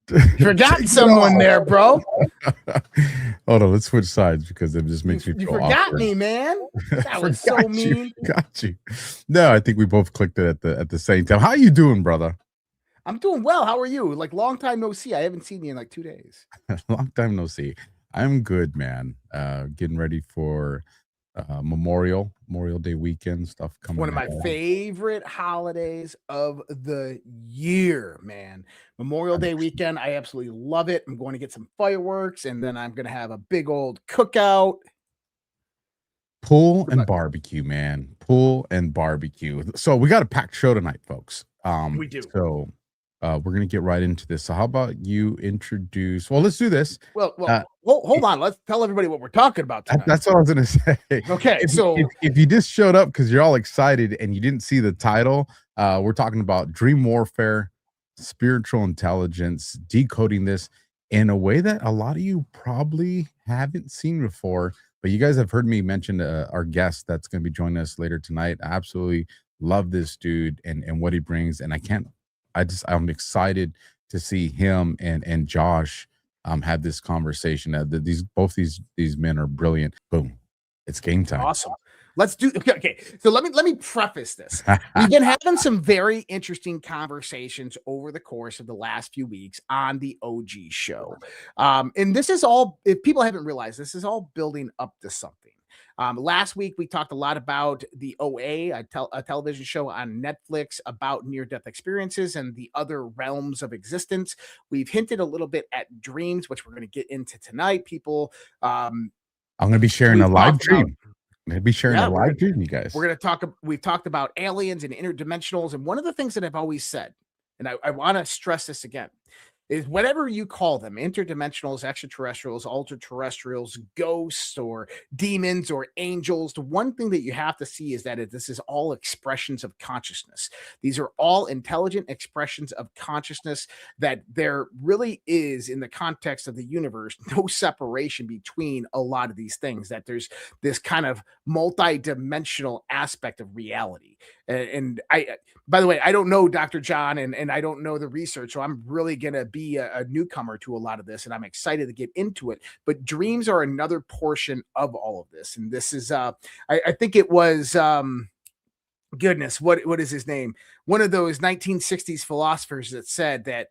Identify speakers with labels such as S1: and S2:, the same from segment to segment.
S1: You forgot someone there, bro.
S2: Hold on, let's switch sides because it just makes me
S1: You
S2: feel
S1: forgot
S2: awkward.
S1: me, man. That was so mean.
S2: Got you. No, I think we both clicked it at the same time. How you doing, brother?
S1: I'm doing well. How are you? Like, long time no see. I haven't seen you in like 2 days.
S2: Long time no see. I'm good, man. Getting ready for Memorial Day weekend stuff coming.
S1: One of my favorite holidays of the year, man. Memorial Day weekend. I absolutely love it. I'm going to get some fireworks, and then I'm going to have a big old cookout.
S2: Pool and barbecue, man. Pool and barbecue. So we got a packed show tonight, folks.
S1: We do.
S2: So we're gonna get right into this. So how about you introduce? Well, let's do this.
S1: Well, hold on. Let's tell everybody what we're talking about tonight.
S2: That's what I was gonna say.
S1: Okay,
S2: if you just showed up because you're all excited and you didn't see the title, we're talking about dream warfare, spiritual intelligence, decoding this in a way that a lot of you probably haven't seen before. But you guys have heard me mention our guest that's going to be joining us later tonight. I absolutely love this dude and what he brings, and I'm excited to see him and Josh have this conversation. Both these men are brilliant. Boom, it's game time.
S1: Awesome. Let's do okay. So let me preface this. We've been having some very interesting conversations over the course of the last few weeks on the OG show. And this is all, if people haven't realized, this is all building up to something. Last week, we talked a lot about the OA, a television show on Netflix about near-death experiences and the other realms of existence. We've hinted a little bit at dreams, which we're going to get into tonight. People,
S2: I'm going to be sharing a live dream. I'm going to be sharing a live dream, you guys.
S1: We're going to talk. We've talked about aliens and interdimensionals. And one of the things that I've always said, and I want to stress this again, is whatever you call them, interdimensionals, extraterrestrials, ultra-terrestrials, ghosts, or demons, or angels, the one thing that you have to see is that this is all expressions of consciousness. These are all intelligent expressions of consciousness, that there really is, in the context of the universe, no separation between a lot of these things, that there's this kind of multi-dimensional aspect of reality. And by the way, I don't know Dr. John, and I don't know the research, so I'm really going to be a newcomer to a lot of this, and I'm excited to get into it. But dreams are another portion of all of this. And this is, I think it was, goodness, what is his name? One of those 1960s philosophers that said that,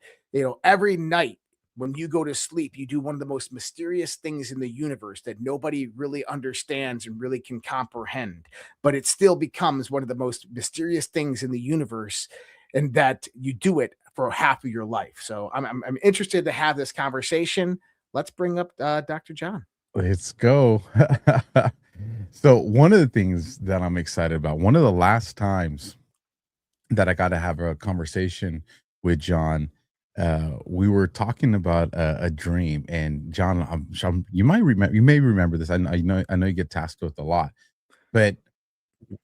S1: every night when you go to sleep, you do one of the most mysterious things in the universe that nobody really understands and really can comprehend, but it still becomes one of the most mysterious things in the universe, and that you do it for half of your life. So I'm interested to have this conversation. Let's bring up Dr. John.
S2: Let's go. So one of the things that I'm excited about, one of the last times that I got to have a conversation with John, we were talking about a dream, and John, you may remember this. I know you get tasked with a lot, but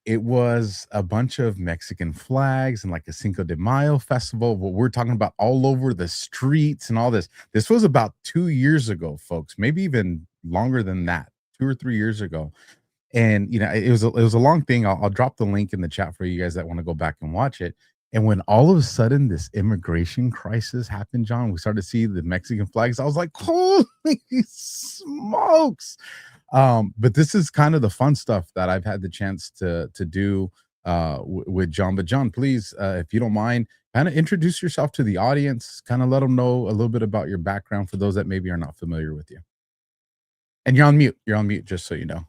S2: it was a bunch of Mexican flags and like a Cinco de Mayo festival. What we're talking about all over the streets and all this. This was about 2 years ago, folks. Maybe even longer than that, 2 or 3 years ago. And it was a long thing. I'll drop the link in the chat for you guys that want to go back and watch it. And when all of a sudden this immigration crisis happened, John, we started to see the Mexican flags. I was like, holy smokes. But this is kind of the fun stuff that I've had the chance to do with John. But John, please, if you don't mind, kind of introduce yourself to the audience, kind of let them know a little bit about your background for those that maybe are not familiar with you. And you're on mute. You're on mute, just so you know.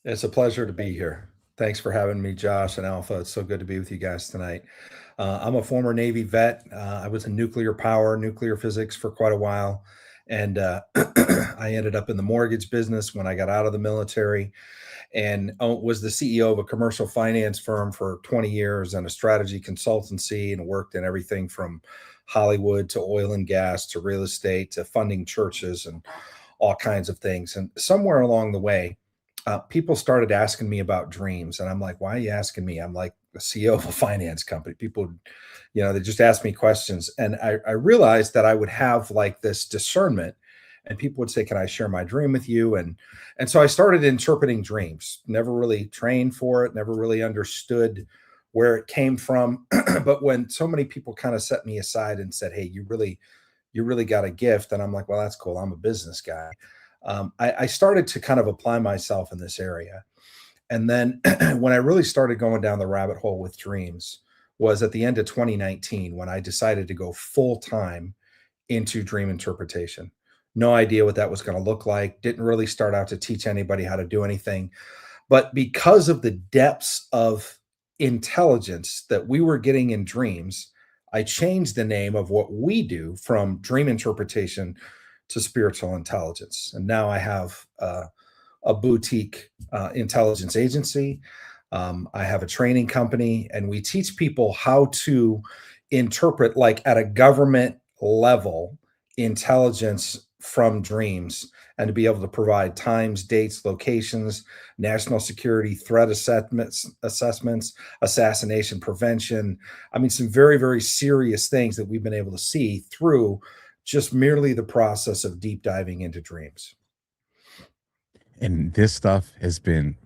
S3: It's a pleasure to be here. Thanks for having me, Josh and Alpha. It's so good to be with you guys tonight. I'm a former Navy vet. I was in nuclear power, nuclear physics for quite a while. And I ended up in the mortgage business when I got out of the military, and was the CEO of a commercial finance firm for 20 years and a strategy consultancy, and worked in everything from Hollywood to oil and gas to real estate to funding churches and all kinds of things. And somewhere along the way, people started asking me about dreams, and I'm like, why are you asking me? I'm like the CEO of a finance company. People, they just ask me questions. And I realized that I would have like this discernment, and people would say, can I share my dream with you? And so I started interpreting dreams, never really trained for it, never really understood where it came from. But when so many people kind of set me aside and said, hey, you really got a gift. And I'm like, well, that's cool. I'm a business guy. I started to kind of apply myself in this area. And then when I really started going down the rabbit hole with dreams was at the end of 2019, when I decided to go full time into dream interpretation. No idea what that was going to look like. Didn't really start out to teach anybody how to do anything. But because of the depths of intelligence that we were getting in dreams, I changed the name of what we do from dream interpretation to spiritual intelligence. And now I have a boutique intelligence agency. I have a training company, and we teach people how to interpret, like at a government level, intelligence from dreams, and to be able to provide times, dates, locations, national security threat assessments, assassination prevention. I mean, some very, very serious things that we've been able to see through just merely the process of deep diving into dreams.
S2: And this stuff has been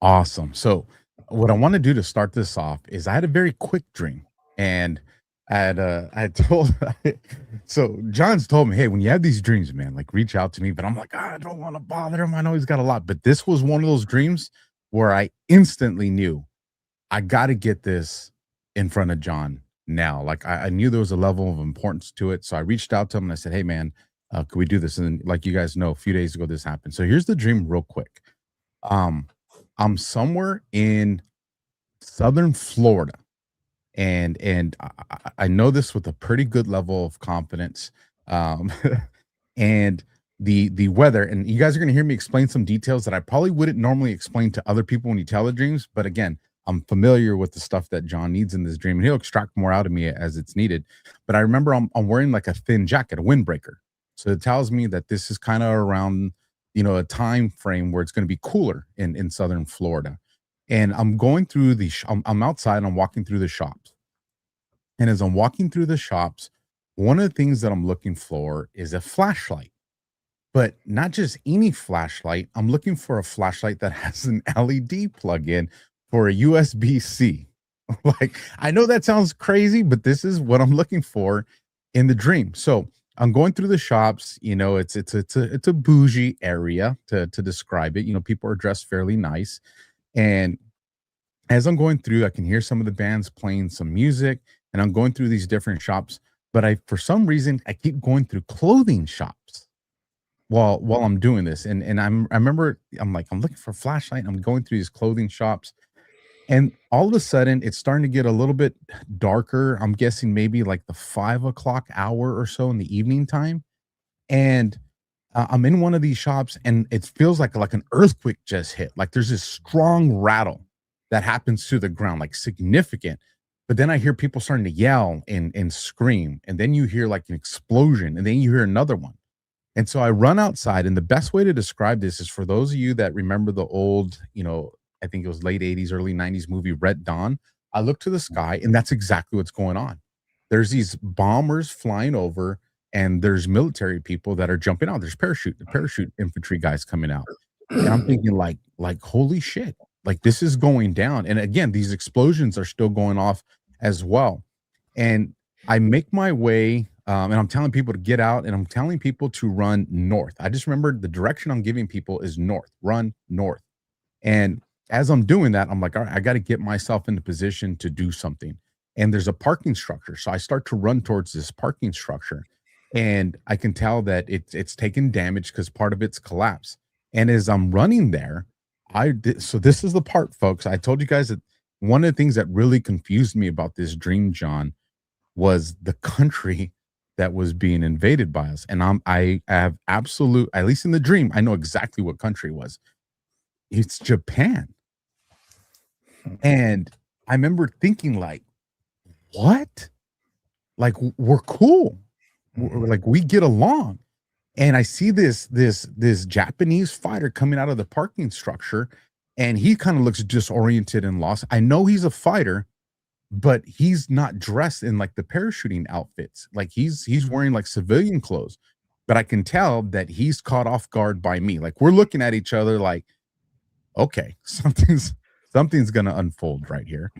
S2: awesome. So what I want to do to start this off is I had a very quick dream, and I told so John's told me, hey, when you have these dreams, man, like reach out to me. But I'm like, I don't want to bother him. I know he's got a lot. But this was one of those dreams where I instantly knew I got to get this in front of John now. Like I knew there was a level of importance to it. So I reached out to him and I said, hey, man, could we do this? And like you guys know, a few days ago, this happened. So here's the dream real quick. I'm somewhere in Southern Florida. And I know this with a pretty good level of confidence. And the weather, and you guys are going to hear me explain some details that I probably wouldn't normally explain to other people when you tell the dreams. But again, I'm familiar with the stuff that John needs in this dream, and he'll extract more out of me as it's needed. But I remember I'm wearing like a thin jacket, a windbreaker. So it tells me that this is kind of around, a time frame where it's going to be cooler in Southern Florida. And I'm going through I'm outside, I'm walking through the shops. And as I'm walking through the shops, one of the things that I'm looking for is a flashlight, but not just any flashlight. I'm looking for a flashlight that has an LED plug-in for a USB-C. Like, I know that sounds crazy, but this is what I'm looking for in the dream. So I'm going through the shops, it's a bougie area to describe it. People are dressed fairly nice. And as I'm going through, I can hear some of the bands playing some music, and I'm going through these different shops, but for some reason, I keep going through clothing shops while I'm doing this. And I remember I'm looking for a flashlight. I'm going through these clothing shops, and all of a sudden it's starting to get a little bit darker. I'm guessing maybe like the 5 o'clock hour or so in the evening time. And I'm in one of these shops, and it feels like an earthquake just hit. Like there's this strong rattle that happens to the ground, like significant. But then I hear people starting to yell and scream. And then you hear like an explosion, and then you hear another one. And so I run outside, and the best way to describe this is for those of you that remember the old, I think it was late 80s, early 90s movie Red Dawn. I look to the sky, and that's exactly what's going on. There's these bombers flying over, and there's military people that are jumping out. There's parachute infantry guys coming out. And I'm thinking like, holy shit, like this is going down. And again, these explosions are still going off as well. And I make my way, and I'm telling people to get out, and I'm telling people to run north. I just remembered the direction I'm giving people is north, run north. And as I'm doing that, I'm like, all right, I got to get myself into position to do something. And there's a parking structure. So I start to run towards this parking structure, and I can tell that it's taken damage because part of it's collapsed. And as I'm running there, so this is the part, folks. I told you guys that one of the things that really confused me about this dream, John, was the country that was being invaded by us. And I have absolute, at least in the dream, I know exactly what country it was. It's Japan. And I remember thinking like, what? Like, we're cool. Like, we get along. And I see this Japanese fighter coming out of the parking structure, and he kind of looks disoriented and lost. I know he's a fighter, but he's not dressed in like the parachuting outfits. Like he's wearing like civilian clothes, but I can tell that he's caught off guard by me. Like we're looking at each other like, okay, something's going to unfold right here.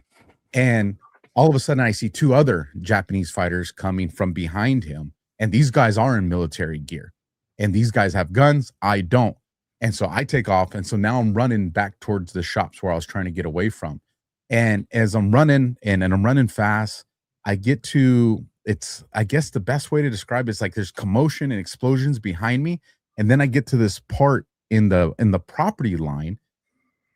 S2: And all of a sudden I see two other Japanese fighters coming from behind him. And these guys are in military gear. And these guys have guns. I don't. And so I take off. And so now I'm running back towards the shops where I was trying to get away from. And as I'm running and I'm running fast, I get to, it's, I guess the best way to describe it is like there's commotion and explosions behind me. And then I get to this part in the property line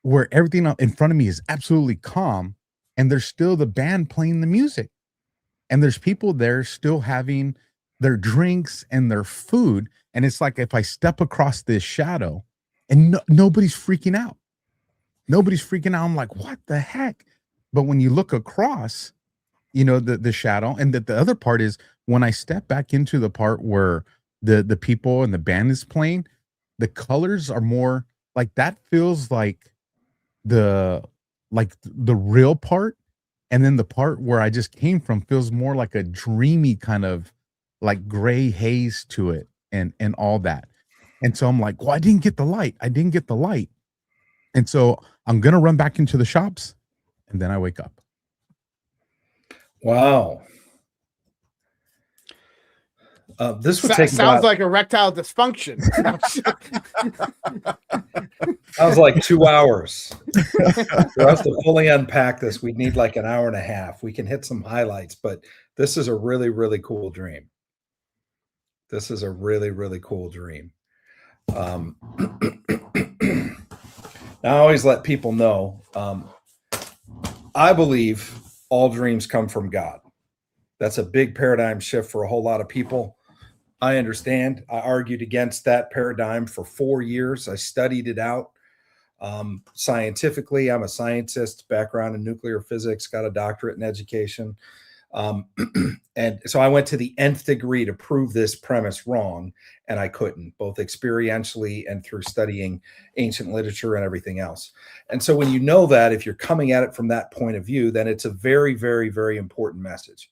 S2: where everything in front of me is absolutely calm. And there's still the band playing the music. And there's people there still having their drinks and their food. And it's like if I step across this shadow and nobody's freaking out. Nobody's freaking out. I'm like, what the heck? But when you look across, you know, the shadow, and the other part is when I step back into the part where the people and the band is playing, the colors are more like that feels like the real part. And then the part where I just came from feels more like a dreamy kind of like gray haze to it and all that. And so I'm like, well, I didn't get the light. And so I'm going to run back into the shops. And then I wake up.
S3: Wow. This would take
S1: sounds like erectile dysfunction.
S3: Sounds like 2 hours. For us to fully unpack this, we'd need like an hour and a half. We can hit some highlights, but this is a really, really cool dream. This is a really, really cool dream. Now, I always let people know, I believe all dreams come from God. That's a big paradigm shift for a whole lot of people. I understand. I argued against that paradigm for 4 years. I studied it out scientifically. I'm a scientist, background in nuclear physics, got a doctorate in education. And so I went to the nth degree to prove this premise wrong, and I couldn't, both experientially and through studying ancient literature and everything else. And so when you know that, if you're coming at it from that point of view, then it's a very, very, very important message.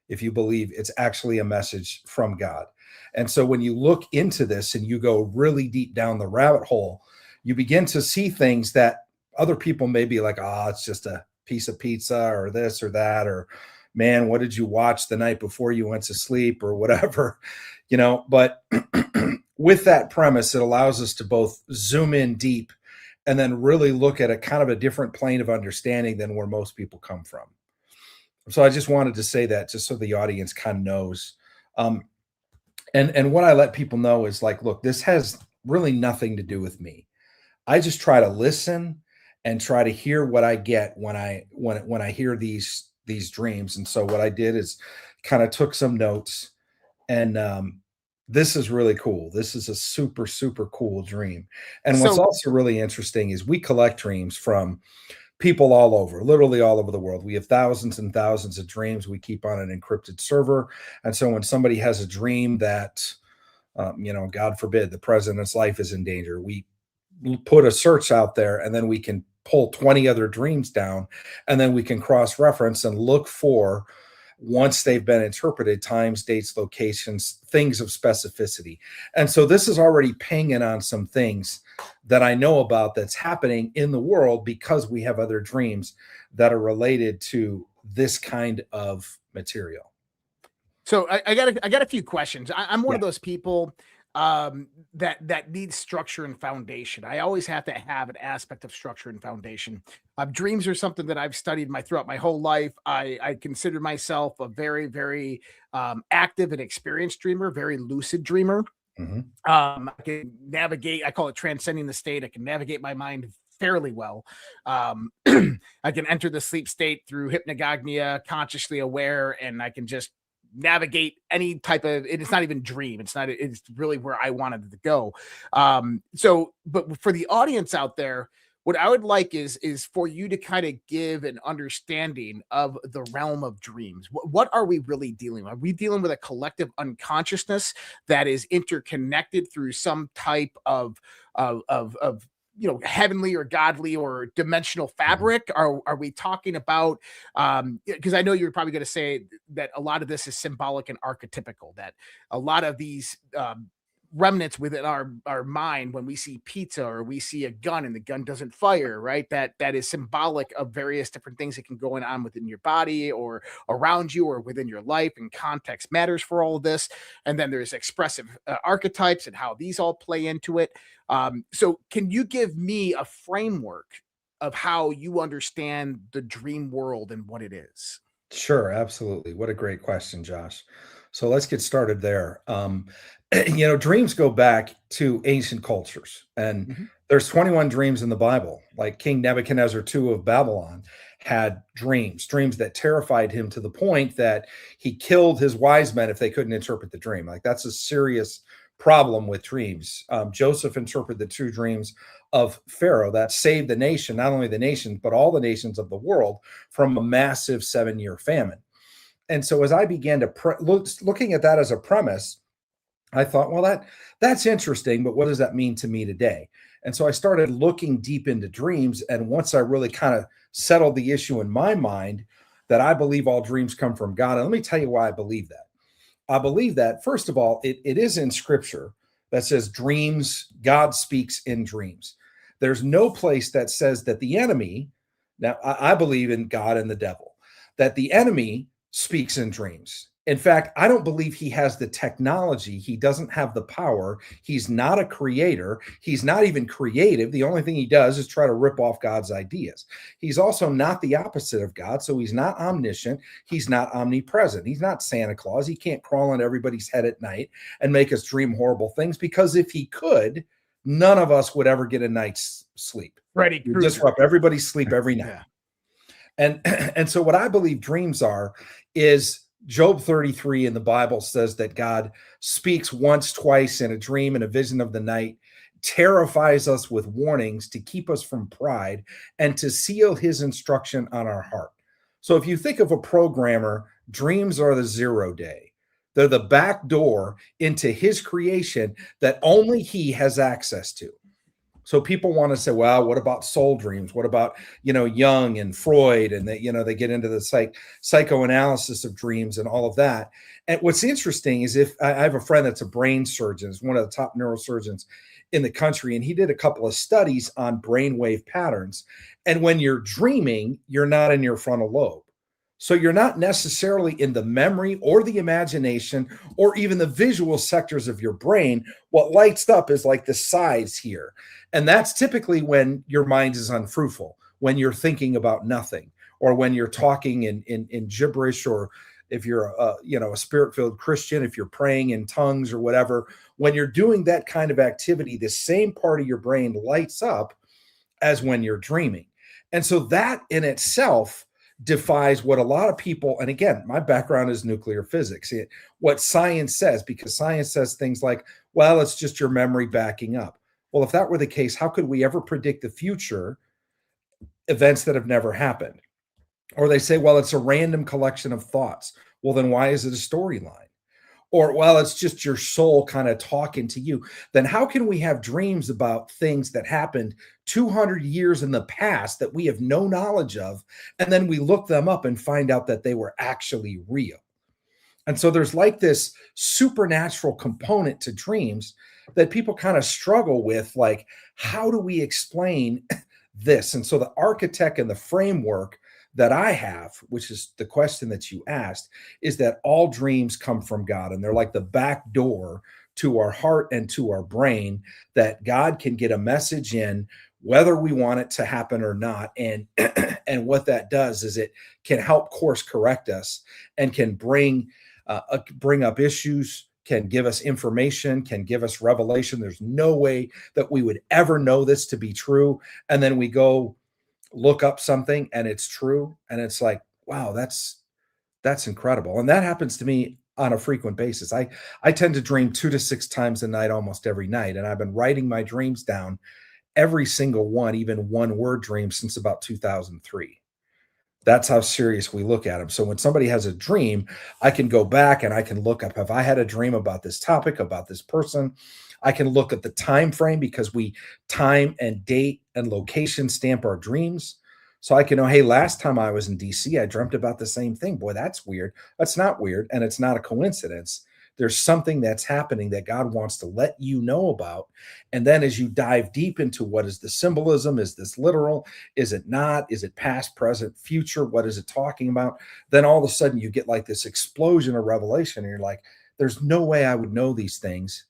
S3: If you believe it's actually a message from God. And so when you look into this and you go really deep down the rabbit hole, you begin to see things that other people may be like, it's just a piece of pizza or this or that, or man, what did you watch the night before you went to sleep or whatever, you know, but with that premise, it allows us to both zoom in deep and then really look at a kind of a different plane of understanding than where most people come from. So I just wanted to say that just so the audience kind of knows. And what I let people know is like, look, this has really nothing to do with me. I just try to listen and try to hear what I get when I hear these dreams. And so what I did is kind of took some notes, and this is really cool. This is a super, super cool dream. And what's also really interesting is we collect dreams from people all over, literally all over the world. We have thousands and thousands of dreams we keep on an encrypted server. And so when somebody has a dream that, God forbid, the president's life is in danger, we put a search out there, and then we can pull 20 other dreams down, and then we can cross-reference and look for, once they've been interpreted, times, dates, locations, things of specificity. And so this is already pinging on some things that I know about that's happening in the world because we have other dreams that are related to this kind of material.
S1: So I got a few questions. I'm one of those people that needs structure and foundation. I always have to have an aspect of structure and foundation. Dreams are something that I've studied throughout my whole life. I consider myself a very, very active and experienced dreamer, very lucid dreamer.
S3: Mm-hmm.
S1: I can navigate, I call it transcending the state. I can navigate my mind fairly well. I can enter the sleep state through hypnagogia, consciously aware, and I can just navigate any type of, it's not even dream. It's really where I wanted to go. But for the audience out there, what I would like is for you to kind of give an understanding of the realm of dreams. What are we really dealing with? Are we dealing with a collective unconsciousness that is interconnected through some type of heavenly or godly or dimensional fabric? Are we talking about, because I know you're probably going to say that a lot of this is symbolic and archetypical, that a lot of these remnants within our mind when we see pizza or we see a gun and the gun doesn't fire, right? That is symbolic of various different things that can go on within your body or around you or within your life, and context matters for all of this. And then there's expressive archetypes and how these all play into it. So can you give me a framework of how you understand the dream world and what it is?
S3: Sure, absolutely. What a great question, Josh. So let's get started there. Dreams go back to ancient cultures, and
S1: Mhm.
S3: there's 21 dreams in the Bible. Like King Nebuchadnezzar II of Babylon had dreams that terrified him to the point that he killed his wise men if they couldn't interpret the dream. Like that's a serious problem with dreams. Joseph interpreted the two dreams of Pharaoh that saved the nation, not only the nation, but all the nations of the world from a massive 7-year famine. And so as I began to looking at that as a premise, I thought, well, that's interesting, but what does that mean to me today? And so I started looking deep into dreams. And once I really kind of settled the issue in my mind that I believe all dreams come from God. And let me tell you why I believe that. I believe that, first of all, it is in scripture that says dreams, God speaks in dreams. There's no place that says that the enemy, now I believe in God and the devil, that the enemy speaks in dreams. In fact, I don't believe he has the technology. He doesn't have the power. He's not a creator. He's not even creative. The only thing he does is try to rip off God's ideas. He's also not the opposite of God. So he's not omniscient. He's not omnipresent. He's not Santa Claus. He can't crawl on everybody's head at night and make us dream horrible things, because if he could, none of us would ever get a night's sleep.
S1: Freddy
S3: You
S1: Krueger.
S3: disrupt everybody's sleep every night.
S1: Yeah.
S3: And so what I believe dreams are is Job 33 in the Bible says that God speaks once, twice in a dream and a vision of the night, terrifies us with warnings to keep us from pride and to seal his instruction on our heart. So if you think of a programmer, dreams are the 0 day. They're the back door into his creation that only he has access to. So people want to say, well, what about soul dreams? What about, Jung and Freud? And they get into the psychoanalysis of dreams and all of that. And what's interesting is, if I have a friend that's a brain surgeon, is one of the top neurosurgeons in the country, and he did a couple of studies on brainwave patterns. And when you're dreaming, you're not in your frontal lobe. So you're not necessarily in the memory or the imagination or even the visual sectors of your brain. What lights up is like the sides here. And that's typically when your mind is unfruitful, when you're thinking about nothing, or when you're talking in gibberish, or if you're a spirit-filled Christian, if you're praying in tongues or whatever. When you're doing that kind of activity, the same part of your brain lights up as when you're dreaming. And so that in itself defies what a lot of people, and again, my background is nuclear physics, what science says, because science says things like, well, it's just your memory backing up. Well, if that were the case, how could we ever predict the future events that have never happened? Or they say, well, it's a random collection of thoughts. Well, then why is it a storyline? Or, well, it's just your soul kind of talking to you. Then how can we have dreams about things that happened 200 years in the past that we have no knowledge of, and then we look them up and find out that they were actually real? And so there's like this supernatural component to dreams that people kind of struggle with, like, how do we explain this? And so the architect and the framework that I have, which is the question that you asked, is that all dreams come from God, and they're like the back door to our heart and to our brain, that God can get a message in whether we want it to happen or not. And and what that does is it can help course correct us and can bring up issues, can give us information, can give us revelation. There's no way that we would ever know this to be true, and then we go look up something and it's true, and it's like, wow, that's incredible. And that happens to me on a frequent basis. I tend to dream 2 to 6 times a night, almost every night, and I've been writing my dreams down, every single one, even one word dreams, since about 2003. That's how serious we look at them. So when somebody has a dream, I can go back and I can look up, have I had a dream about this topic, about this person? I can look at the time frame, because we time and date and location stamp our dreams. So I can know, hey, last time I was in DC, I dreamt about the same thing. Boy, that's weird. That's not weird. And it's not a coincidence, There's something that's happening that God wants to let you know about. And then as you dive deep into what is the symbolism, is this literal? Is it not? Is it past, present, future? What is it talking about? Then all of a sudden you get like this explosion of revelation and you're like, there's no way I would know these things,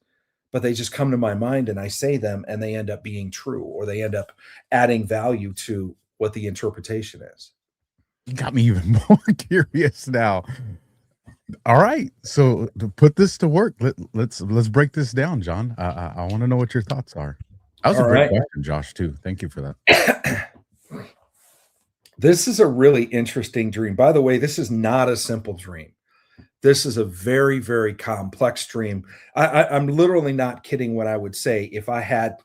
S3: but they just come to my mind and I say them and they end up being true, or they end up adding value to what the interpretation is.
S2: You got me even more curious now. All right, so to put this to work, let's break this down, John. I want to know what your thoughts are. That was a great question, Josh, too. Thank you for that.
S3: This is a really interesting dream. By the way, this is not a simple dream. This is a very, very complex dream. I'm literally not kidding when I would say if I had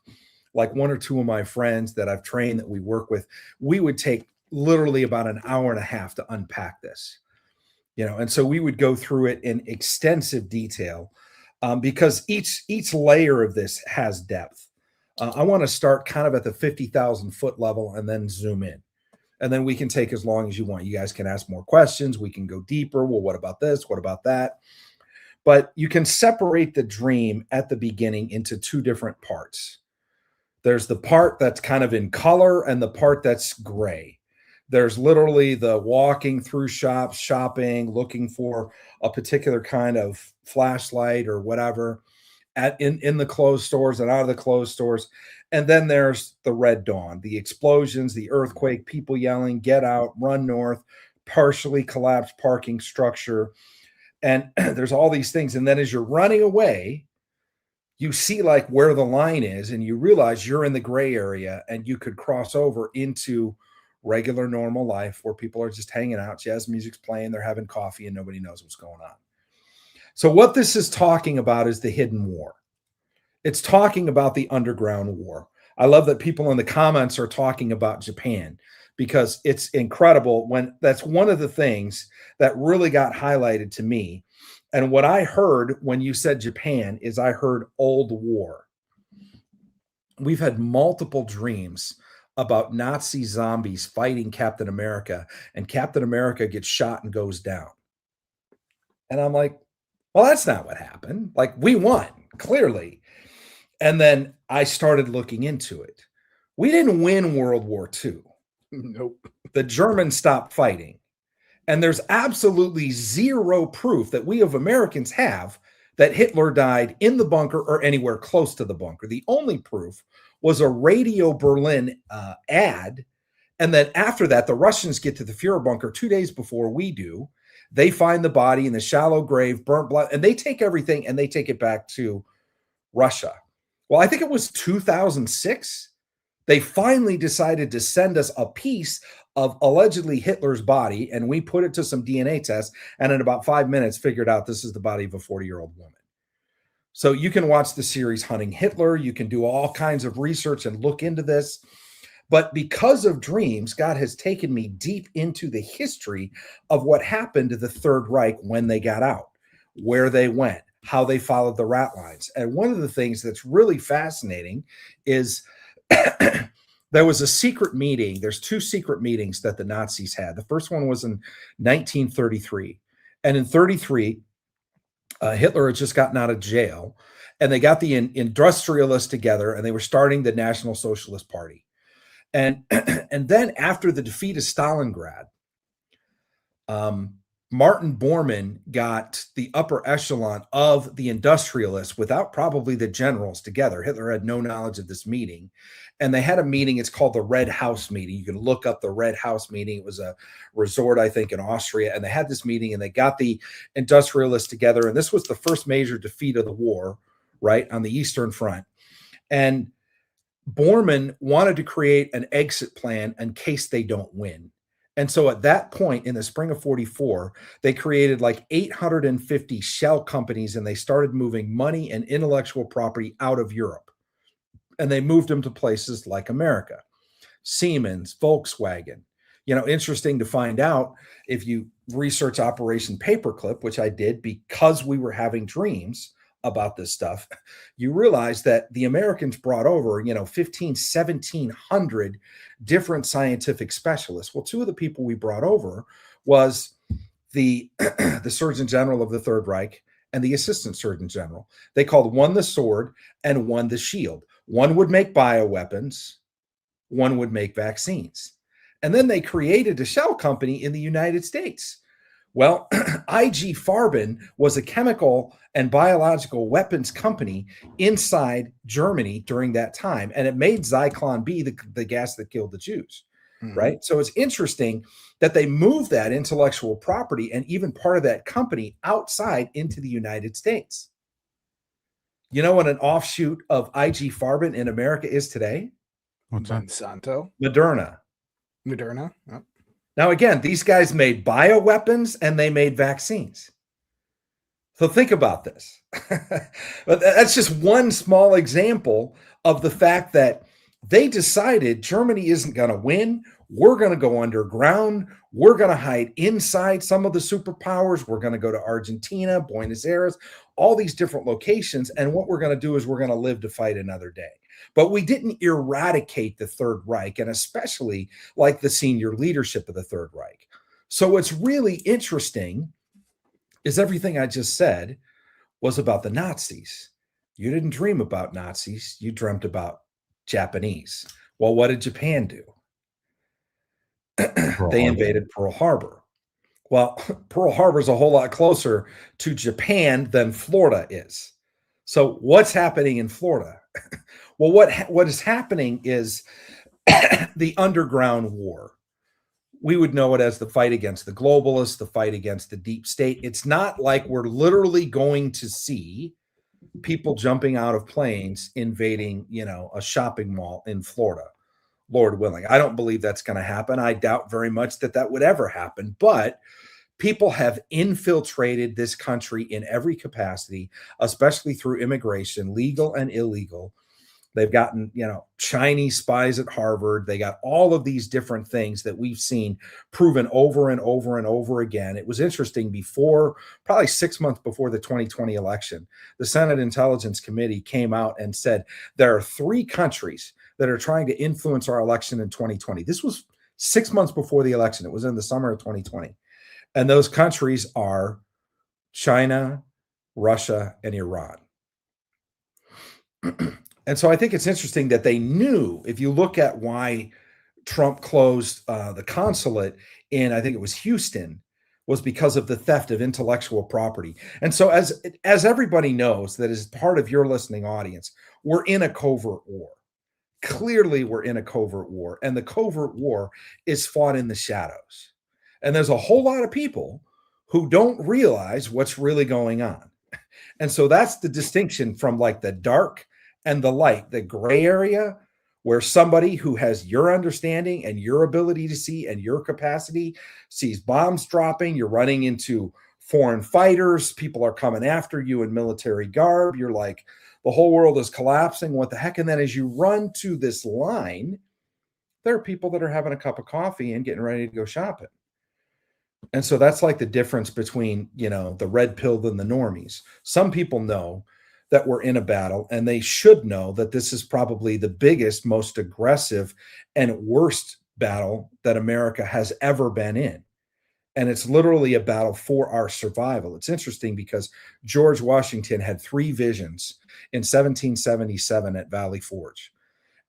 S3: like one or two of my friends that I've trained that we work with, we would take literally about an hour and a half to unpack this. And so we would go through it in extensive detail because each layer of this has depth. I want to start kind of at the 50,000 foot level and then zoom in. And then we can take as long as you want. You guys can ask more questions. We can go deeper. Well, what about this? What about that? But you can separate the dream at the beginning into two different parts. There's the part that's kind of in color and the part that's gray. There's literally the walking through shops, shopping, looking for a particular kind of flashlight or whatever in the closed stores and out of the closed stores. And then there's the red dawn, the explosions, the earthquake, people yelling, get out, run north, partially collapsed parking structure. And there's all these things. And then as you're running away, you see like where the line is and you realize you're in the gray area and you could cross over into regular, normal life where people are just hanging out, jazz music's playing, they're having coffee, and nobody knows what's going on. So what this is talking about is the hidden war. It's talking about the underground war. I love that people in the comments are talking about Japan because it's incredible when that's one of the things that really got highlighted to me. And what I heard when you said Japan is I heard old war. We've had multiple dreams about Nazi zombies fighting Captain America, and Captain America gets shot and goes down. And I'm like, well, that's not what happened. Like, we won, clearly. And then I started looking into it. We didn't win World War II.
S1: Nope.
S3: The Germans stopped fighting. And there's absolutely zero proof that we of Americans have that Hitler died in the bunker or anywhere close to the bunker. The only proof was a Radio Berlin ad. And then after that, the Russians get to the Fuhrer bunker 2 days before we do. They find the body in the shallow grave, burnt blood, and they take everything and they take it back to Russia. Well, I think it was 2006. They finally decided to send us a piece of allegedly Hitler's body, and we put it to some DNA tests, and in about 5 minutes figured out this is the body of a 40-year-old woman. So you can watch the series Hunting Hitler. You can do all kinds of research and look into this. But because of dreams, God has taken me deep into the history of what happened to the Third Reich when they got out, where they went, how they followed the rat lines. And one of the things that's really fascinating is there was a secret meeting. There's two secret meetings that the Nazis had. The first one was in 1933. And in 33, Hitler had just gotten out of jail, and they got the industrialists together, and they were starting the National Socialist Party. And then after the defeat of Stalingrad, Martin Bormann got the upper echelon of the industrialists without probably the generals together. Hitler had no knowledge of this meeting. And they had a meeting. It's called the Red House meeting. You can look up the Red House meeting. It was a resort, I think, in Austria. And they had this meeting and they got the industrialists together. And this was the first major defeat of the war, right, on the Eastern Front. And Bormann wanted to create an exit plan in case they don't win. And so at that point in the spring of 44, they created like 850 shell companies and they started moving money and intellectual property out of Europe. And they moved them to places like America, Siemens, Volkswagen. You know, interesting to find out if you research Operation Paperclip, which I did because we were having dreams about this stuff, you realize that the Americans brought over, 1,700 different scientific specialists. Well, two of the people we brought over was the Surgeon General of the Third Reich and the assistant surgeon general. They called one the sword and one the shield. One would make bioweapons, one would make vaccines. And then they created a shell company in the United States. Well, IG Farben was a chemical and biological weapons company inside Germany during that time. And it made Zyklon B, the gas that killed the Jews, right? So it's interesting that they moved that intellectual property and even part of that company outside into the United States. You know what an offshoot of IG Farben in America is today?
S2: What's that?
S1: Monsanto.
S3: Moderna.
S1: Yep.
S3: Now, again, these guys made bioweapons and they made vaccines. So think about this. But that's just one small example of the fact that they decided Germany isn't going to win. We're going to go underground. We're going to hide inside some of the superpowers. We're going to go to Argentina, Buenos Aires, all these different locations. And what we're going to do is we're going to live to fight another day. But we didn't eradicate the Third Reich, and especially like the senior leadership of the Third Reich. So what's really interesting is everything I just said was about the Nazis. You didn't dream about Nazis. You dreamt about Japanese. Well, what did Japan do? They invaded Pearl Harbor. Well, Pearl Harbor is a whole lot closer to Japan than Florida is. So what's happening in Florida? Well, what is happening is the underground war. We would know it as the fight against the globalists, the fight against the deep state. It's not like we're literally going to see people jumping out of planes invading, a shopping mall in Florida, Lord willing. I don't believe that's going to happen. I doubt very much that would ever happen, but people have infiltrated this country in every capacity, especially through immigration, legal and illegal. They've gotten, Chinese spies at Harvard. They got all of these different things that we've seen proven over and over and over again. It was interesting probably 6 months before the 2020 election, the Senate Intelligence Committee came out and said, there are 3 countries that are trying to influence our election in 2020. This was 6 months before the election. It was in the summer of 2020. And those countries are China, Russia, and Iran. And so I think it's interesting that they knew, if you look at why Trump closed the consulate in, I think it was Houston, was because of the theft of intellectual property. And so as everybody knows that is part of your listening audience, we're in a covert war. Clearly, we're in a covert war. And the covert war is fought in the shadows. And there's a whole lot of people who don't realize what's really going on. And so that's the distinction from like the dark and the light, the gray area, where somebody who has your understanding and your ability to see and your capacity sees bombs dropping, you're running into foreign fighters, people are coming after you in military garb, you're like, the whole world is collapsing, what the heck? And then as you run to this line, there are people that are having a cup of coffee and getting ready to go shopping. And so that's like the difference between, the red pill and the normies. Some people know that we're in a battle, and they should know that this is probably the biggest, most aggressive, and worst battle that America has ever been in. And it's literally a battle for our survival. It's interesting because George Washington had 3 visions in 1777 at Valley Forge.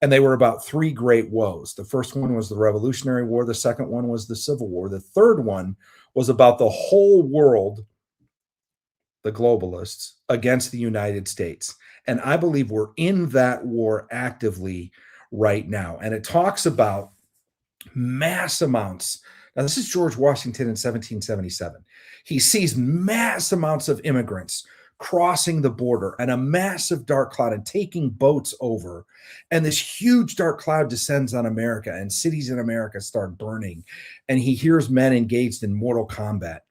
S3: And they were about 3 great woes. The first one was the Revolutionary War. The second one was the Civil War. The third one was about the whole world, the globalists, against the United States. And I believe we're in that war actively right now. And it talks about mass amounts. Now, this is George Washington in 1777. He sees mass amounts of immigrants crossing the border and a massive dark cloud and taking boats over. And this huge dark cloud descends on America, and cities in America start burning. And he hears men engaged in mortal combat.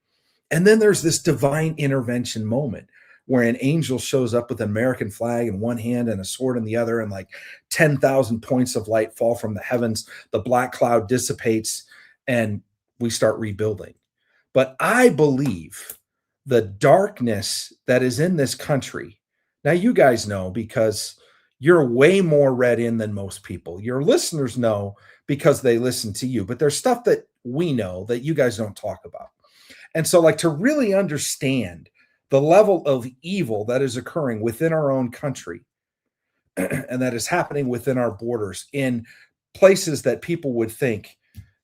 S3: And then there's this divine intervention moment where an angel shows up with an American flag in one hand and a sword in the other, and like 10,000 points of light fall from the heavens. The black cloud dissipates and we start rebuilding. But I believe the darkness that is in this country. Now, you guys know because you're way more read in than most people. Your listeners know because they listen to you, but there's stuff that we know that you guys don't talk about. And so, like, to really understand the level of evil that is occurring within our own country and that is happening within our borders in places that people would think,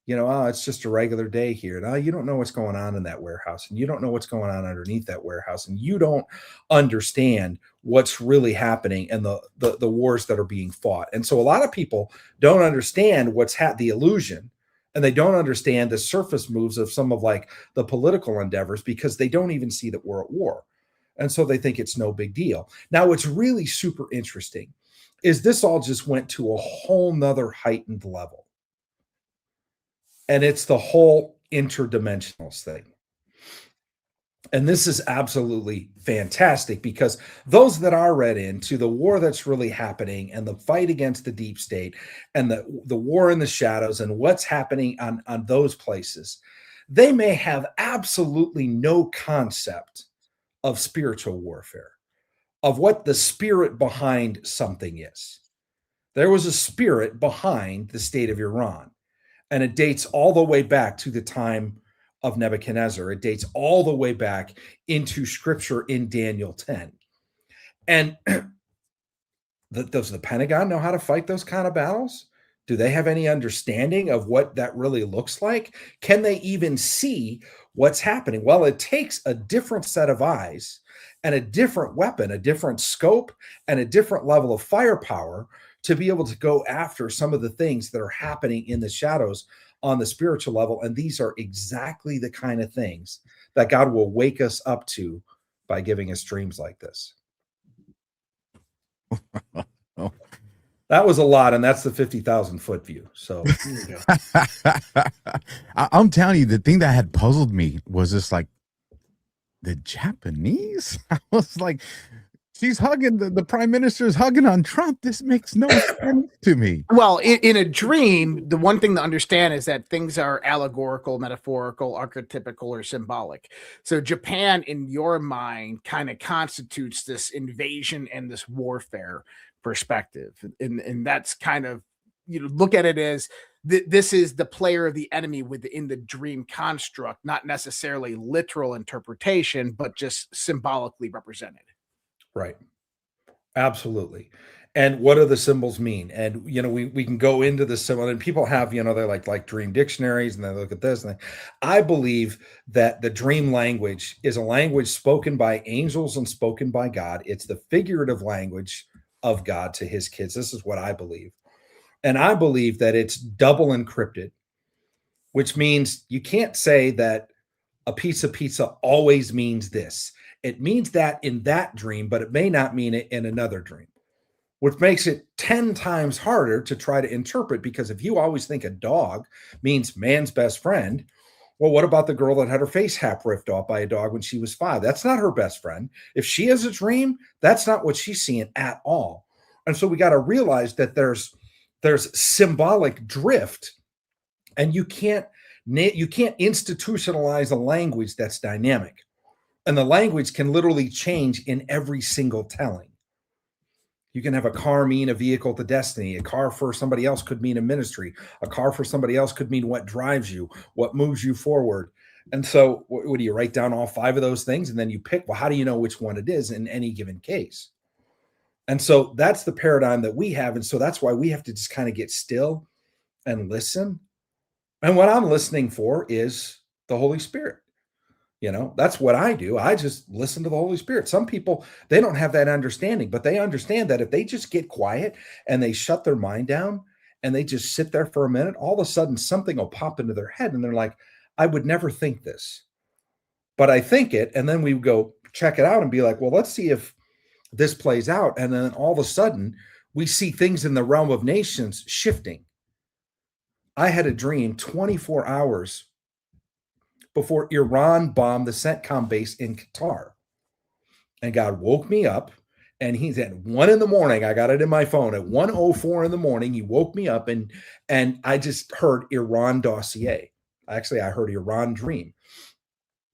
S3: oh, it's just a regular day here. No, you don't know what's going on in that warehouse, and you don't know what's going on underneath that warehouse, and you don't understand what's really happening and the wars that are being fought. And so a lot of people don't understand the illusion, and they don't understand the surface moves of some of like the political endeavors because they don't even see that we're at war. And so they think it's no big deal. Now, what's really super interesting is this all just went to a whole nother heightened level. And it's the whole interdimensionals thing. And this is absolutely fantastic because those that are read into the war that's really happening and the fight against the deep state and the war in the shadows and what's happening on those places, they may have absolutely no concept of spiritual warfare, of what the spirit behind something is. There was a spirit behind the state of Iran, and it dates all the way back to the time of Nebuchadnezzar. It dates all the way back into scripture in Daniel 10. And does the Pentagon know how to fight those kind of battles? Do they have any understanding of what that really looks like? Can they even see what's happening? Well, it takes a different set of eyes and a different weapon, a different scope, and a different level of firepower to be able to go after some of the things that are happening in the shadows on the spiritual level. And these are exactly the kind of things that God will wake us up to by giving us dreams like this. That was a lot, and that's the 50,000 foot view. So
S2: I'm telling you, the thing that had puzzled me was just like the Japanese. I was like, she's hugging, the prime minister is hugging on Trump. This makes no sense to me.
S1: Well, in a dream, the one thing to understand is that things are allegorical, metaphorical, archetypical, or symbolic. So Japan, in your mind, kind of constitutes this invasion and this warfare perspective. And that's kind of, look at it as this is the player of the enemy within the dream construct, not necessarily literal interpretation, but just symbolically represented.
S3: Right. Absolutely. And what do the symbols mean? And, we can go into the symbol, and people have, they're like dream dictionaries, and they look at this. And I believe that the dream language is a language spoken by angels and spoken by God. It's the figurative language of God to his kids. This is what I believe. And I believe that it's double encrypted, which means you can't say that a piece of pizza always means this. It means that in that dream, but it may not mean it in another dream, which makes it 10 times harder to try to interpret. Because if you always think a dog means man's best friend, well, what about the girl that had her face half ripped off by a dog when she was 5? That's not her best friend. If she has a dream, that's not what she's seeing at all. And so we got to realize that there's symbolic drift, and you can't institutionalize a language that's dynamic. And the language can literally change in every single telling. You can have a car mean a vehicle to destiny. A car for somebody else could mean a ministry. A car for somebody else could mean what drives you, what moves you forward. And so what do you write down all 5 of those things? And then you pick, well, how do you know which one it is in any given case? And so that's the paradigm that we have. And so that's why we have to just kind of get still and listen. And what I'm listening for is the Holy Spirit. That's what I do. I just listen to the Holy Spirit. Some people, they don't have that understanding, but they understand that if they just get quiet and they shut their mind down and they just sit there for a minute, all of a sudden something will pop into their head and they're like, I would never think this, but I think it. And then we go check it out and be like, well, let's see if this plays out. And then all of a sudden we see things in the realm of nations shifting. I had a dream 24 hours before Iran bombed the CENTCOM base in Qatar. And God woke me up, and he's at 1 a.m. I got it in my phone at 1:04 in the morning. He woke me up, and I just heard Iran dossier. Actually, I heard Iran dream.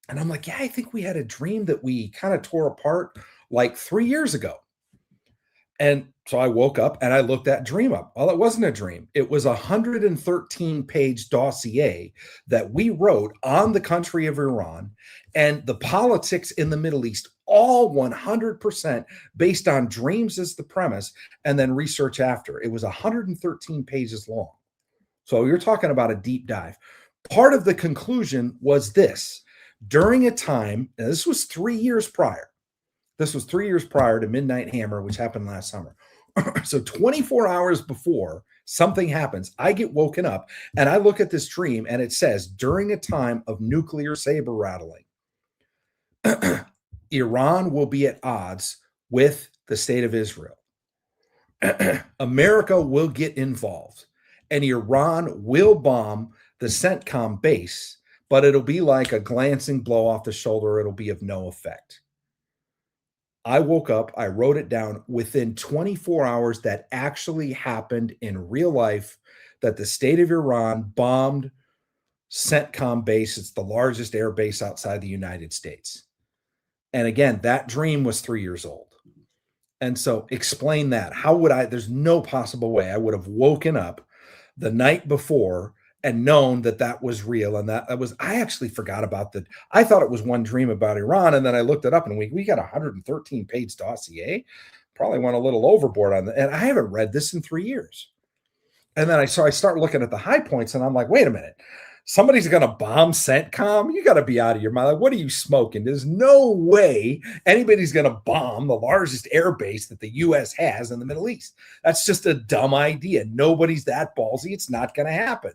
S3: And I'm like, yeah, I think we had a dream that we kind of tore apart like 3 years ago. And so I woke up and I looked that dream up. Well, it wasn't a dream. It was a 113-page dossier that we wrote on the country of Iran and the politics in the Middle East, all 100% based on dreams as the premise and then research after. It was 113 pages long. So you're talking about a deep dive. Part of the conclusion was this: during a time, and this was 3 years prior. This was 3 years prior to Midnight Hammer, which happened last summer. So 24 hours before something happens, I get woken up and I look at this dream and it says, during a time of nuclear saber rattling, Iran will be at odds with the state of Israel. America will get involved and Iran will bomb the CENTCOM base, but it'll be like a glancing blow off the shoulder. It'll be of no effect. I woke up, I wrote it down within 24 hours. That actually happened in real life, that the state of Iran bombed CENTCOM base. It's the largest air base outside the United States. And again, that dream was 3 years old. And so explain that. How would I, there's no possible way I would have woken up the night before and known that that was real. And that was, I actually forgot about that. I thought it was one dream about Iran. And then I looked it up and we got a 113-page dossier. Probably went a little overboard on that. And I haven't read this in 3 years. And then I start looking at the high points and I'm like, wait a minute. Somebody's going to bomb CENTCOM? You got to be out of your mind. Like, what are you smoking? There's no way anybody's going to bomb the largest air base that the U.S. has in the Middle East. That's just a dumb idea. Nobody's that ballsy. It's not going to happen.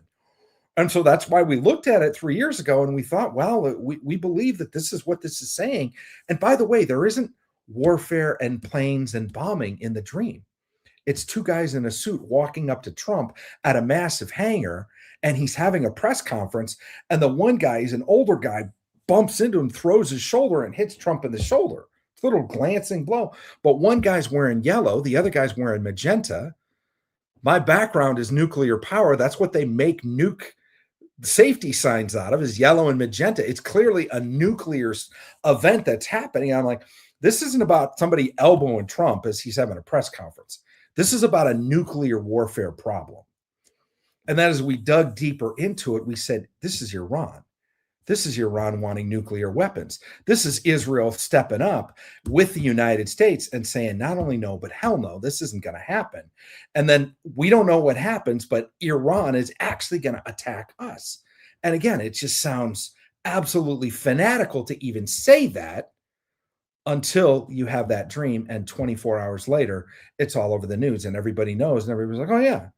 S3: And so that's why we looked at it 3 years ago and we thought, well, we believe that this is what this is saying. And by the way, there isn't warfare and planes and bombing in the dream. It's two guys in a suit walking up to Trump at a massive hangar, and he's having a press conference. And the one guy, he's an older guy, bumps into him, throws his shoulder and hits Trump in the shoulder. It's a little glancing blow. But one guy's wearing yellow. The other guy's wearing magenta. My background is nuclear power. That's what they make nuke safety signs out of, is yellow and magenta. It's clearly a nuclear event that's happening. I'm like, this isn't about somebody elbowing Trump as he's having a press conference. This is about a nuclear warfare problem. And that as we dug deeper into it, we said, this is Iran. This is Iran wanting nuclear weapons. This is Israel stepping up with the United States and saying, not only no, but hell no, this isn't going to happen. And then we don't know what happens, but Iran is actually going to attack us. And again, it just sounds absolutely fanatical to even say that until you have that dream. And 24 hours later, it's all over the news and everybody knows. And everybody's like, oh yeah,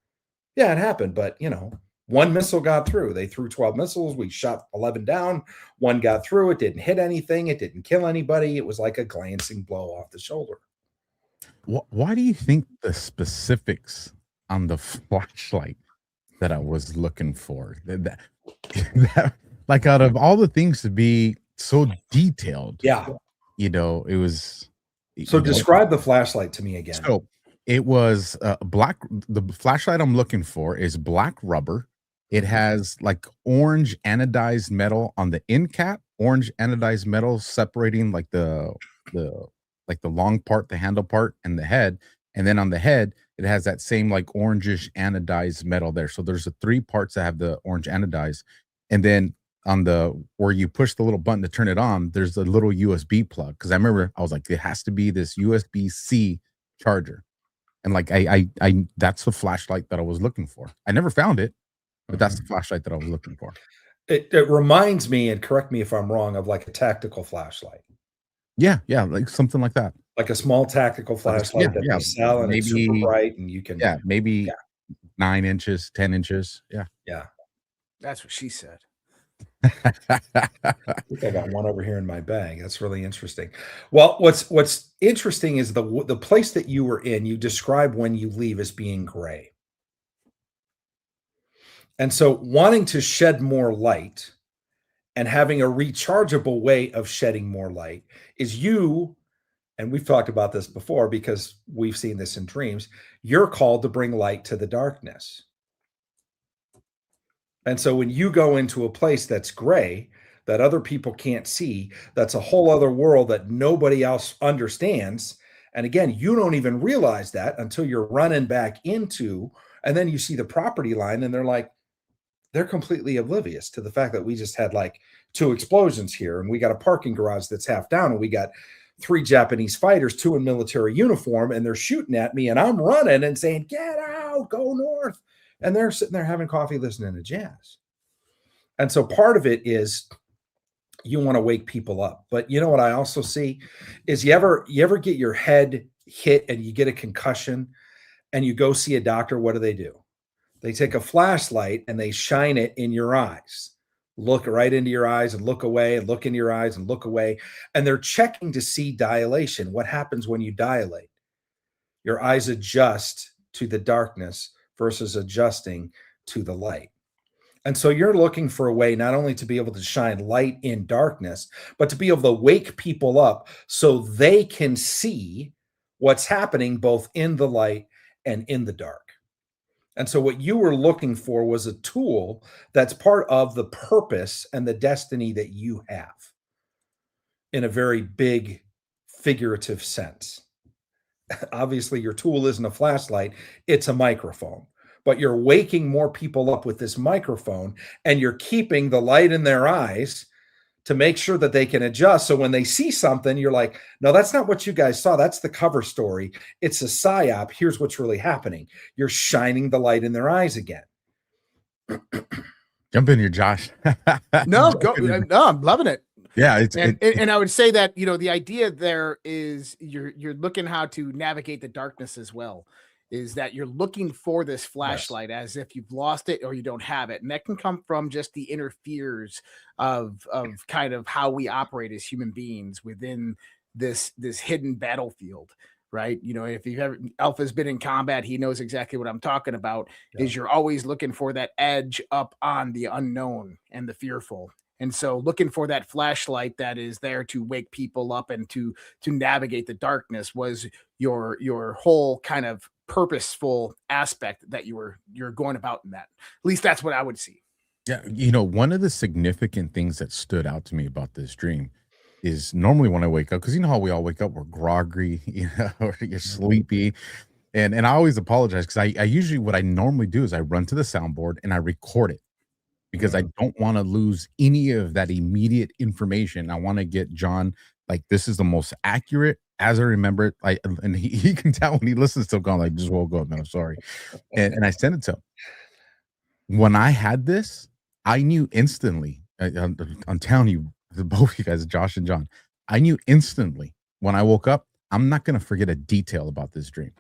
S3: it happened. But, you know, one missile got through. They threw 12 missiles. We shot 11 down. One got through. It didn't hit anything. It didn't kill anybody. It was like a glancing blow off the shoulder.
S2: Why do you think the specifics on the flashlight that I was looking for, that like out of all the things to be so detailed,
S3: yeah,
S2: you know, it was.
S3: So describe the flashlight to me again.
S2: So it was black. The flashlight I'm looking for is black rubber. It has like orange anodized metal on the end cap, orange anodized metal separating like the long part, the handle part, and the head. And then on the head, it has that same like orangish anodized metal there. So there's the three parts that have the orange anodized. And then on the where you push the little button to turn it on, there's a little USB plug. Because I remember I was like, it has to be this USB-C charger. And like I that's the flashlight that I was looking for. I never found it, but that's the flashlight that I was looking for.
S3: It reminds me, and correct me if I'm wrong, of like a tactical flashlight.
S2: Yeah, like something like that.
S3: Like a small tactical flashlight that they sell, and it's super bright, and you can
S2: 9 inches, 10 inches.
S3: Yeah.
S1: That's what she said.
S3: I think I got one over here in my bag. That's really interesting. Well, what's interesting is the place that you were in, you describe when you leave as being gray. And so wanting to shed more light and having a rechargeable way of shedding more light is you, and we've talked about this before because we've seen this in dreams, you're called to bring light to the darkness. And so when you go into a place that's gray, that other people can't see, that's a whole other world that nobody else understands, And again, you don't even realize that until you're running back into, and then you see the property line and they're completely oblivious to the fact that we just had like 2 explosions here, and we got a parking garage that's half down, and we got 3 Japanese fighters, 2 in military uniform, and they're shooting at me, and I'm running and saying, "Get out, go north." And they're sitting there having coffee, listening to jazz. And so part of it is you want to wake people up. But you know what I also see is you ever get your head hit and you get a concussion and you go see a doctor, what do? They take a flashlight and they shine it in your eyes. Look right into your eyes and look away, and look into your eyes and look away. And they're checking to see dilation. What happens when you dilate? Your eyes adjust to the darkness versus adjusting to the light. And so you're looking for a way not only to be able to shine light in darkness, but to be able to wake people up so they can see what's happening both in the light and in the dark. And so what you were looking for was a tool that's part of the purpose and the destiny that you have in a very big figurative sense. Obviously, your tool isn't a flashlight, it's a microphone. But you're waking more people up with this microphone, and you're keeping the light in their eyes to make sure that they can adjust. So when they see something, you're like, no, that's not what you guys saw. That's the cover story. It's a psyop. Here's what's really happening. You're shining the light in their eyes again.
S2: Jump in here, Josh.
S1: No, go. No, I'm loving it.
S2: Yeah,
S1: and I would say that, you know, the idea there is you're looking how to navigate the darkness as well. Is that you're looking for this flashlight as if you've lost it or you don't have it. And that can come from just the inner fears of kind of how we operate as human beings within this hidden battlefield, right? You know, if you've ever, Alpha's been in combat, he knows exactly what I'm talking about. Yeah. Is you're always looking for that edge up on the unknown and the fearful. And so looking for that flashlight that is there to wake people up and to navigate the darkness was your whole kind of purposeful aspect that you're going about in that. At least that's what I would see.
S2: Yeah, you know, one of the significant things that stood out to me about this dream is normally when I wake up, because you know how we all wake up, we're groggy, you know, or you're sleepy. And I always apologize because I usually, what I normally do is I run to the soundboard and I record it because I don't want to lose any of that immediate information. I want to get John, like, this is the most accurate as I remember it. And he can tell when he listens to it, going like, just woke up, man, I'm sorry. And I sent it to him. When I had this, I knew instantly, I'm telling you, both of you guys, Josh and John, I knew instantly when I woke up, I'm not going to forget a detail about this dream.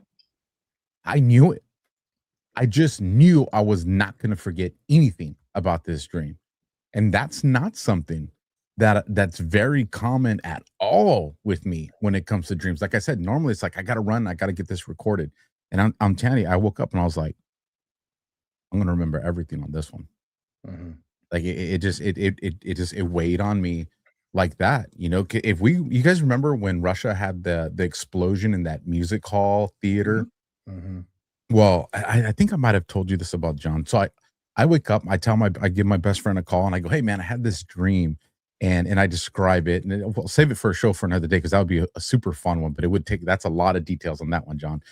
S2: I knew it. I just knew I was not going to forget anything about this dream. And that's not something that's very common at all with me when it comes to dreams. Like I said, normally it's like, I got to run, I got to get this recorded. And I'm telling you, I woke up and I was like, I'm going to remember everything on this one. Mm-hmm. Like it just weighed on me like that. You know, you guys remember when Russia had the explosion in that music hall theater? Mm-hmm. Well, I think I might have told you this about John. So I wake up, I give my best friend a call and I go, hey man, I had this dream. And I describe it, and we'll save it for a show for another day because that would be a super fun one. But that's a lot of details on that one, John.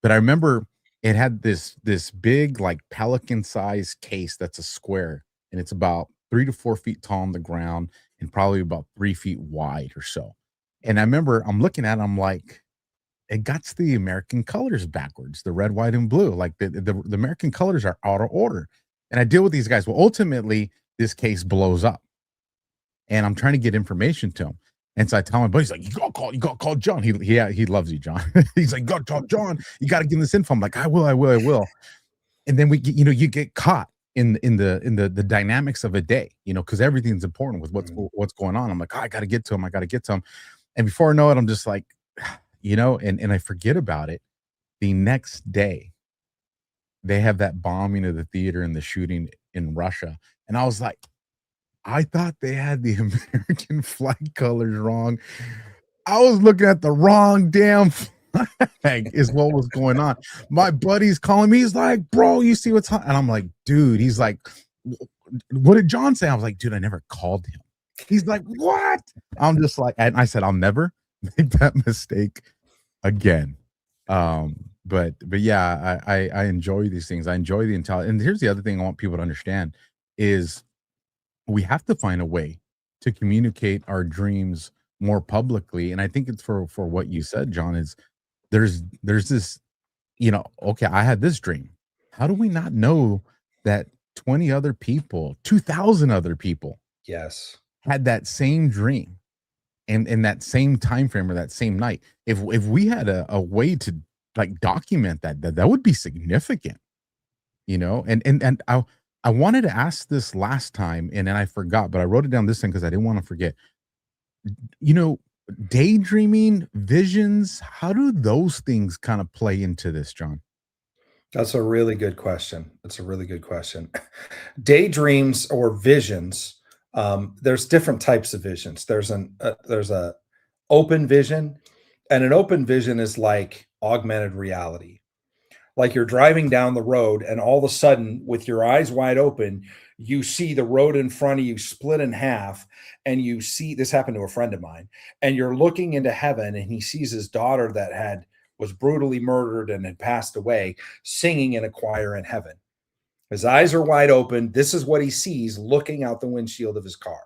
S2: But I remember it had this big, like, pelican-sized case that's a square, and it's about 3 to 4 feet tall on the ground and probably about 3 feet wide or so. And I remember I'm looking at it, I'm like, it got the American colors backwards, the red, white, and blue. Like the American colors are out of order. And I deal with these guys. Well, ultimately, this case blows up. And I'm trying to get information to him. And so I tell my buddy, he's like, you gotta call John. He loves you, John. He's like, go talk John. You got to give him this info. I'm like, I will. And then you get caught in the dynamics of a day, you know, because everything's important with what's going on. I'm like, I got to get to him. And before I know it, I'm just like, you know, and I forget about it. The next day, they have that bombing of the theater and the shooting in Russia. And I was like, I thought they had the American flag colors wrong. I was looking at the wrong damn flag is what was going on. My buddy's calling me. He's like, bro, you see what's on? And I'm like, dude, he's like, what did John say? I was like, dude, I never called him. He's like, what? I'm just like, and I said, I'll never make that mistake again. But yeah, I enjoy these things. I enjoy the intelligence. And here's the other thing I want people to understand is we have to find a way to communicate our dreams more publicly. And I think it's for what you said, John, is there's this, okay, I had this dream. How do we not know that 20 other people, 2,000 other people
S3: Yes.
S2: had that same dream and in that same time frame or that same night? If we had a way to like document that would be significant, and I wanted to ask this last time and then I forgot, but I wrote it down this time because I didn't want to forget. You know, daydreaming, visions, how do those things kind of play into this, John?
S3: That's a really good question. That's a really good question. Daydreams or visions, there's different types of visions. There's a open vision, and an open vision is like augmented reality. Like you're driving down the road and all of a sudden with your eyes wide open, you see the road in front of you split in half, and you see this happened to a friend of mine, and you're looking into heaven and he sees his daughter that had was brutally murdered and had passed away singing in a choir in heaven. His eyes are wide open. This is what he sees looking out the windshield of his car.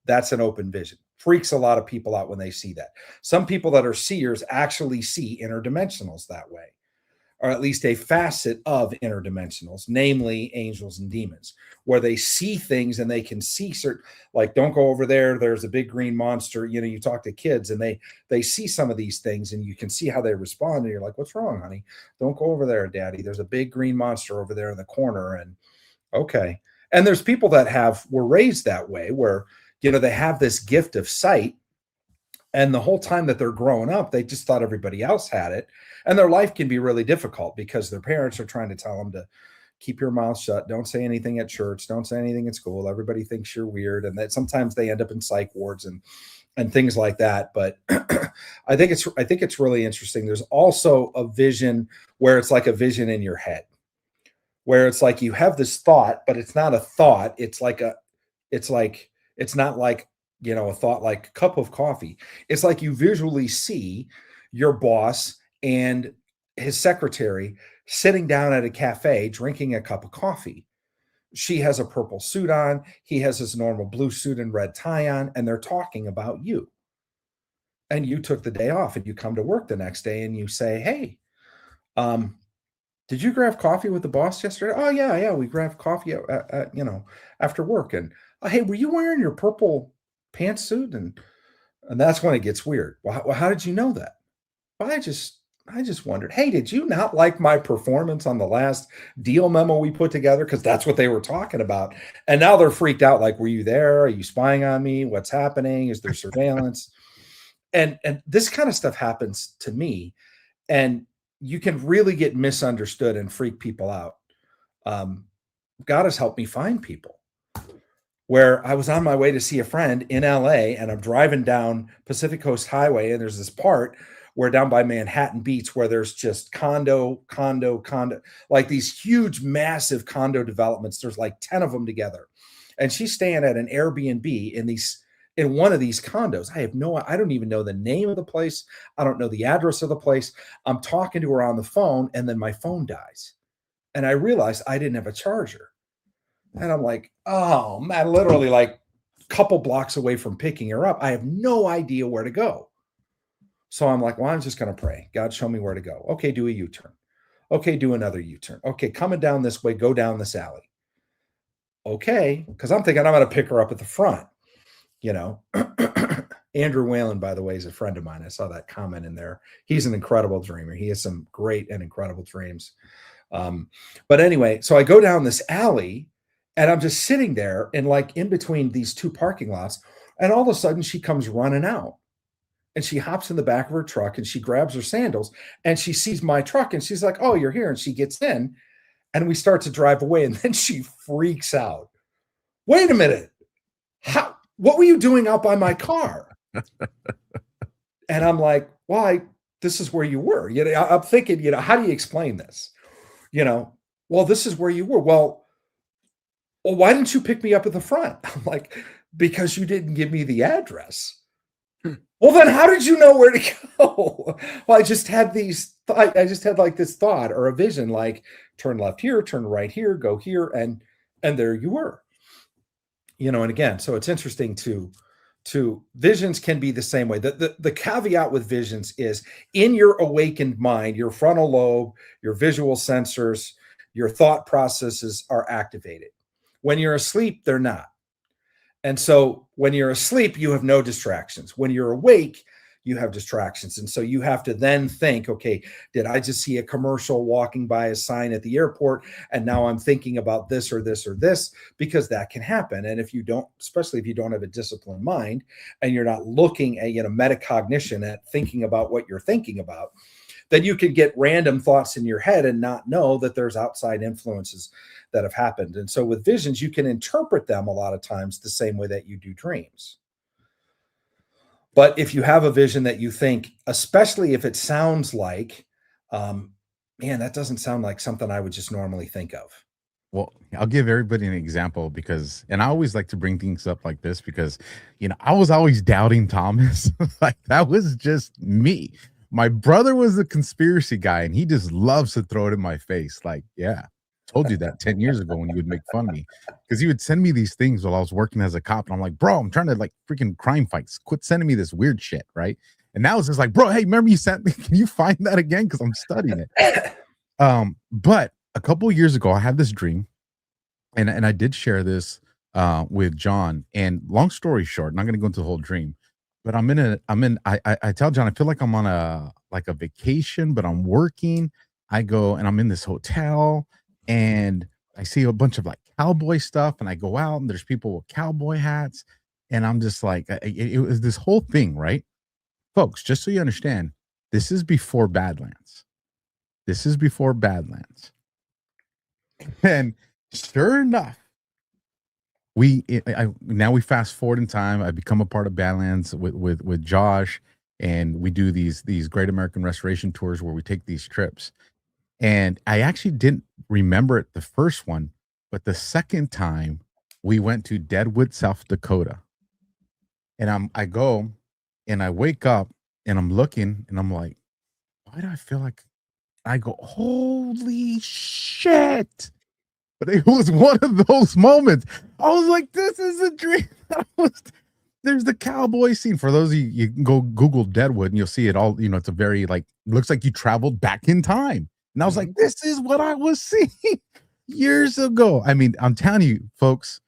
S3: That's an open vision. Freaks a lot of people out when they see that. Some people that are seers actually see interdimensionals that way, or at least a facet of interdimensionals, namely angels and demons, where they see things and they can see certain, like, don't go over there. There's a big green monster. You talk to kids and they see some of these things and you can see how they respond. And you're like, what's wrong, honey? Don't go over there, daddy. There's a big green monster over there in the corner. And okay. And there's people that were raised that way where, they have this gift of sight. And the whole time that they're growing up, they just thought everybody else had it. And their life can be really difficult because their parents are trying to tell them to keep your mouth shut. Don't say anything at church. Don't say anything at school. Everybody thinks you're weird. And that sometimes they end up in psych wards and things like that. But I think it's really interesting. There's also a vision where it's like a vision in your head, where it's like you have this thought, but it's not a thought. It's not like, a thought like a cup of coffee. It's like you visually see your boss and his secretary sitting down at a cafe drinking a cup of coffee. She has a purple suit on. He has his normal blue suit and red tie on, and they're talking about you. And you took the day off and you come to work the next day and you say, hey, did you grab coffee with the boss yesterday? Oh, yeah. We grabbed coffee after work. And hey, were you wearing your purple pantsuit? And that's when it gets weird. Well, how did you know that? Well, I just wondered, hey, did you not like my performance on the last deal memo we put together? Because that's what they were talking about. And now they're freaked out. Like, were you there? Are you spying on me? What's happening? Is there surveillance? And this kind of stuff happens to me. And you can really get misunderstood and freak people out. God has helped me find people. Where I was on my way to see a friend in LA and I'm driving down Pacific Coast Highway, and there's this part where down by Manhattan Beach where there's just condo, like these huge, massive condo developments. There's like 10 of them together. And she's staying at an Airbnb in one of these condos. I don't even know the name of the place. I don't know the address of the place. I'm talking to her on the phone and then my phone dies. And I realized I didn't have a charger. And I'm like, oh man, literally like a couple blocks away from picking her up. I have no idea where to go. So I'm like, well, I'm just going to pray. God, show me where to go. Okay, do a U-turn. Okay, do another U-turn. Okay, coming down this way, go down this alley. Okay, because I'm thinking I'm going to pick her up at the front. Andrew Whalen, by the way, is a friend of mine. I saw that comment in there. He's an incredible dreamer. He has some great and incredible dreams. But anyway, so I go down this alley and I'm just sitting there and like in between these two parking lots. And all of a sudden she comes running out and she hops in the back of her truck and she grabs her sandals and she sees my truck and she's like, oh, you're here. And she gets in and we start to drive away. And then she freaks out. Wait a minute. What were you doing out by my car? And I'm like, well, this is where you were. I'm thinking, how do you explain this? Well, this is where you were. Well, why didn't you pick me up at the front? I'm like, because you didn't give me the address. Well, then how did you know where to go? Well, I just had I just had like this thought or a vision, like turn left here, turn right here, go here, and there you were. And again, so it's interesting to visions can be the same way. The caveat with visions is in your awakened mind, your frontal lobe, your visual sensors, your thought processes are activated. When you're asleep, they're not. And so when you're asleep, you have no distractions. When you're awake, you have distractions. And so you have to then think, okay, did I just see a commercial walking by a sign at the airport? And now I'm thinking about this or this or this, because that can happen. And if you don't, especially if you don't have a disciplined mind and you're not looking at, metacognition, at thinking about what you're thinking about, then you can get random thoughts in your head and not know that there's outside influences that have happened. And so with visions, you can interpret them a lot of times the same way that you do dreams. But if you have a vision that you think, especially if it sounds like, man, that doesn't sound like something I would just normally think of.
S2: Well, I'll give everybody an example and I always like to bring things up like this because, I was always doubting Thomas. Like that was just me. My brother was a conspiracy guy and he just loves to throw it in my face. Like, yeah, told you that 10 years ago when you would make fun of me, because he would send me these things while I was working as a cop. And I'm like, bro, I'm trying to like freaking crime fights. Quit sending me this weird shit. Right. And now it's just like, bro, hey, remember you sent me? Can you find that again? Because I'm studying it. But a couple of years ago, I had this dream and I did share this with John. And long story short, not going to go into the whole dream, but I tell John, I feel like I'm on a vacation, but I'm working. I go and I'm in this hotel and I see a bunch of like cowboy stuff and I go out and there's people with cowboy hats. And I'm just like, it was this whole thing, right? Folks, just so you understand, this is before Badlands. This is before Badlands. And sure enough, now we fast forward in time. I become a part of Badlands with Josh, and we do these Great American Restoration tours where we take these trips. And I actually didn't remember it the first one, but the second time we went to Deadwood, South Dakota. And I go and I wake up and I'm looking and I'm like, why do I feel like I go, holy shit? But it was one of those moments. I was like, this is a dream. There's the cowboy scene. For those of you can go Google Deadwood and you'll see it all. It's a very looks like you traveled back in time. And I was like, this is what I was seeing years ago. I mean, I'm telling you, folks,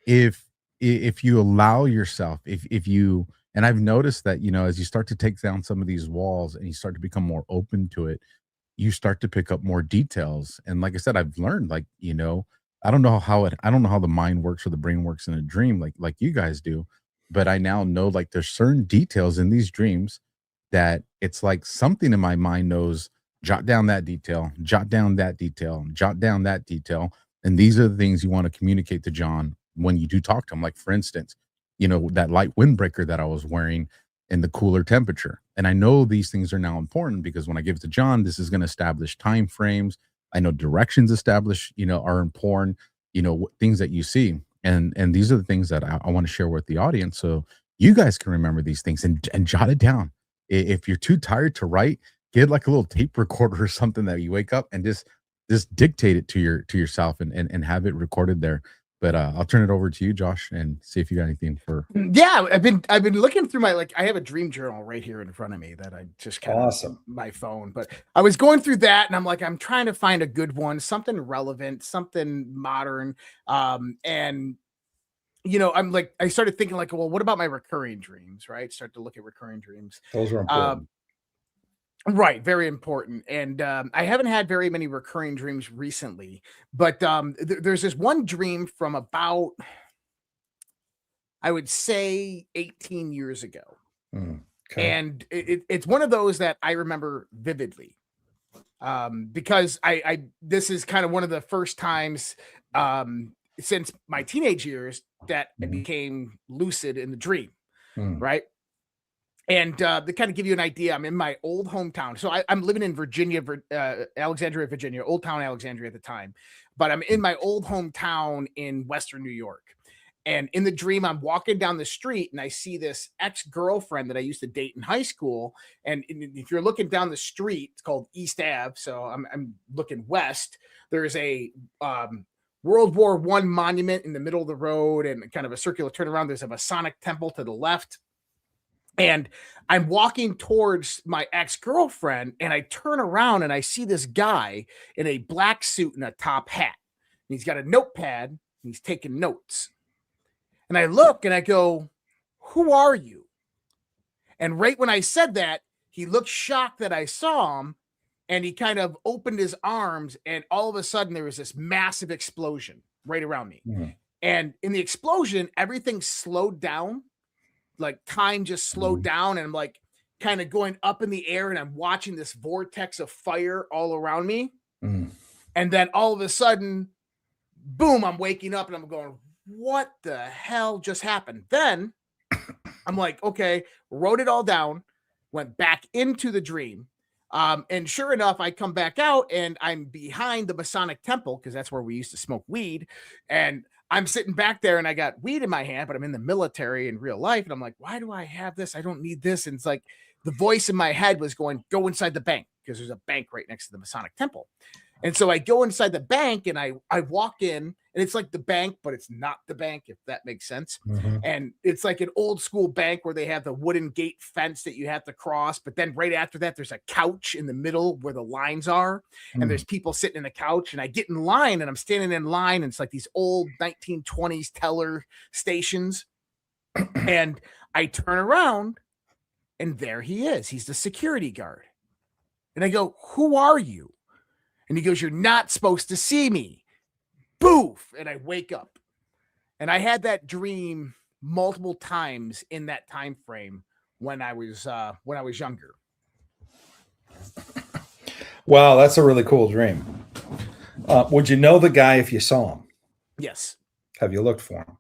S2: if you allow yourself, if you, and I've noticed that, as you start to take down some of these walls and you start to become more open to it, you start to pick up more details. And like I said, I've learned, I don't know how the mind works or the brain works in a dream like you guys do, but I now know there's certain details in these dreams that it's like something in my mind knows, jot down that detail, jot down that detail, jot down that detail. And these are the things you want to communicate to John when you do talk to him. Like, for instance, that light windbreaker that I was wearing in the cooler temperature. And I know these things are now important because when I give it to John, this is going to establish time frames. I know directions established, are important, things that you see. And these are the things that I want to share with the audience. So you guys can remember these things and jot it down. If you're too tired to write, get like a little tape recorder or something that you wake up and just dictate it to yourself and have it recorded there. But I'll turn it over to you, Josh, and see if you got anything for.
S1: Yeah, I've been looking through my I have a dream journal right here in front of me that I just kind of
S3: awesome
S1: my phone. But I was going through that and I'm like, I'm trying to find a good one, something relevant, something modern. And I'm like, I started thinking well, what about my recurring dreams? Right? Start to look at recurring dreams.
S3: Those are important.
S1: Right, very important. And I haven't had very many recurring dreams recently, but there's this one dream from about, I would say, 18 years ago.
S3: Okay.
S1: And it's one of those that I remember vividly because this is kind of one of the first times since my teenage years that I became lucid in the dream, right? And to kind of give you an idea, I'm in my old hometown. So I'm living in Virginia, Alexandria, Virginia, Old Town Alexandria at the time. But I'm in my old hometown in Western New York. And in the dream, I'm walking down the street and I see this ex-girlfriend that I used to date in high school. And if you're looking down the street, it's called East Ave. So I'm looking west. There's a World War I monument in the middle of the road and kind of a circular turnaround. There's a Masonic temple to the left. And I'm walking towards my ex-girlfriend and I turn around and I see this guy in a black suit and a top hat. And he's got a notepad and he's taking notes. And I look and I go, "Who are you?" And right when I said that, he looked shocked that I saw him and he kind of opened his arms and all of a sudden there was this massive explosion right around me. And in the explosion, everything slowed down, like time just slowed down. And I'm like kind of going up in the air and I'm watching this vortex of fire all around me. And then all of a sudden, boom, I'm waking up and I'm going, what the hell just happened? Then I'm like, okay, wrote it all down, went back into the dream. And sure enough, I come back out and I'm behind the Masonic temple because that's where we used to smoke weed. And I'm sitting back there and I got weed in my hand, but I'm in the military in real life. And I'm like, why do I have this? I don't need this. And it's like the voice in my head was going, go inside the bank because there's a bank right next to the Masonic temple. And so I go inside the bank and I walk in and it's like the bank, but it's not the bank, if that makes sense. And it's like an old school bank where they have the wooden gate fence that you have to cross. But then right after that, there's a couch in the middle where the lines are. And there's people sitting in the couch. And I get in line and I'm standing in line. And it's like these old 1920s teller stations. And I turn around and there he is. He's the security guard. And I go, "Who are you?" And he goes, "You're not supposed to see me." Boof. And I wake up. And I had that dream multiple times in that time frame when I was younger.
S3: Wow, that's a really cool dream. Would you know the guy if you saw him?
S1: Yes.
S3: Have you looked for him?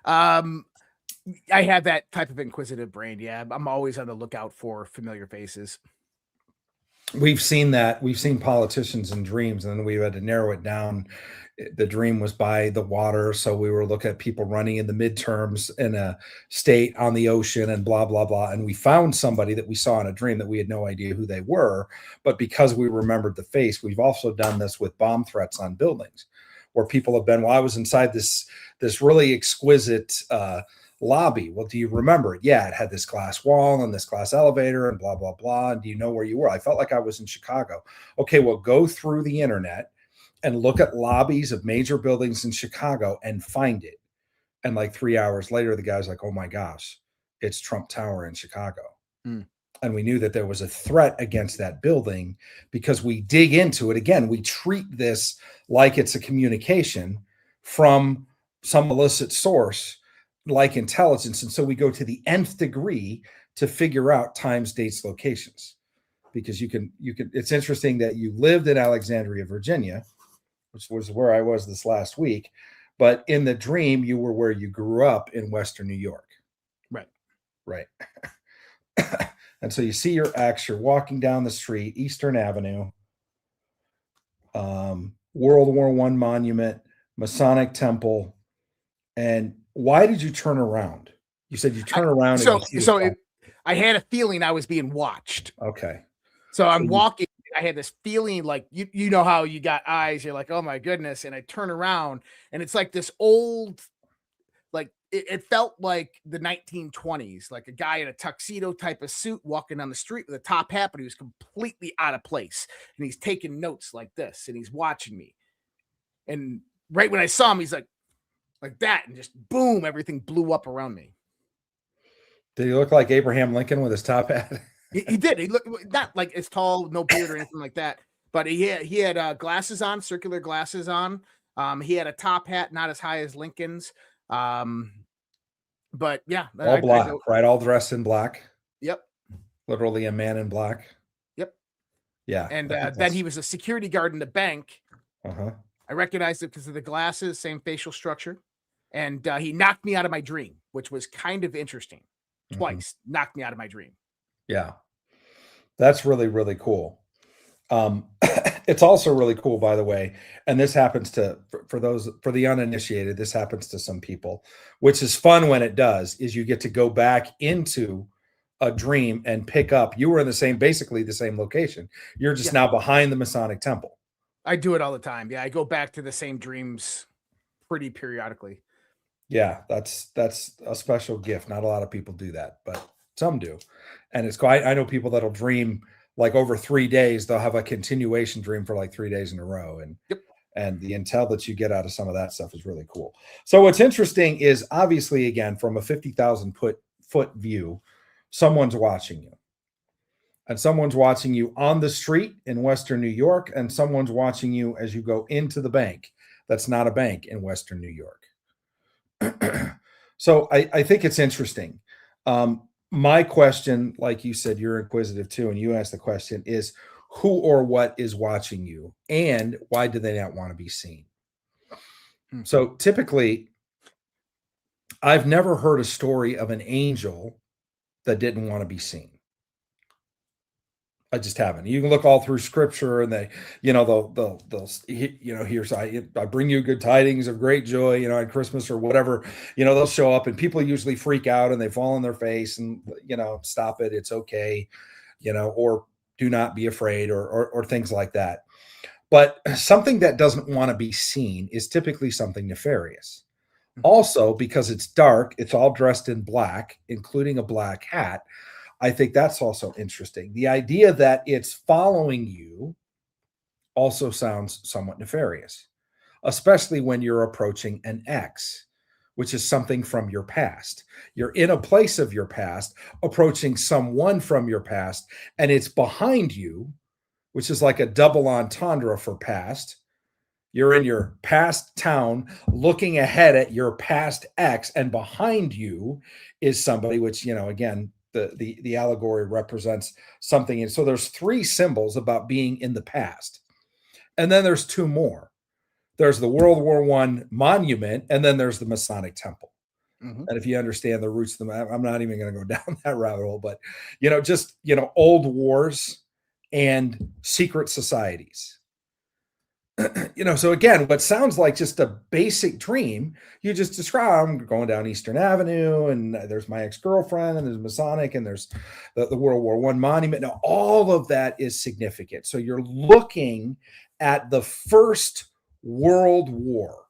S1: I have that type of inquisitive brain. Yeah. I'm always on the lookout for familiar faces.
S3: We've seen that. We've seen politicians in dreams, and then we had to narrow it down. The dream was by the water, so we were looking at people running in the midterms in a state on the ocean and blah, blah, blah. And we found somebody that we saw in a dream that we had no idea who they were. But because we remembered the face, we've also done this with bomb threats on buildings where people have been, well, I was inside this really exquisite lobby. Well, do you remember it? Yeah, it had this glass wall and this glass elevator and blah, blah, blah. And do you know where you were? I felt like I was in Chicago. Okay, well, go through the internet and look at lobbies of major buildings in Chicago and find it. And like 3 hours later, the guy's like, oh my gosh, it's Trump Tower in Chicago. And we knew that there was a threat against that building because we dig into it. Again, we treat this like it's a communication from some illicit source like intelligence. And so we go to the nth degree to figure out times, dates, locations, because you can, it's interesting that you lived in Alexandria, Virginia, which was where I was this last week. But in the dream, you were where you grew up in Western New York. Right. And so you see your ex, you're walking down the street, Eastern Avenue, World War I monument, Masonic temple. And why did you turn around? You said you turn around.
S1: I had a feeling I was being watched.
S3: Okay.
S1: So I'm walking. I had this feeling like, you know how you got eyes. You're like, oh my goodness. And I turn around and it's like this old, like it felt like the 1920s, like a guy in a tuxedo type of suit walking down the street with a top hat, but he was completely out of place. And he's taking notes like this and he's watching me. And right when I saw him, he's like that. And just boom, everything blew up around me.
S3: Did he look like Abraham Lincoln with his top hat?
S1: He did. He looked not like as tall, no beard or anything like that. But he had glasses on, circular glasses on. He had a top hat, not as high as Lincoln's. But yeah,
S3: all black, right? All dressed in black.
S1: Yep.
S3: Literally a man in black.
S1: Yep.
S3: Yeah.
S1: And then he was a security guard in the bank.
S3: Uh-huh.
S1: I recognized it because of the glasses, same facial structure. And he knocked me out of my dream, which was kind of interesting. Twice knocked me out of my dream.
S3: Yeah. That's really, really cool. It's also really cool, by the way, and this happens to for the uninitiated, this happens to some people, which is fun when it does, is you get to go back into a dream and pick up. You were in basically the same location. You're just now behind the Masonic Temple.
S1: I do it all the time. Yeah, I go back to the same dreams pretty periodically.
S3: Yeah, that's a special gift. Not a lot of people do that, but some do. And it's quite, I know people that'll dream like over 3 days, they'll have a continuation dream for like 3 days in a row. And the intel that you get out of some of that stuff is really cool. So what's interesting is obviously, again, from a 50,000 foot view, someone's watching you. And someone's watching you on the street in Western New York, and someone's watching you as you go into the bank. That's not a bank in Western New York. So I think it's interesting. My question, like you said, you're inquisitive too, and you asked the question, is who or what is watching you, and why do they not want to be seen? So typically, I've never heard a story of an angel that didn't want to be seen. I just haven't. You can look all through scripture and they'll here's I bring you good tidings of great joy, at Christmas or whatever, they'll show up and people usually freak out and they fall on their face and, stop it. It's okay, or do not be afraid or things like that. But something that doesn't want to be seen is typically something nefarious. Also, because it's dark, it's all dressed in black, including a black hat. I think that's also interesting. The idea that it's following you also sounds somewhat nefarious, especially when you're approaching an ex, which is something from your past. You're in a place of your past, approaching someone from your past, and it's behind you, which is like a double entendre for past. You're in your past town looking ahead at your past ex, and behind you is somebody, which, again, the allegory represents something. And so there's 3 symbols about being in the past. And then there's 2 more. There's the World War I monument, and then there's the Masonic Temple. And if you understand the roots of them, I'm not even going to go down that rabbit hole, but, old wars and secret societies. So again, what sounds like just a basic dream, you just describe, I'm going down Eastern Avenue and there's my ex-girlfriend and there's Masonic and there's the World War I monument. Now, all of that is significant. So you're looking at the First World War,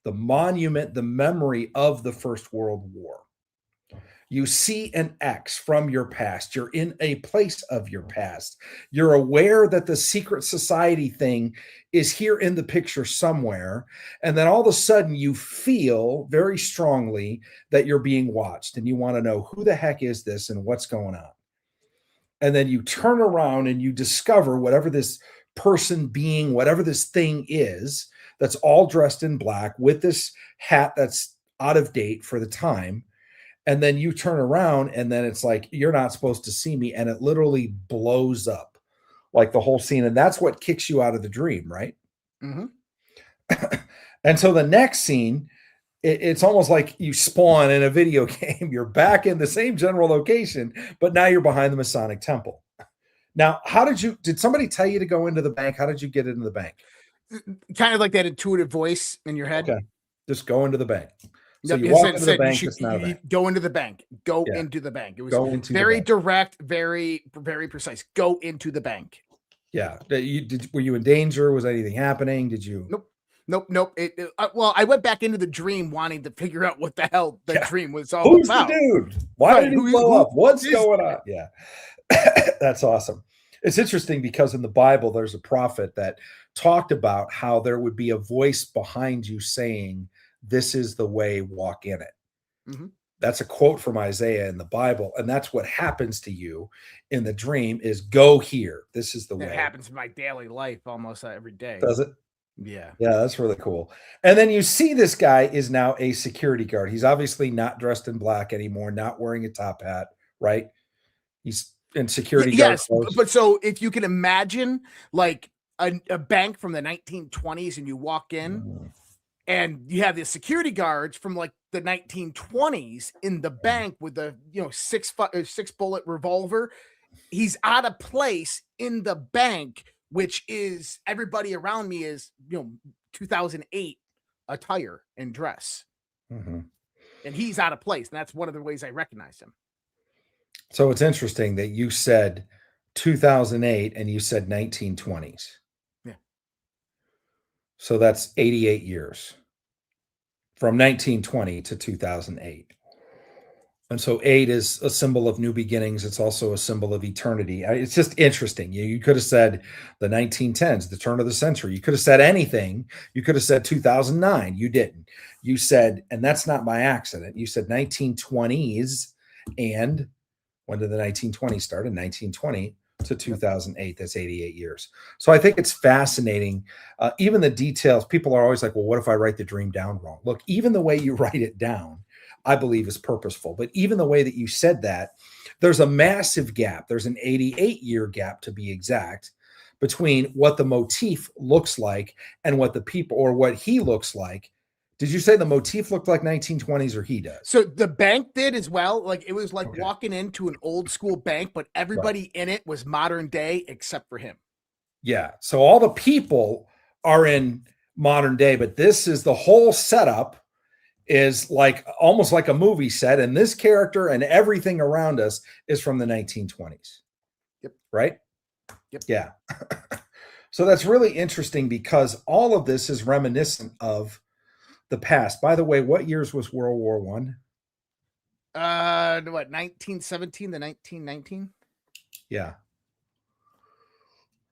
S3: the monument, the memory of the First World War. You see an X from your past. You're in a place of your past. You're aware that the secret society thing is here in the picture somewhere. And then all of a sudden you feel very strongly that you're being watched and you want to know who the heck is this and what's going on. And then you turn around and you discover whatever this person, being, whatever this thing is, that's all dressed in black with this hat that's out of date for the time. And then you turn around and then it's like, you're not supposed to see me. And it literally blows up like the whole scene. And that's what kicks you out of the dream, right? And so the next scene, it's almost like you spawn in a video game. You're back in the same general location, but now you're behind the Masonic Temple. Now, did somebody tell you to go into the bank? How did you get into the bank?
S1: Kind of like that intuitive voice in your head.
S3: Okay. Just go into the bank. So
S1: you
S3: walk into the bank.
S1: Go into the bank. Go into the bank. It was very direct, very, very precise. Go into the bank.
S3: Yeah. Were you in danger? Was anything happening? Did you?
S1: Nope. Well, I went back into the dream wanting to figure out what the hell the dream was all
S3: Who's
S1: about.
S3: The dude? Why did he blow up? What's going on? Yeah. That's awesome. It's interesting because in the Bible, there's a prophet that talked about how there would be a voice behind you saying, "This is the way, walk in it." That's a quote from Isaiah in the Bible. And that's what happens to you in the dream is go here. This is the way.
S1: It happens in my daily life almost every day.
S3: Does it?
S1: Yeah.
S3: Yeah, that's really cool. And then you see this guy is now a security guard. He's obviously not dressed in black anymore, not wearing a top hat, right? He's in security guard.
S1: Yes, but so if you can imagine like a bank from the 1920s and you walk in and you have the security guards from like the 1920s in the bank with the six bullet revolver. He's out of place in the bank which is everybody around me is, 2008 attire and dress.
S3: Mm-hmm.
S1: And he's out of place. And that's one of the ways I recognize him.
S3: So it's interesting that you said 2008 and you said 1920s.
S1: Yeah.
S3: So that's 88 years from 1920 to 2008. And so 8 is a symbol of new beginnings. It's also a symbol of eternity. It's just interesting. You could have said the 1910s, the turn of the century. You could have said anything. You could have said 2009. You didn't. You said, and that's not by accident, you said 1920s. And when did the 1920s start? In 1920 to 2008. That's 88 years. So I think it's fascinating. Even the details, people are always like, well, what if I write the dream down wrong? Look, even the way you write it down, I believe is purposeful. But even the way that you said that, there's a massive gap. There's an 88-year gap, to be exact, between what the motif looks like and what the people, or what he looks like. Did you say the motif looked like 1920s, or he does?
S1: So the bank did as well. Like, it was like walking into an old school bank, but everybody in it was modern day except for him.
S3: Yeah. So all the people are in modern day, but this is the whole setup is like almost like a movie set, and this character and everything around us is from the 1920s.
S1: Yep.
S3: Right?
S1: Yep.
S3: Yeah. So that's really interesting because all of this is reminiscent of the past. By the way, what years was World War One?
S1: 1917 to 1919?
S3: Yeah.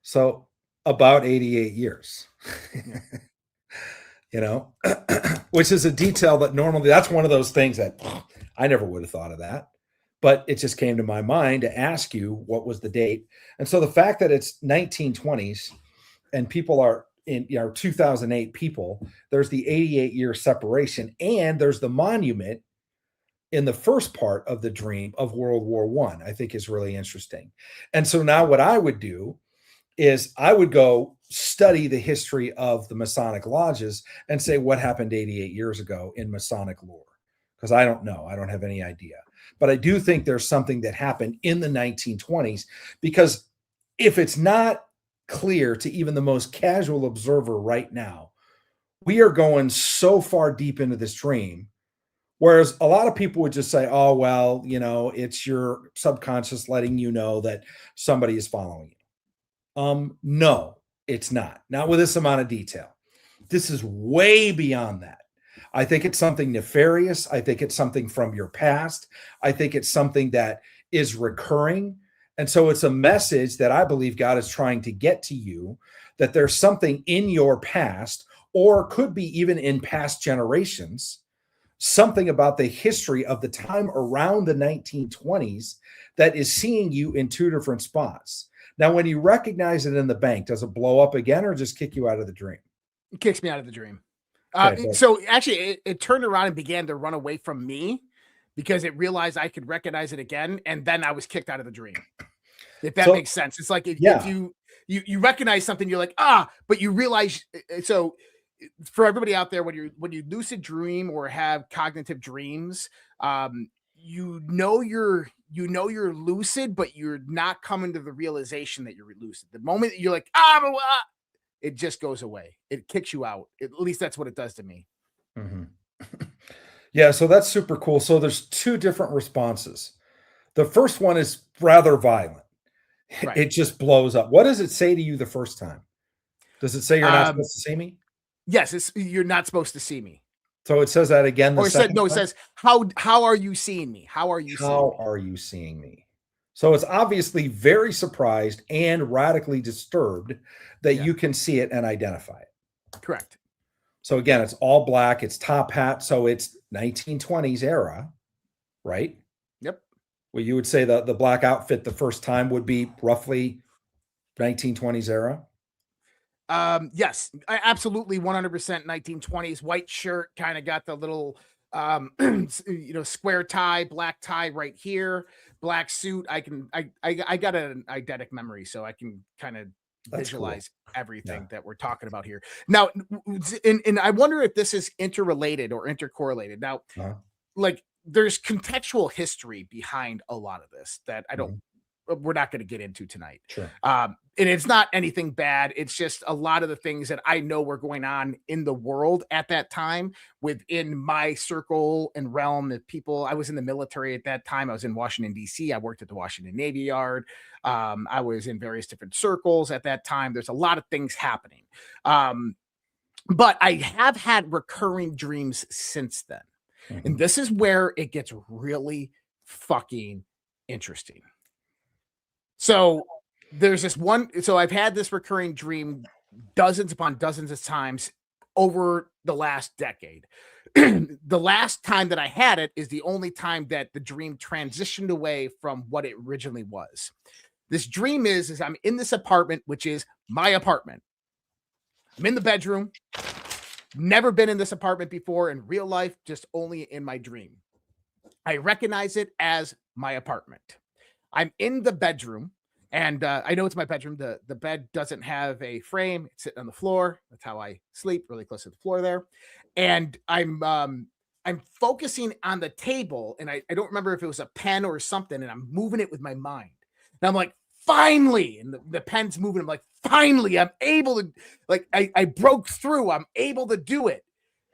S3: So about 88 years. Yeah. Which is a detail that normally, that's one of those things that I never would have thought of that, but it just came to my mind to ask you what was the date. And so the fact that it's 1920s and people are in 2008 people, there's the 88-year separation, and there's the monument in the first part of the dream of World War One, I think is really interesting. And so now what I would do is I would go study the history of the Masonic lodges and say what happened 88 years ago in Masonic lore, because I don't know. I don't have any idea. But I do think there's something that happened in the 1920s, because if it's not clear to even the most casual observer right now, we are going so far deep into this dream. Whereas a lot of people would just say, oh, well, it's your subconscious letting you know that somebody is following you. No, it's not with this amount of detail. This is way beyond that. I think it's something nefarious. I think it's something from your past. I think it's something that is recurring. And so it's a message that I believe God is trying to get to you, that there's something in your past, or could be even in past generations, something about the history of the time around the 1920s that is seeing you in two different spots. Now, when you recognize it in the bank, does it blow up again or just kick you out of the dream?
S1: It kicks me out of the dream.
S3: Okay,
S1: so actually, it turned around and began to run away from me because it realized I could recognize it again, and then I was kicked out of the dream. If that makes sense. It's like if you recognize something, you're like, but you realize. So for everybody out there, when you lucid dream or have cognitive dreams, you're lucid, but you're not coming to the realization that you're lucid. The moment that you're like, it just goes away. It kicks you out. At least that's what it does to me.
S3: Mm-hmm. Yeah, so that's super cool. So there's two different responses. The first one is rather violent. Right. It just blows up. What does it say to you the first time? Does it say you're not supposed to see me?
S1: Yes, you're not supposed to see me.
S3: So it says that again.
S1: Or it says, how are you seeing me? How are you
S3: seeing me? So it's obviously very surprised and radically disturbed that you can see it and identify it.
S1: Correct.
S3: So again, it's all black, it's top hat. So it's 1920s era, right?
S1: Yep.
S3: Well, you would say the black outfit the first time would be roughly 1920s era.
S1: Yes, absolutely. 100% 1920s. White shirt, kind of got the little, square tie, black tie right here, black suit. I got an eidetic memory, so I can kind of visualize everything that we're talking about here. Now, and I wonder if this is interrelated or intercorrelated. Now, like there's contextual history behind a lot of this that I don't we're not going to get into tonight.
S3: Sure.
S1: And it's not anything bad. It's just a lot of the things that I know were going on in the world at that time within my circle and realm of people. I was in the military at that time. I was in Washington, D.C. I worked at the Washington Navy Yard. I was in various different circles at that time. There's a lot of things happening. But I have had recurring dreams since then.
S3: Mm-hmm.
S1: And this is where it gets really fucking interesting. So there's this one. So I've had this recurring dream dozens upon dozens of times over the last decade. The last time that I had it is the only time that the dream transitioned away from what it originally was. This dream is I'm in this apartment, which is my apartment. I'm in the bedroom. Never been in this apartment before in real life, just only in my dream. I recognize it as my apartment. I'm in the bedroom, and I know it's my bedroom. The bed doesn't have a frame. It's sitting on the floor. That's how I sleep, really close to the floor there. And I'm focusing on the table, and I don't remember if it was a pen or something, and I'm moving it with my mind. And I'm like, finally, and the pen's moving. I'm like, finally, I'm able to, like, I broke through. I'm able to do it.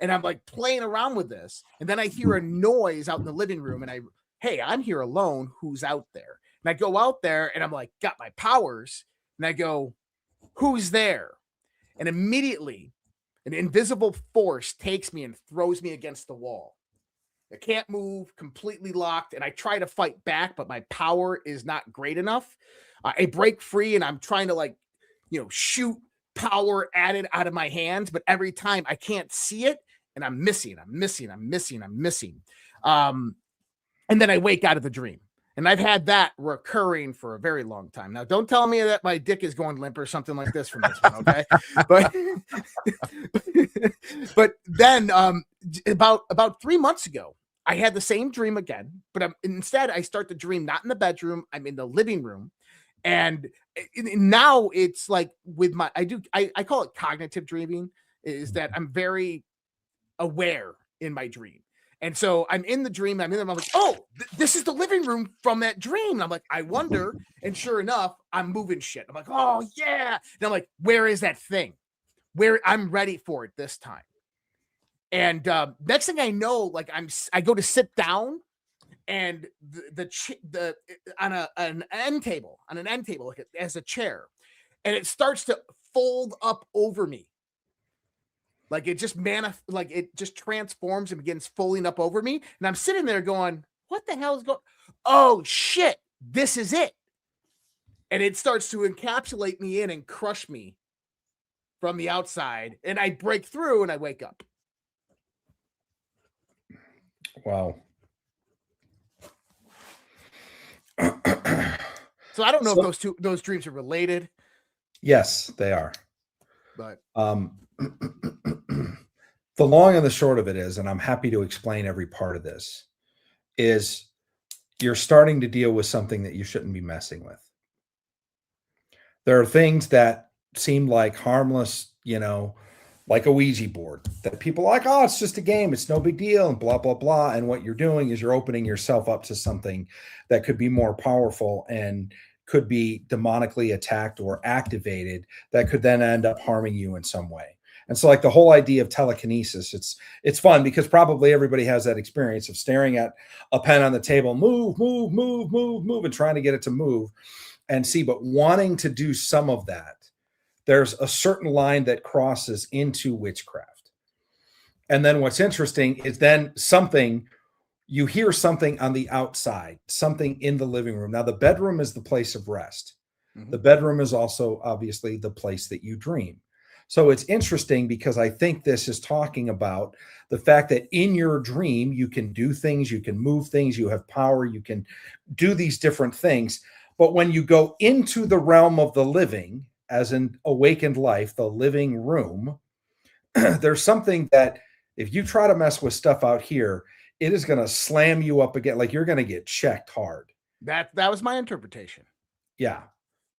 S1: And I'm like playing around with this. And then I hear a noise out in the living room, and hey, I'm here alone. Who's out there? And I go out there, and I'm like, got my powers. And I go, who's there? And immediately an invisible force takes me and throws me against the wall. I can't move, completely locked. And I try to fight back, but my power is not great enough. I break free, and I'm trying to shoot power at it out of my hands. But every time I can't see it, and I'm missing. And then I wake out of the dream. And I've had that recurring for a very long time. Now, don't tell me that my dick is going limp or something like this from this one, okay? but then about 3 months ago, I had the same dream again, but instead I start the dream not in the bedroom, I'm in the living room. And now it's like with I call it cognitive dreaming, is that I'm very aware in my dream. And so I'm in the dream. I'm like, oh, this is the living room from that dream. And I'm like, I wonder. And sure enough, I'm moving shit. I'm like, oh, yeah. And I'm like, where is that thing? Where I'm ready for it this time. And next thing I know, like I go to sit down, and on an end table, like as a chair, and it starts to fold up over me. Like it just transforms and begins folding up over me. And I'm sitting there going, what the hell is going? Oh shit, this is it. And it starts to encapsulate me in and crush me from the outside. And I break through and I wake up.
S3: Wow.
S1: So I don't know if those dreams are related.
S3: Yes, they are.
S1: But
S3: the long and the short of it is, and I'm happy to explain every part of this, is you're starting to deal with something that you shouldn't be messing with. There are things that seem like harmless, like a Ouija board that people are like, oh, it's just a game. It's no big deal and blah, blah, blah. And what you're doing is you're opening yourself up to something that could be more powerful and could be demonically attacked or activated that could then end up harming you in some way. And so like the whole idea of telekinesis, it's fun because probably everybody has that experience of staring at a pen on the table, move, and trying to get it to move and see, but wanting to do some of that. There's a certain line that crosses into witchcraft. And then what's interesting is then you hear something on the outside, something in the living room. Now the bedroom is the place of rest. Mm-hmm. The bedroom is also obviously the place that you dream. So it's interesting because I think this is talking about the fact that in your dream, you can do things, you can move things, you have power, you can do these different things. But when you go into the realm of the living, as an awakened life, the living room, there's something that if you try to mess with stuff out here, it is going to slam you up again. Like you're going to get checked hard.
S1: That was my interpretation.
S3: Yeah.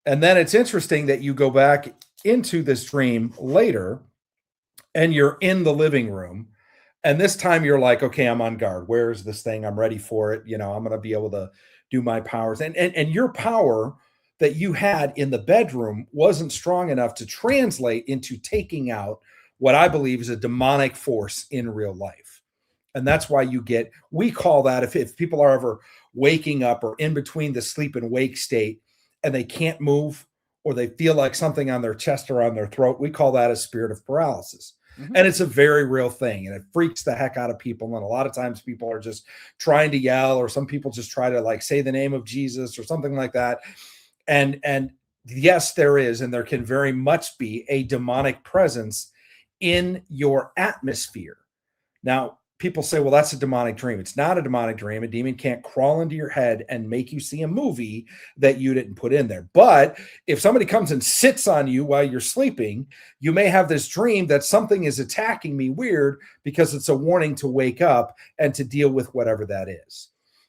S3: And then it's interesting that you go back into this dream later and you're in the living room And this time you're like, okay, I'm on guard. Where's this thing? I'm ready for it. I'm going to be able to do my powers. And your power that you had in the bedroom wasn't strong enough to translate into taking out what I believe is a demonic force in real life. And that's why we call that, if people are ever waking up or in between the sleep and wake state and they can't move, or they feel like something on their chest or on their throat, we call that a spirit of paralysis. Mm-hmm. And it's a very real thing, and it freaks the heck out of people. And a lot of times people are just trying to yell, or some people just try to like say the name of Jesus or something like that. And yes, there is, and there can very much be a demonic presence in your atmosphere. Now, people say, well, that's a demonic dream. It's not a demonic dream. A demon can't crawl into your head and make you see a movie that you didn't put in there. But if somebody comes and sits on you while you're sleeping, you may have this dream that something is attacking me weird, because it's a warning to wake up and to deal with whatever that is.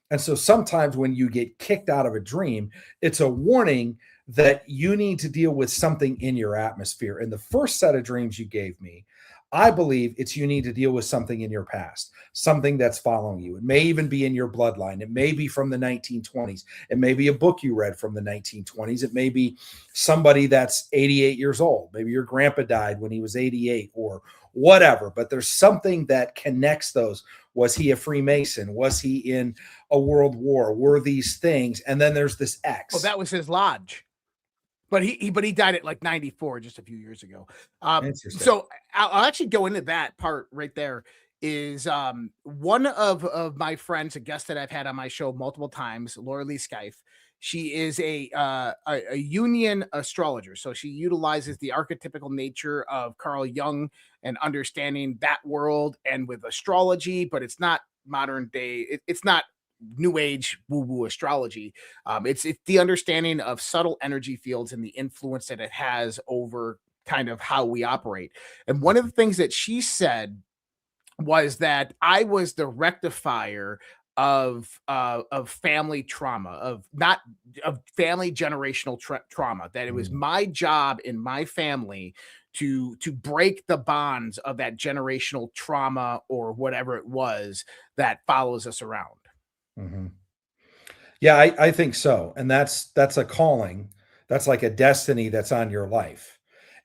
S3: And so sometimes when you get kicked out of a dream, it's a warning that you need to deal with something in your atmosphere. In the first set of dreams you gave me, I believe it's you need to deal with something in your past, something that's following you. It may even be in your bloodline. It may be from the 1920s. It may be a book you read from the 1920s. It may be somebody that's 88 years old. Maybe your grandpa died when he was 88 or whatever, but there's something that connects those. Was he a Freemason? Was he in a world war? Were these things? And then there's this X.
S1: Well, that was his lodge. But he died at like 94, just a few years ago. So I'll actually go into that part right there. Is one of my friends, a guest that I've had on my show multiple times, Laura Lee Skyfe. She is a Jungian astrologer, so she utilizes the archetypical nature of Carl Jung and understanding that world, and with astrology, but it's not modern day. It's not new age woo-woo astrology. It's the understanding of subtle energy fields and the influence that it has over kind of how we operate. And one of the things that she said was that I was the rectifier of family trauma, of family generational trauma, that it was my job in my family to break the bonds of that generational trauma or whatever it was that follows us around.
S3: Mm-hmm. Yeah, I think so. And that's a calling. That's like a destiny that's on your life.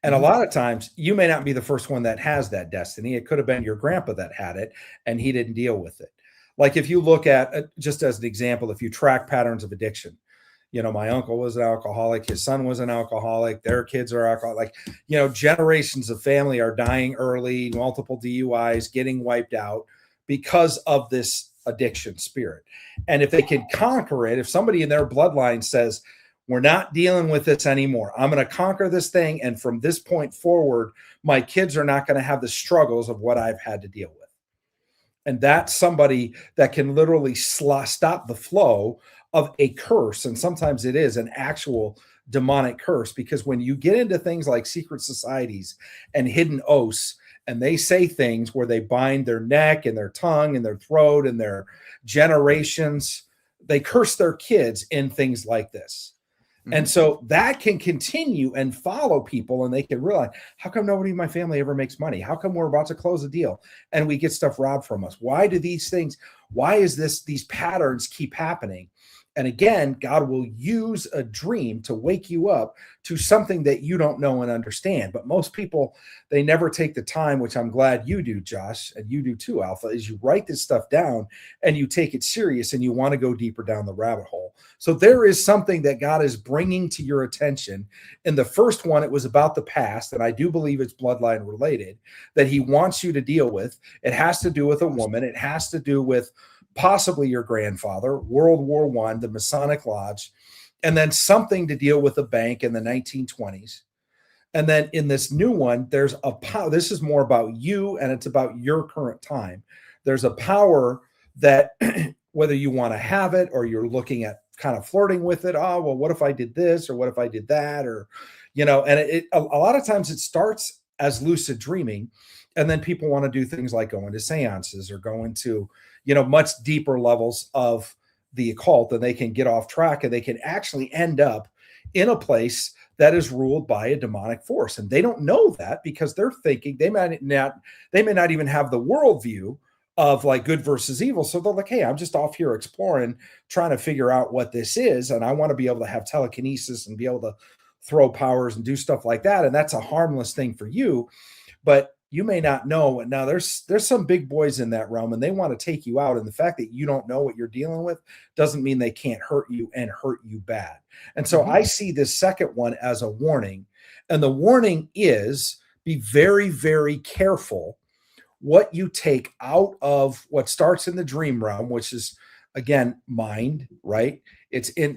S3: And a lot of times you may not be the first one that has that destiny. It could have been your grandpa that had it and he didn't deal with it. Like if you look at, just as an example, if you track patterns of addiction, my uncle was an alcoholic, his son was an alcoholic, their kids are alcoholic, generations of family are dying early, multiple DUIs, getting wiped out because of this addiction spirit. And if they can conquer it, if somebody in their bloodline says, we're not dealing with this anymore, I'm going to conquer this thing, and from this point forward, my kids are not going to have the struggles of what I've had to deal with. And that's somebody that can literally stop the flow of a curse. And sometimes it is an actual demonic curse, because when you get into things like secret societies and hidden oaths, and they say things where they bind their neck and their tongue and their throat and their generations, they curse their kids in things like this. And so that can continue and follow people, and they can realize, how come nobody in my family ever makes money? How come we're about to close a deal and we get stuff robbed from us? Why do these patterns keep happening? And again, God will use a dream to wake you up to something that you don't know and understand. But most people, they never take the time, which I'm glad you do, Josh, and you do too, Alpha, is you write this stuff down and you take it serious and you want to go deeper down the rabbit hole. So there is something that God is bringing to your attention. In the first one, it was about the past, and I do believe it's bloodline related, that he wants you to deal with. It has to do with a woman. It has to do with possibly your grandfather, World War I, the Masonic Lodge, and then something to deal with a bank in the 1920s. And then in this new one, there's a power. This is more about you, and it's about your current time. There's a power that whether you want to have it or you're looking at kind of flirting with it. Oh, well, what if I did this, or what if I did that? Or, and a lot of times it starts as lucid dreaming. And then people want to do things like go into seances or go into, much deeper levels of the occult, and they can get off track and they can actually end up in a place that is ruled by a demonic force. And they don't know that because they're thinking they may not even have the worldview of like good versus evil. So they're like, hey, I'm just off here exploring, trying to figure out what this is. And I want to be able to have telekinesis and be able to throw powers and do stuff like that. And that's a harmless thing for you. But you may not know. Now there's some big boys in that realm and they want to take you out. And the fact that you don't know what you're dealing with doesn't mean they can't hurt you and hurt you bad. And so I see this second one as a warning. And the warning is be very, very careful what you take out of what starts in the dream realm, which is, again, mind, right?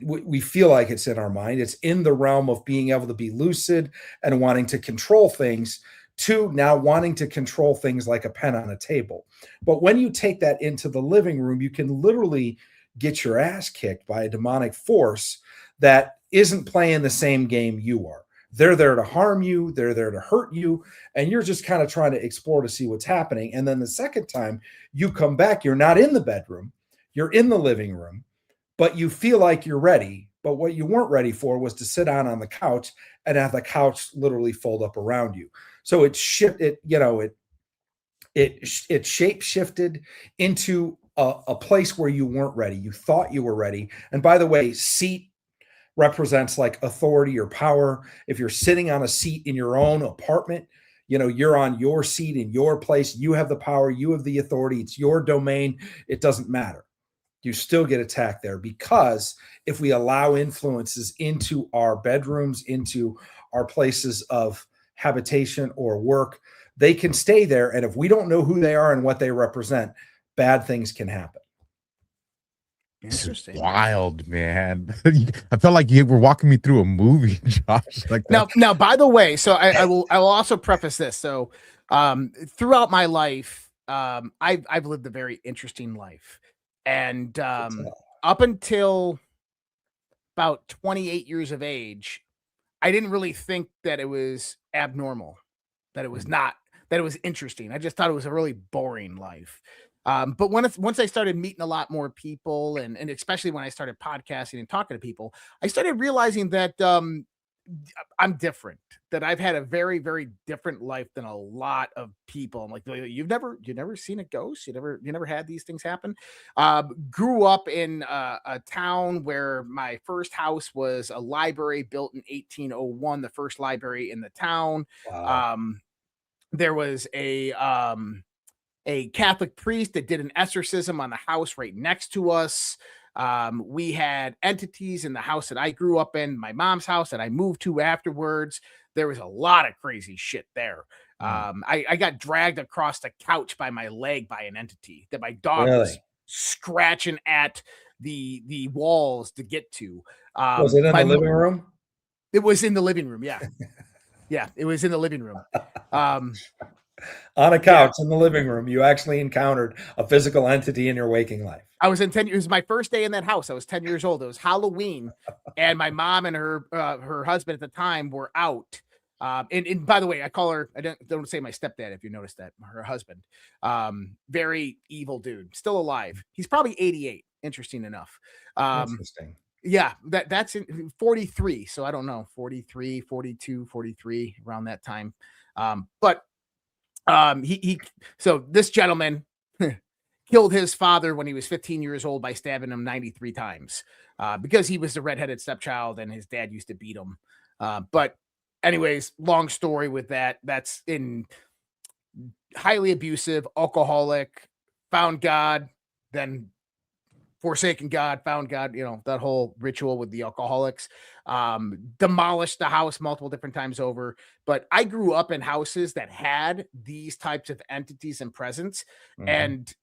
S3: We feel like it's in our mind. It's in the realm of being able to be lucid and wanting to control things, to now wanting to control things like a pen on a table. But when you take that into the living room, you can literally get your ass kicked by a demonic force that isn't playing the same game you are. They're there to harm you. They're there to hurt you. And you're just kind of trying to explore to see what's happening. And then the second time you come back, you're not in the bedroom. You're in the living room, but you feel like you're ready. But what you weren't ready for was to sit down on the couch and have the couch literally fold up around you. So it shape shifted into a place where you weren't ready. You thought you were ready. And by the way, seat represents like authority or power. If you're sitting on a seat in your own apartment, you're on your seat in your place. You have the power. You have the authority. It's your domain. It doesn't matter. You still get attacked there, because if we allow influences into our bedrooms, into our places of habitation or work, they can stay there. And if we don't know who they are and what they represent, bad things can happen.
S1: Interesting.
S2: Wild, man. I felt like you were walking me through a movie, Josh. Like that.
S1: Now, by the way, so I will also preface this. So throughout my life, I've lived a very interesting life. And up until about 28 years of age, I didn't really think that it was abnormal, that it was not, that it was interesting. I just thought it was a really boring life. But once I started meeting a lot more people, and especially when I started podcasting and talking to people, I started realizing that I'm different, that I've had a very, very different life than a lot of people. I'm like, you've never seen a ghost? You never had these things happen? Grew up in a town where my first house was a library built in 1801, the first library in the town.
S3: Wow.
S1: There was a Catholic priest that did an exorcism on the house right next to us. We had entities in the house that I grew up in, my mom's house that I moved to afterwards. There was a lot of crazy shit there. I got dragged across the couch by my leg by an entity that my dog was scratching at the walls to get to.
S3: Was it in the living room?
S1: It was in the living room. Yeah. Yeah. It was in the living room.
S3: On a couch in the living room, you actually encountered a physical entity in your waking life.
S1: I was in 10 years. It was my first day in that house. I was 10 years old. It was Halloween, and my mom and her husband at the time were out. And by the way, I call her, I don't say my stepdad, if you noticed that, her husband. Very evil dude, still alive. He's probably 88. Interesting enough.
S3: Interesting.
S1: Yeah, that's in 43. So I don't know, 43, 42, 43, around that time. But so this gentleman killed his father when he was 15 years old by stabbing him 93 times because he was the redheaded stepchild and his dad used to beat him. But anyways, long story with that. That's in highly abusive, alcoholic, found God, then forsaken God, found God, that whole ritual with the alcoholics, demolished the house multiple different times over. But I grew up in houses that had these types of entities and presence. And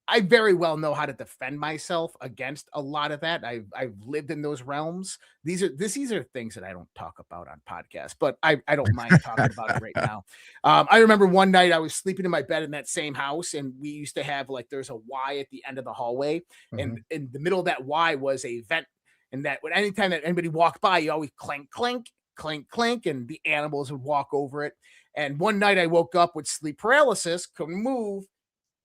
S1: I very well know how to defend myself against a lot of that. I've lived in those realms. These are things that I don't talk about on podcasts, but I don't mind talking about it right now. I remember one night I was sleeping in my bed in that same house, and we used to have there's a Y at the end of the hallway, and in the middle of that Y was a vent. And that anytime that anybody walked by, you always clink, clink, clink, clink, and the animals would walk over it. And one night I woke up with sleep paralysis, couldn't move.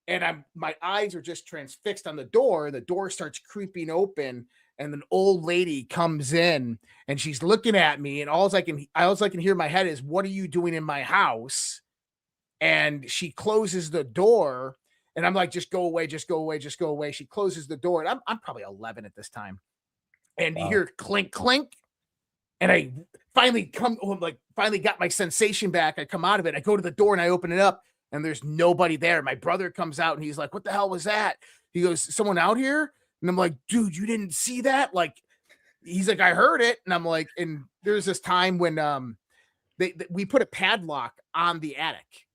S1: And my eyes are just transfixed on the door. The door starts creeping open, and an old lady comes in and she's looking at me, and all I can hear in my head is, "What are you doing in my house?" And she closes the door, and I'm like, "Just go away, just go away, just go away." She closes the door, and I'm probably 11 at this time. And you hear clink, clink. And I finally finally got my sensation back. I come out of it. I go to the door and I open it up, and there's nobody there. My brother comes out and he's like, "What the hell was that?" He goes, "Someone out here?" And I'm like, "Dude, you didn't see that?" Like, he's like, "I heard it." And I'm like, and there's this time when we put a padlock on the attic.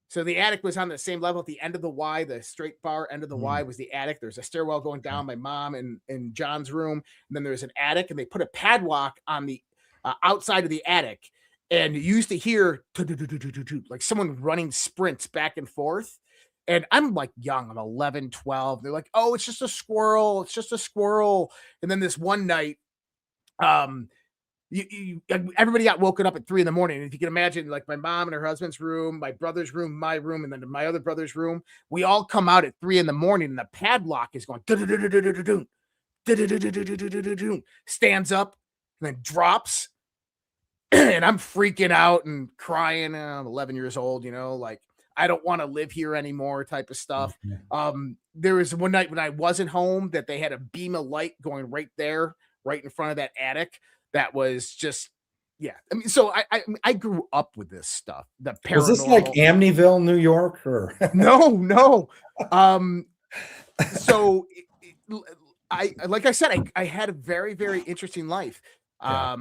S1: So the attic was on the same level at the end of the Y, the straight bar end of the Y was the attic. There's a stairwell going down, my mom and John's room. And then there's an attic, and they put a padlock on the outside of the attic. And you used to hear like someone running sprints back and forth. And I'm like young, I'm 11, 12. They're like, "Oh, it's just a squirrel. It's just a squirrel." And then this one night, everybody got woken up at 3 a.m. And if you can imagine, like my mom and her husband's room, my brother's room, my room, and then my other brother's room, we all come out at 3 a.m. and the padlock is going, stands up and then drops. And I'm freaking out and crying. I'm 11 years old, like, I don't want to live here anymore type of stuff. There was one night when I wasn't home that they had a beam of light going right there, right in front of that attic. That was just, yeah. I mean, so I grew up with this stuff. The paranormal.
S3: Was this like Amityville, New York, or
S1: no? So like I said, I had a very, very interesting life.
S3: Yeah.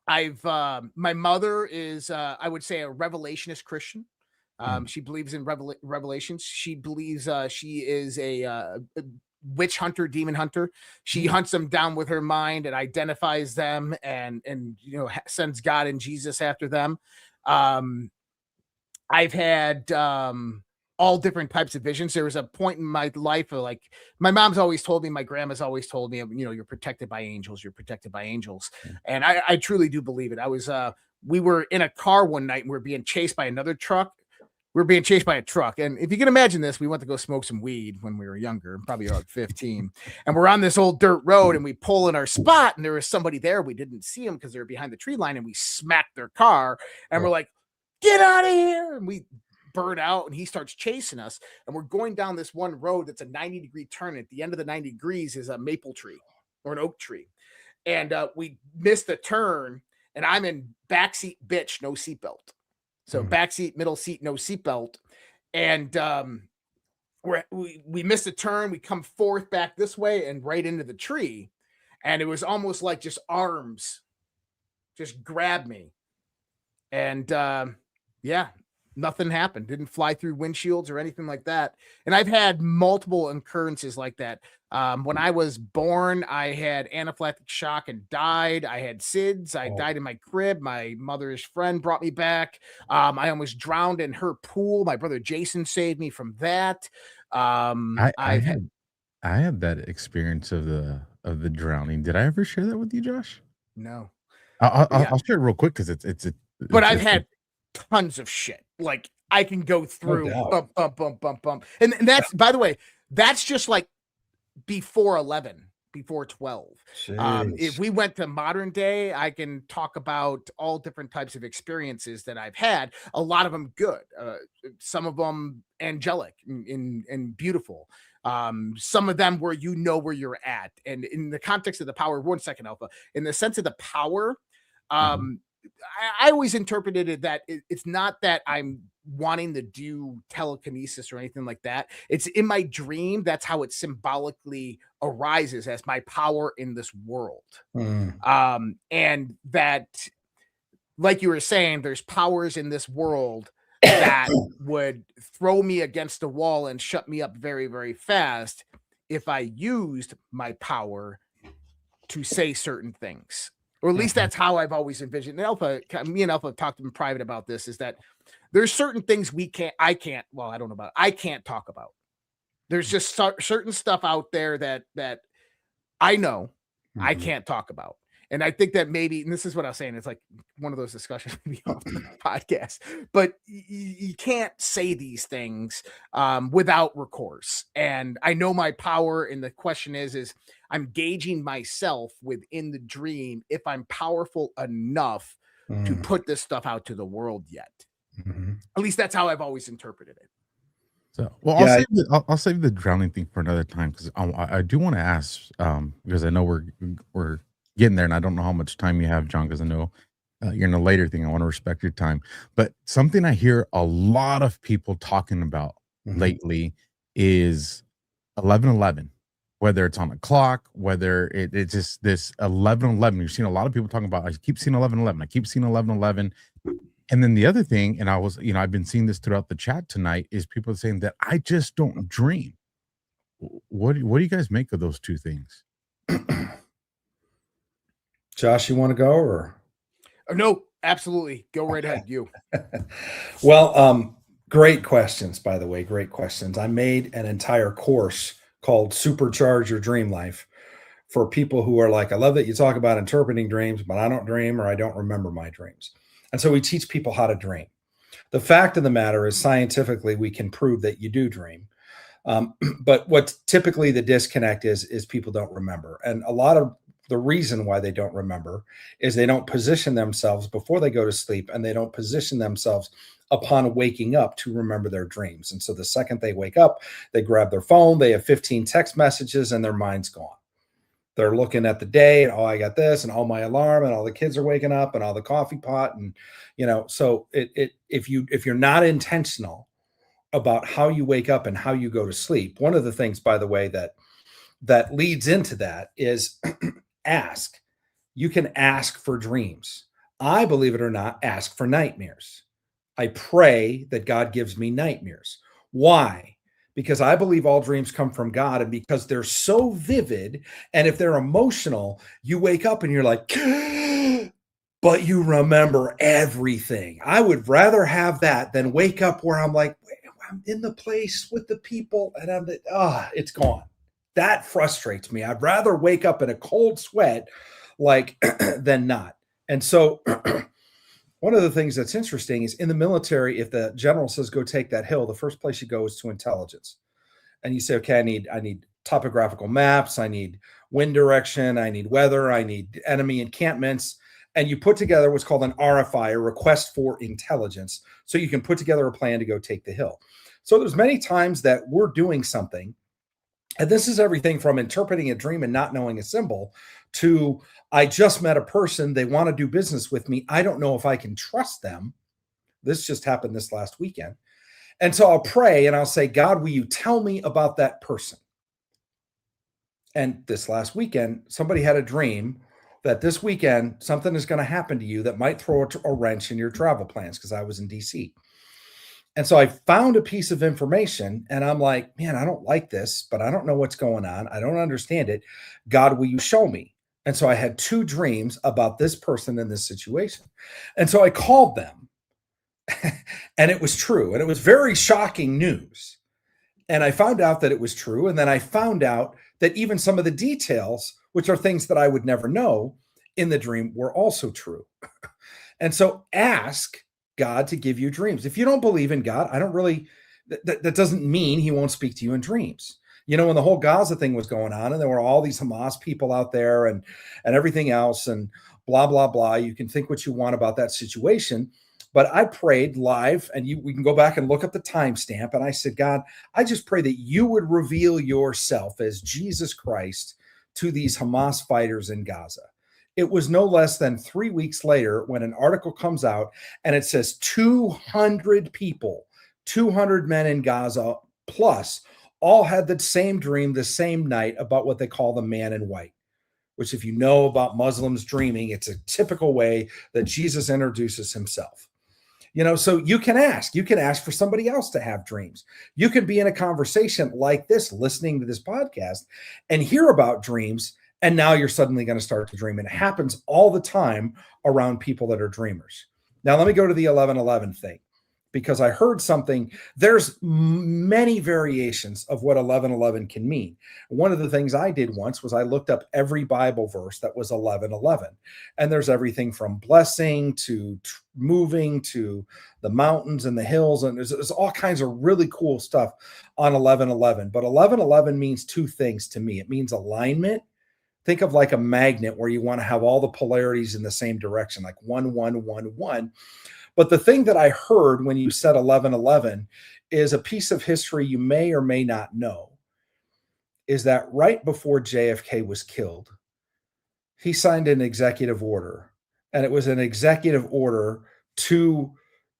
S1: My mother is, I would say, a revelationist Christian. She believes in revelations. She believes she is a witch hunter, demon hunter. She hunts them down with her mind and identifies them, and sends God and Jesus after them. I've had all different types of visions. There was a point in my life where, like, my mom's always told me, my grandma's always told me, you're protected by angels. You're protected by angels. And I truly do believe it. We were in a car one night and we were being chased by another truck. We were being chased by a truck. And if you can imagine this, we went to go smoke some weed when we were younger, probably like 15. And we're on this old dirt road and we pull in our spot, and there was somebody there. We didn't see them because they were behind the tree line, and we smacked their car. And we're like, "Get out of here." And we burn out, and he starts chasing us. And we're going down this one road that's a 90-degree turn. At the end of the 90 degrees is a maple tree or an oak tree. And we missed the turn, and I'm in backseat, bitch, no seatbelt. So backseat, middle seat, no seatbelt. And we missed a turn. We come forth back this way and right into the tree. And it was almost like just arms just grabbed me. And nothing happened. Didn't fly through windshields or anything like that. And I've had multiple occurrences like that. When I was born, I had anaphylactic shock and died. I had SIDS. I died in my crib. My mother's friend brought me back. I almost drowned in her pool. My brother Jason saved me from that.
S2: I had that experience of the drowning. Did I ever share that with you, Josh?
S1: No.
S2: I'll share it real quick because
S1: But I've had tons of shit. Like, I can go through bump. And that's, by the way, that's just like before 11, before 12. If we went to modern day, I can talk about all different types of experiences that I've had. A lot of them good, some of them angelic and beautiful. Some of them where where you're at. And in the context of the power, 1 second, Alpha, in the sense of the power, I always interpreted it that it's not that I'm wanting to do telekinesis or anything like that. It's in my dream. That's how it symbolically arises as my power in this world. And that, like you were saying, there's powers in this world that would throw me against a wall and shut me up very, very fast if I used my power to say certain things. Or at least that's how I've always envisioned. And me and Alpha have talked in private about this, is that there's certain things I can't talk about. There's just certain stuff out there that I know I can't talk about. And I think that maybe, and this is what I was saying, it's like one of those discussions maybe off the podcast, but you can't say these things without recourse. And I know my power. And the question is I'm gauging myself within the dream if I'm powerful enough to put this stuff out to the world yet. At least that's how I've always interpreted it.
S2: So, well, I'll save the drowning thing for another time, because I do want to ask, because I know we're getting there, and I don't know how much time you have, John, because I know you're in a later thing. I want to respect your time. But something I hear a lot of people talking about lately is 11:11. Whether it's on a clock, whether it's just this 11:11. You've seen a lot of people talking about, I keep seeing 11:11. I keep seeing 11:11. And then the other thing, and I've been seeing this throughout the chat tonight, is people saying that I just don't dream. What do you guys make of those two things?
S3: Josh, you want to go or?
S1: No, absolutely. Go right ahead. You.
S3: Well, great questions, by the way. Great questions. I made an entire course called Supercharge Your Dream Life for people who are like, I love that you talk about interpreting dreams, but I don't dream, or I don't remember my dreams. And so we teach people how to dream. The fact of the matter is, scientifically, we can prove that you do dream. But what typically the disconnect is people don't remember. And a lot of the reason why they don't remember is they don't position themselves before they go to sleep, and they don't position themselves upon waking up to remember their dreams. And so the second they wake up, they grab their phone, they have 15 text messages, and their mind's gone. They're looking at the day, and I got this, and my alarm, and all the kids are waking up, and all the coffee pot, and so if you're not intentional about how you wake up and how you go to sleep, one of the things, by the way, that leads into that is ask. You can ask for dreams. I, believe it or not, ask for nightmares. I pray that God gives me nightmares. Why? Because I believe all dreams come from God, and because they're so vivid, and if they're emotional, you wake up and you're like, but you remember everything. I would rather have that than wake up where I'm like, I'm in the place with the people, and it's gone. That frustrates me. I'd rather wake up in a cold sweat than not. And so one of the things that's interesting is, in the military, if the general says, go take that hill, the first place you go is to intelligence. And you say, okay, I need topographical maps. I need wind direction. I need weather. I need enemy encampments. And you put together what's called an RFI, a request for intelligence, so you can put together a plan to go take the hill. So there's many times that we're doing something, and this is everything from interpreting a dream and not knowing a symbol to, I just met a person, they want to do business with me, I don't know if I can trust them. This just happened this last weekend. And so I'll pray and I'll say, God, will you tell me about that person? And this last weekend, somebody had a dream that this weekend something is going to happen to you that might throw a wrench in your travel plans, because I was in DC. And so I found a piece of information, and I'm like, man, I don't like this, but I don't know what's going on. I don't understand it. God, will you show me? And so I had two dreams about this person in this situation. And so I called them, and it was true. And it was very shocking news. And I found out that it was true. And then I found out that even some of the details, which are things that I would never know in the dream, were also true. And so ask God to give you dreams. If you don't believe in God, that doesn't mean he won't speak to you in dreams. When the whole Gaza thing was going on, and there were all these Hamas people out there and everything else and blah, blah, blah, you can think what you want about that situation. But I prayed live, and we can go back and look up the timestamp. And I said, God, I just pray that you would reveal yourself as Jesus Christ to these Hamas fighters in Gaza. It was no less than 3 weeks later when an article comes out, and it says 200 people, 200 men in Gaza plus, all had the same dream the same night about what they call the man in white, which, if you know about Muslims dreaming, it's a typical way that Jesus introduces himself. So you can ask for somebody else to have dreams. You can be in a conversation like this, listening to this podcast, and hear about dreams, and now you're suddenly going to start to dream. And it happens all the time around people that are dreamers. Now, let me go to the 11:11 thing. because I heard something. There's many variations of what 11:11 can mean. One of the things I did once was I looked up every Bible verse that was 11:11. And there's everything from blessing to moving to the mountains and the hills. And there's all kinds of really cool stuff on 11:11. But 11:11 means two things to me. It means alignment. Think of like a magnet where you want to have all the polarities in the same direction, like 1, 1, 1, 1. But the thing that I heard when you said 11:11 is a piece of history you may or may not know, is that right before JFK was killed, he signed an executive order. And it was an executive order to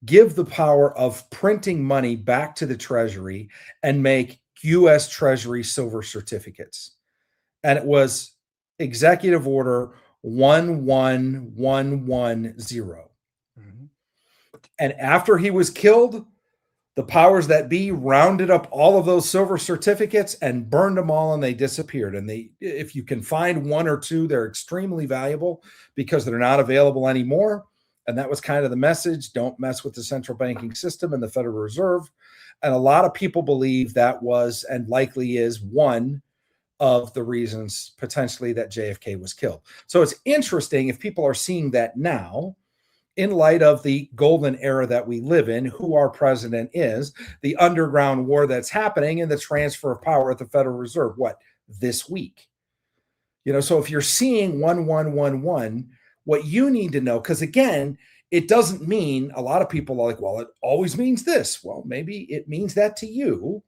S3: give the power of printing money back to the Treasury and make U.S. Treasury silver certificates. And it was Executive Order 11110. And after he was killed, the powers that be rounded up all of those silver certificates and burned them all, and they disappeared. And if you can find one or two, they're extremely valuable because they're not available anymore. And that was kind of the message. Don't mess with the central banking system and the Federal Reserve. And a lot of people believe that was and likely is one of the reasons potentially that JFK was killed. So it's interesting if people are seeing that now, in light of the golden era that we live in, who our president is, the underground war that's happening, and the transfer of power at the Federal Reserve, this week? So if you're seeing 1111, what you need to know, because again, it doesn't mean, a lot of people are like, well, it always means this. Well, maybe it means that to you,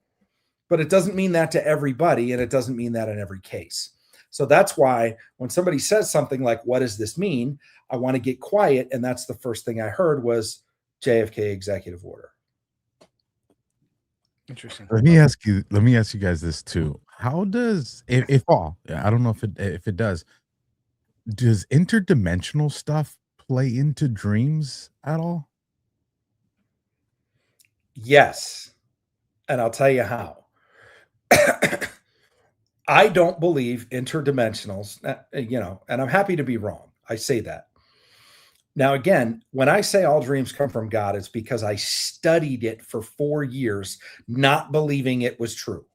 S3: but it doesn't mean that to everybody, and it doesn't mean that in every case. So that's why when somebody says something like, what does this mean? I want to get quiet. And that's the first thing I heard was JFK executive order.
S1: Interesting.
S2: Let me ask you guys this too. How does, if all, I don't know if it does interdimensional stuff play into dreams at all?
S3: Yes. And I'll tell you how. I don't believe interdimensionals, and I'm happy to be wrong. I say that. Now, again, when I say all dreams come from God, it's because I studied it for 4 years, not believing it was true.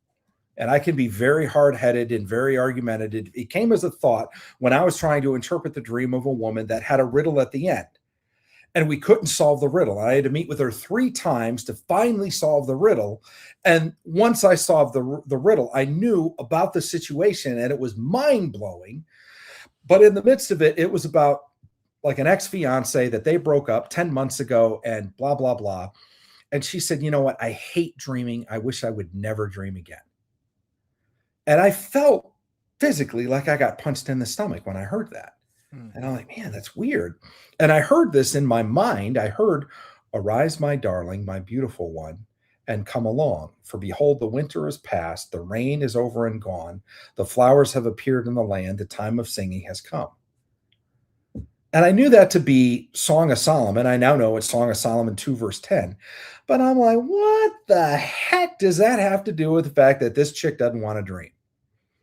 S3: And I can be very hard-headed and very argumentative. It came as a thought when I was trying to interpret the dream of a woman that had a riddle at the end. And we couldn't solve the riddle. I had to meet with her 3 times to finally solve the riddle. And once I solved the riddle, I knew about the situation, and it was mind-blowing. But in the midst of it, it was about like an ex-fiance that they broke up 10 months ago and blah, blah, blah. And she said, you know what? I hate dreaming. I wish I would never dream again. And I felt physically like I got punched in the stomach when I heard that. And I'm like, man, that's weird. And I heard this in my mind. I heard, arise, my darling, my beautiful one, and come along. For behold, the winter is past. The rain is over and gone. The flowers have appeared in the land. The time of singing has come. And I knew that to be Song of Solomon. I now know it's Song of Solomon 2, verse 10. But I'm like, what the heck does that have to do with the fact that this chick doesn't want to dream?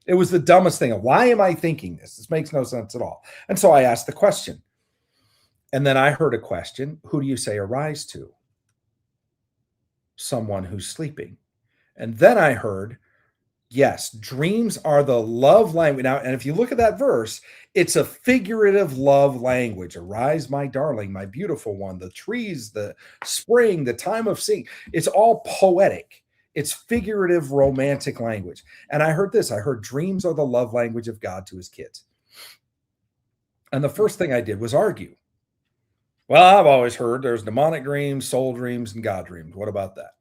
S3: It was the dumbest thing. Why am I thinking this? This makes no sense at all. And so I asked the question. And then I heard a question. Who do you say arise to? Someone who's sleeping. And then I heard, yes, dreams are the love language. Now, and if you look at that verse, it's a figurative love language. Arise, my darling, my beautiful one, the trees, the spring, the time of singing. It's all poetic. It's figurative, romantic language. And I heard this. I heard dreams are the love language of God to his kids. And the first thing I did was argue. Well, I've always heard there's demonic dreams, soul dreams, and God dreams. What about that?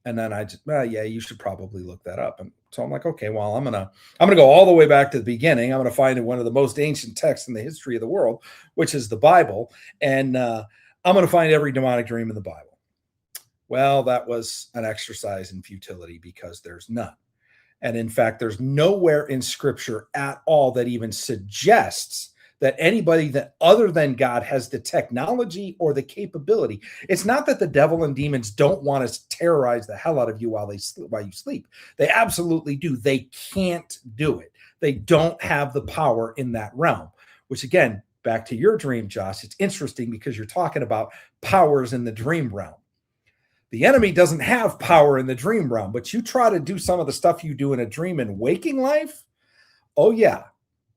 S3: And then I just, yeah, you should probably look that up. And so I'm like, okay, well, I'm gonna go all the way back to the beginning. I'm gonna find one of the most ancient texts in the history of the world, which is the Bible, and I'm gonna find every demonic dream in the Bible. Well, that was an exercise in futility because there's none. And in fact, there's nowhere in Scripture at all that even suggests that anybody that other than God has the technology or the capability. It's not that the devil and demons don't want to terrorize the hell out of you while you sleep. They absolutely do. They can't do it. They don't have the power in that realm, which again, back to your dream, Josh, it's interesting because you're talking about powers in the dream realm. The enemy doesn't have power in the dream realm, but you try to do some of the stuff you do in a dream in waking life. Oh yeah,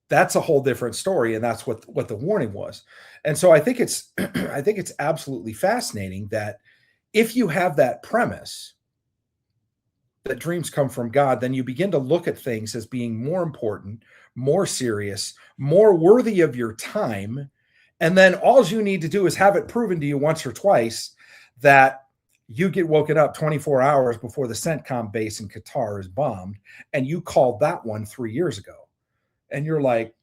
S3: that's a whole different story. And that's what the warning was. And so I think it's, I think it's absolutely fascinating that if you have that premise that dreams come from God, then you begin to look at things as being more important, more serious, more worthy of your time. And then all you need to do is have it proven to you once or twice that you get woken up 24 hours before the CENTCOM base in Qatar is bombed, and you called that one 3 years ago. And you're like,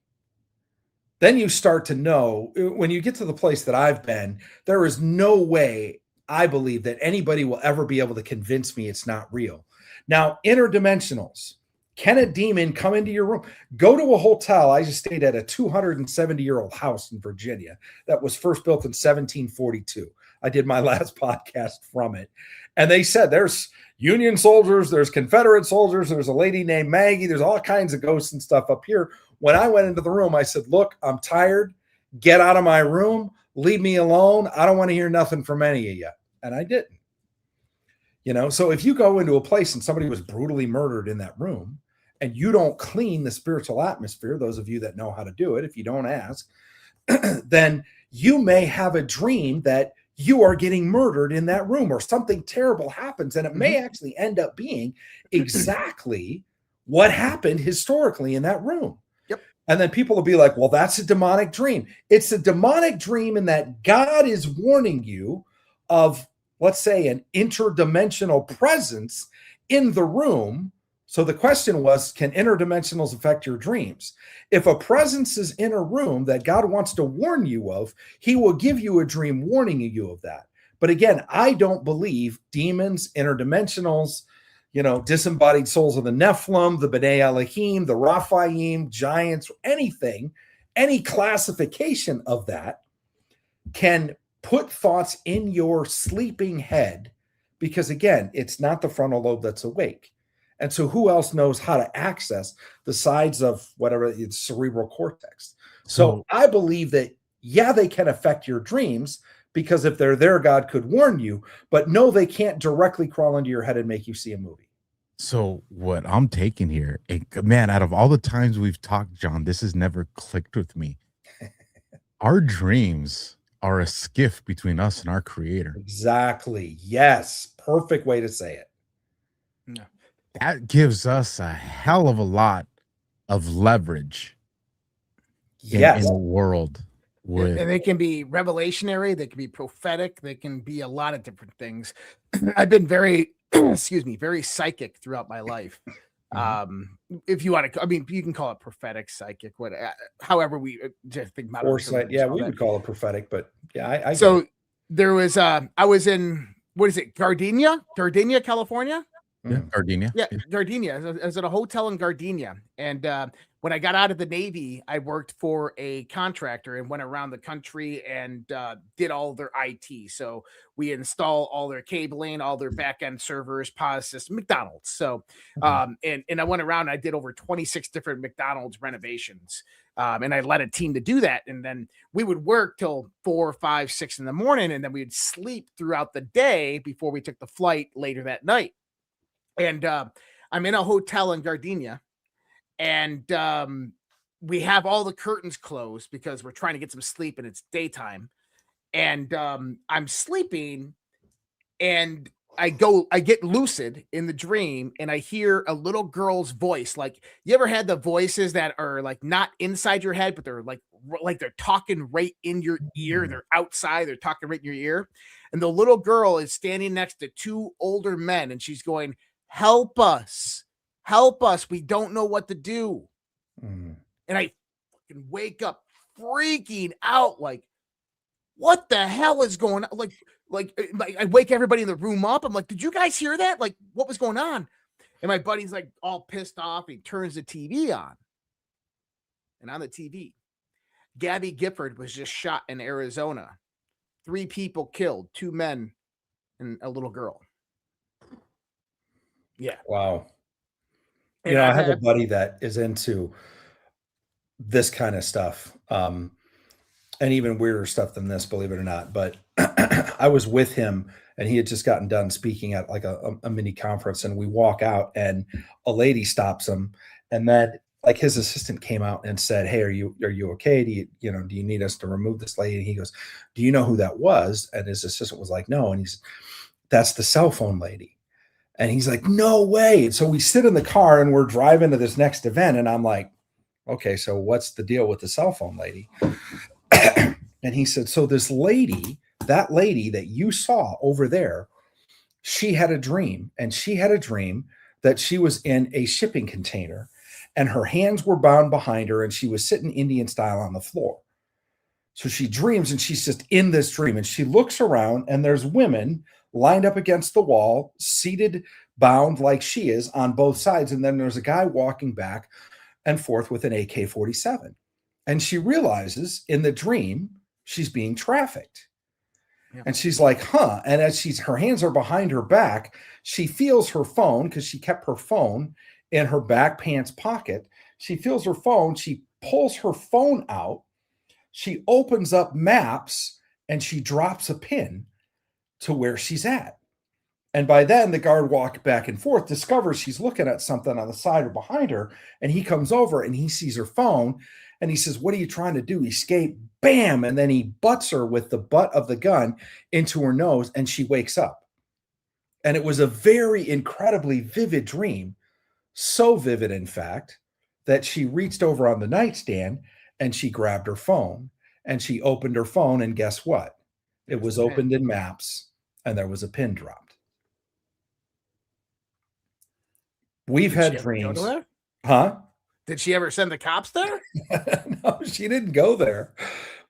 S3: then you start to know, when you get to the place that I've been, there is no way I believe that anybody will ever be able to convince me it's not real. Now, interdimensionals, can a demon come into your room? Go to a hotel. I just stayed at a 270-year-old house in Virginia that was first built in 1742. I did my last podcast from it. And they said there's Union soldiers, there's Confederate soldiers, there's a lady named Maggie, there's all kinds of ghosts and stuff up here. When I went into the room, I said, look, I'm tired. Get out of my room. Leave me alone. I don't want to hear nothing from any of you. And I didn't. You know, so if you go into a place and somebody was brutally murdered in that room and you don't clean the spiritual atmosphere, those of you that know how to do it, if you don't ask, then you may have a dream that you are getting murdered in that room or something terrible happens. And it may actually end up being exactly what happened historically in that room.
S1: Yep.
S3: And then people will be like, well, that's a demonic dream. It's a demonic dream in that God is warning you of, let's say, an interdimensional presence in the room. So the question was, can interdimensionals affect your dreams? If a presence is in a room that God wants to warn you of, he will give you a dream warning you of that. But again, I don't believe demons, interdimensionals, you know, disembodied souls of the Nephilim, the B'nai Elohim, the Raphaim, giants, anything, any classification of that can put thoughts in your sleeping head, because again, it's not the frontal lobe that's awake. And so who else knows how to access the sides of whatever it's cerebral cortex? So I believe that, yeah, they can affect your dreams, because if they're there, God could warn you, but no, they can't directly crawl into your head and make you see a movie.
S2: So what I'm taking here, man, out of all the times we've talked, John, this has never clicked with me. Our dreams are a skiff between us and our creator.
S3: Exactly. Yes. Perfect way to say it.
S1: No.
S2: That gives us a hell of a lot of leverage in the world.
S1: And they can be revelationary, they can be prophetic, they can be a lot of different things. I've been very, very psychic throughout my life. If you want to, I mean, you can call it prophetic, psychic, however we just think about
S3: foresight. Yeah, we would call it prophetic, but yeah, I
S1: so there was I was in, what is it, Gardenia, California.
S2: Yeah, Gardenia.
S1: Yeah, Gardenia. I was at a hotel in Gardenia, and when I got out of the Navy, I worked for a contractor and went around the country and did all their IT. So we install all their cabling, all their back-end servers, POS system, McDonald's. So and I went around and I did over 26 different McDonald's renovations. And I led a team to do that. And then we would work till 4, 5, 6 in the morning, and then we'd sleep throughout the day before we took the flight later that night. And I'm in a hotel in Gardenia, and we have all the curtains closed because we're trying to get some sleep and it's daytime. And I'm sleeping, and I get lucid in the dream, and I hear a little girl's voice. Like, you ever had the voices that are like not inside your head, but they're like they're talking right in your ear. They're outside, they're talking right in your ear. And the little girl is standing next to 2 older men, and she's going, help us, we don't know what to do. And I fucking wake up freaking out, like, what the hell is going on? Like I wake everybody in the room up. I'm like, did you guys hear that? Like, what was going on? And my buddy's like all pissed off. He turns the TV on, and on the TV, Gabby Gifford was just shot in Arizona. 3 people killed, 2 men and a little girl. Yeah.
S3: Wow. You know, I have a buddy that is into this kind of stuff. and even weirder stuff than this, believe it or not. But I was with him, and he had just gotten done speaking at like a mini conference, and we walk out, and a lady stops him, and then like his assistant came out and said, "Hey, are you okay? Do you need us to remove this lady?" And he goes, "Do you know who that was?" And his assistant was like, "No." And he's, "That's the cell phone lady." And he's like, "No way." And so we sit in the car and we're driving to this next event, and I'm like, "Okay, so what's the deal with the cell phone lady?" And he said, "So this lady, that lady that you saw over there, she had a dream, and she had a dream that she was in a shipping container and her hands were bound behind her and she was sitting Indian style on the floor. So she dreams and she's just in this dream, and she looks around and there's women lined up against the wall, seated, bound like she is on both sides. And then there's a guy walking back and forth with an AK-47. And she realizes in the dream, she's being trafficked."
S1: Yeah.
S3: And she's like, "Huh." And as her hands are behind her back, she feels her phone, because she kept her phone in her back pants pocket. She feels her phone. She pulls her phone out. She opens up maps and she drops a pin to where she's at. And by then, the guard walked back and forth, discovers she's looking at something on the side or behind her. And he comes over and he sees her phone and he says, "What are you trying to do? Escape." Bam. And then he butts her with the butt of the gun into her nose, and she wakes up. And it was a very incredibly vivid dream. So vivid, in fact, that she reached over on the nightstand and she grabbed her phone and she opened her phone. And guess what? It was opened in maps and there was a pin dropped. We've had dreams. Huh?
S1: Did she ever send the cops there?
S3: No, she didn't go there.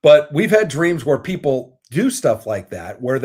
S3: But we've had dreams where people do stuff like that, where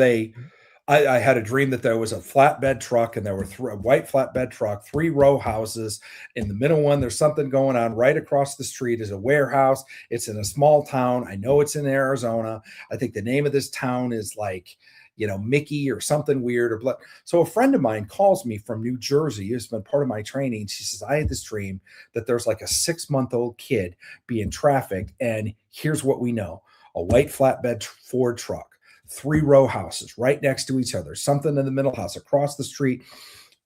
S3: I had a dream that there was a flatbed truck, and there were a white flatbed truck, 3 row houses. In the middle one, there's something going on. Right across the street is a warehouse. It's in a small town. I know it's in Arizona. I think the name of this town is like, Mickey or something weird. So a friend of mine calls me from New Jersey, who's been part of my training. She says, "I had this dream that there's like a 6-month-old kid being trafficked, and here's what we know: a white flatbed Ford truck, 3 row houses right next to each other, something in the middle house across the street,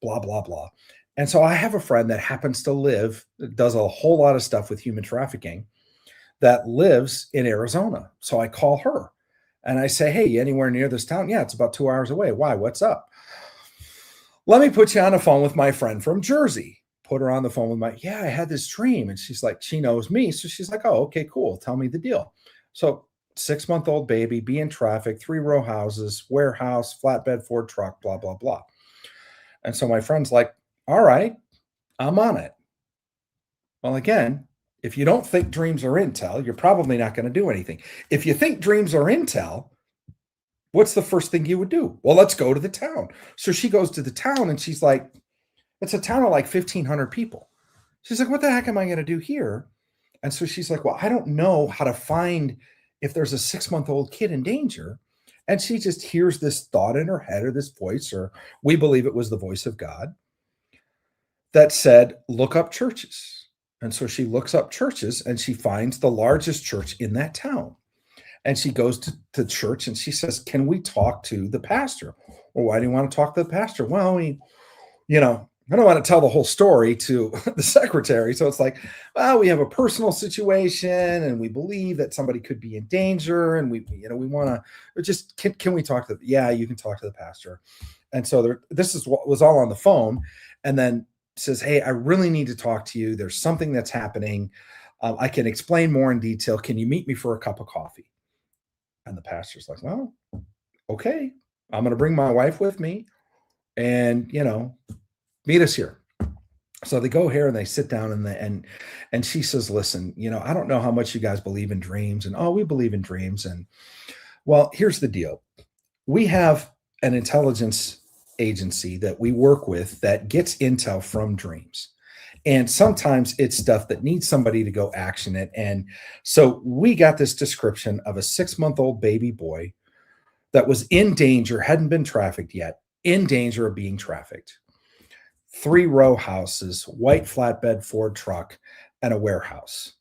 S3: blah, blah, blah." And so I have a friend that happens to does a whole lot of stuff with human trafficking, that lives in Arizona. So I call her and I say, "Hey, you anywhere near this town?" "Yeah, it's about 2 hours away." "Why? What's up?" "Let me put you on the phone with my friend from Jersey." Put her on the phone with "Yeah, I had this dream." And she's like, she knows me. So she's like, "Oh, okay, cool. Tell me the deal." So 6-month-old baby being trafficked, 3 row houses, warehouse, flatbed Ford truck, blah, blah, blah. And so my friend's like, "All right, I'm on it." Well, again, if you don't think dreams are intel, you're probably not going to do anything. If you think dreams are intel, what's the first thing you would do? "Well, let's go to the town." So she goes to the town and she's like, it's a town of like 1,500 people. She's like, "What the heck am I going to do here?" And so she's like, "Well, I don't know how to find if there's a 6-month-old kid in danger." And she just hears this thought in her head, or this voice, or we believe it was the voice of God, that said, "Look up churches." And so she looks up churches and she finds the largest church in that town. And she goes to church and she says, "Can we talk to the pastor?" "Well, why do you want to talk to the pastor?" "Well, I don't want to tell the whole story to the secretary." So it's like, "Well, we have a personal situation and we believe that somebody could be in danger. And we want to just, can we talk to "Yeah, you can talk to the pastor." And so this is what was all on the phone. And then says, "Hey, I really need to talk to you. There's something that's happening. I can explain more in detail. Can you meet me for a cup of coffee?" And the pastor's like, "Well, okay, I'm going to bring my wife with me and, meet us here." So they go here and they sit down and she says, "Listen, I don't know how much you guys believe in dreams." And, "Oh, we believe in dreams." And, "Well, here's the deal. We have an intelligence agency that we work with that gets intel from dreams. And sometimes it's stuff that needs somebody to go action it. And so we got this description of a 6-month-old baby boy that was in danger, hadn't been trafficked yet, in danger of being trafficked. 3 row houses, white flatbed Ford truck, and a warehouse.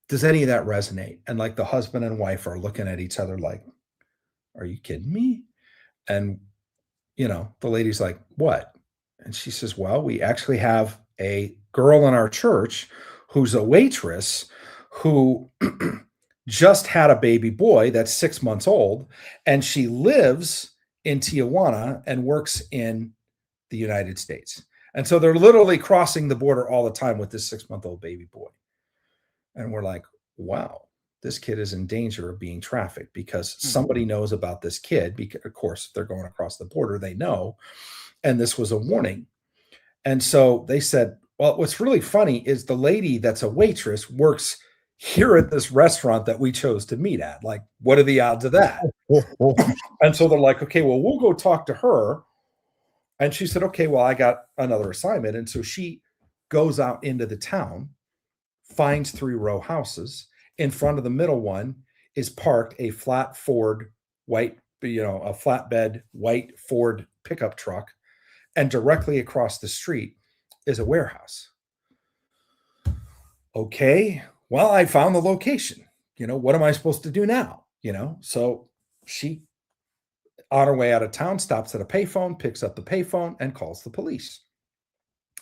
S3: does any of that resonate? And like the husband and wife are looking at each other like, are you kidding me? And, the lady's like, what? And she says, well, we actually have a girl in our church who's a waitress who just had a baby boy that's 6 months old, and she lives in Tijuana and works in the United States. And so they're literally crossing the border all the time with this 6-month-old baby boy. And we're like, wow, this kid is in danger of being trafficked because somebody knows about this kid. Because, of course, if they're going across the border, they know. And this was a warning. And so they said, well, what's really funny is the lady that's a waitress works here at this restaurant that we chose to meet at. Like, what are the odds of that? And so they're like, okay, well, we'll go talk to her. And she said, okay, well, I got another assignment. And so she goes out into the town, finds 3 row houses. In front of the middle one is parked a flat Ford white, a flatbed white Ford pickup truck. And directly across the street is a warehouse. Okay, well, I found the location. What am I supposed to do now? So she, on her way out of town, stops at a payphone, picks up the payphone, and calls the police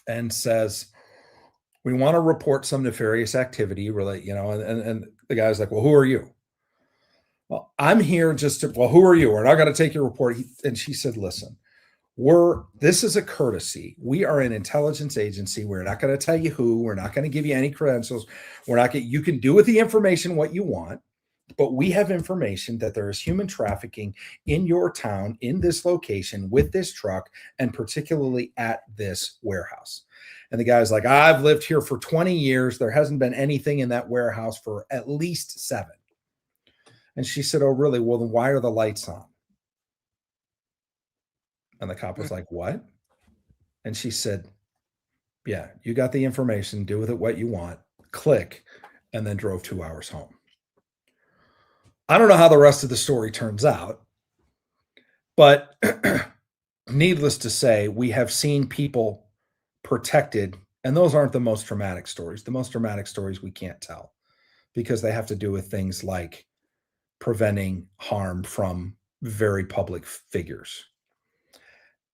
S3: and says, we want to report some nefarious activity, really, and the guy's like, well, who are you? Well, I'm here well, who are you? We're not going to take your report. And she said, listen, this is a courtesy. We are an intelligence agency. We're not going to tell you who. We're not going to give you any credentials. You can do with the information what you want, but we have information that there is human trafficking in your town, in this location, with this truck, and particularly at this warehouse. And the guy's like, I've lived here for 20 years. There hasn't been anything in that warehouse for at least 7. And she said, oh, really? Well, then why are the lights on? And the cop was like, what? And she said, yeah, you got the information. Do with it what you want. Click. And then drove 2 hours home. I don't know how the rest of the story turns out, but needless to say, we have seen people protected, and those aren't the most dramatic stories. The most dramatic stories we can't tell because they have to do with things like preventing harm from very public figures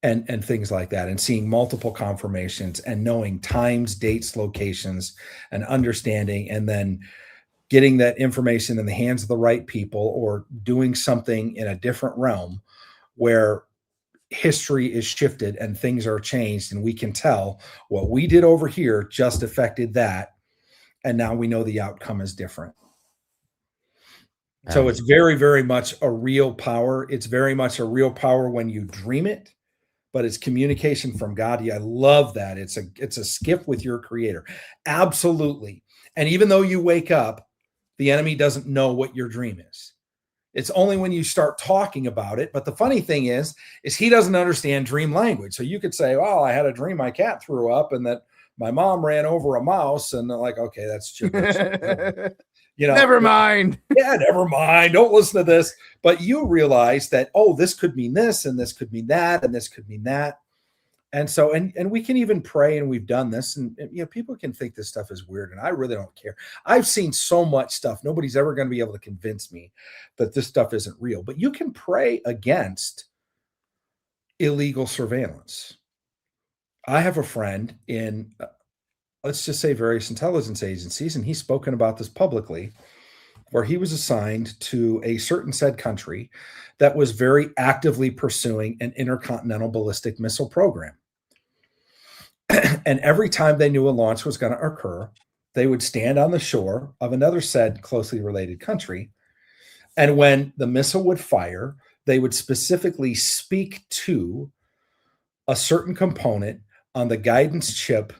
S3: and things like that, and seeing multiple confirmations and knowing times, dates, locations, and understanding, and then getting that information in the hands of the right people or doing something in a different realm where history is shifted and things are changed, and we can tell what we did over here just affected that, and now we know the outcome is different. So it's very, very much a real power. It's very much a real power when you dream it, but it's communication from God. Yeah, I love that. It's a skip with your creator. Absolutely. And even though you wake up, the enemy doesn't know what your dream is. It's only when you start talking about it. But the funny thing is he doesn't understand dream language. So you could say, well, I had a dream my cat threw up and that my mom ran over a mouse. And they're like, okay, that's gibberish.
S1: Never mind.
S3: Yeah, never mind. Don't listen to this. But you realize that, oh, this could mean this, and this could mean that, and this could mean that. And so, and we can even pray, and we've done this, and people can think this stuff is weird, and I really don't care. I've seen so much stuff. Nobody's ever going to be able to convince me that this stuff isn't real. But you can pray against illegal surveillance. I have a friend in, let's just say, various intelligence agencies, and he's spoken about this publicly, where he was assigned to a certain said country that was very actively pursuing an intercontinental ballistic missile program. And every time they knew a launch was going to occur, they would stand on the shore of another said closely related country. And when the missile would fire, they would specifically speak to a certain component on the guidance chip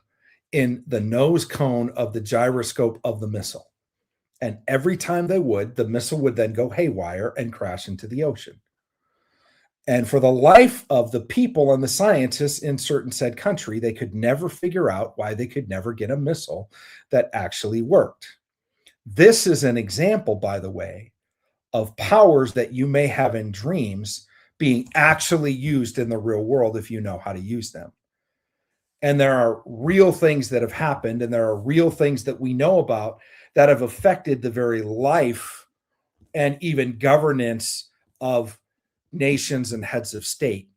S3: in the nose cone of the gyroscope of the missile. And every time they would, the missile would then go haywire and crash into the ocean. And for the life of the people and the scientists in certain said country, they could never figure out why they could never get a missile that actually worked. This is an example, by the way, of powers that you may have in dreams being actually used in the real world if you know how to use them. And there are real things that have happened, and there are real things that we know about that have affected the very life and even governance of nations and heads of state,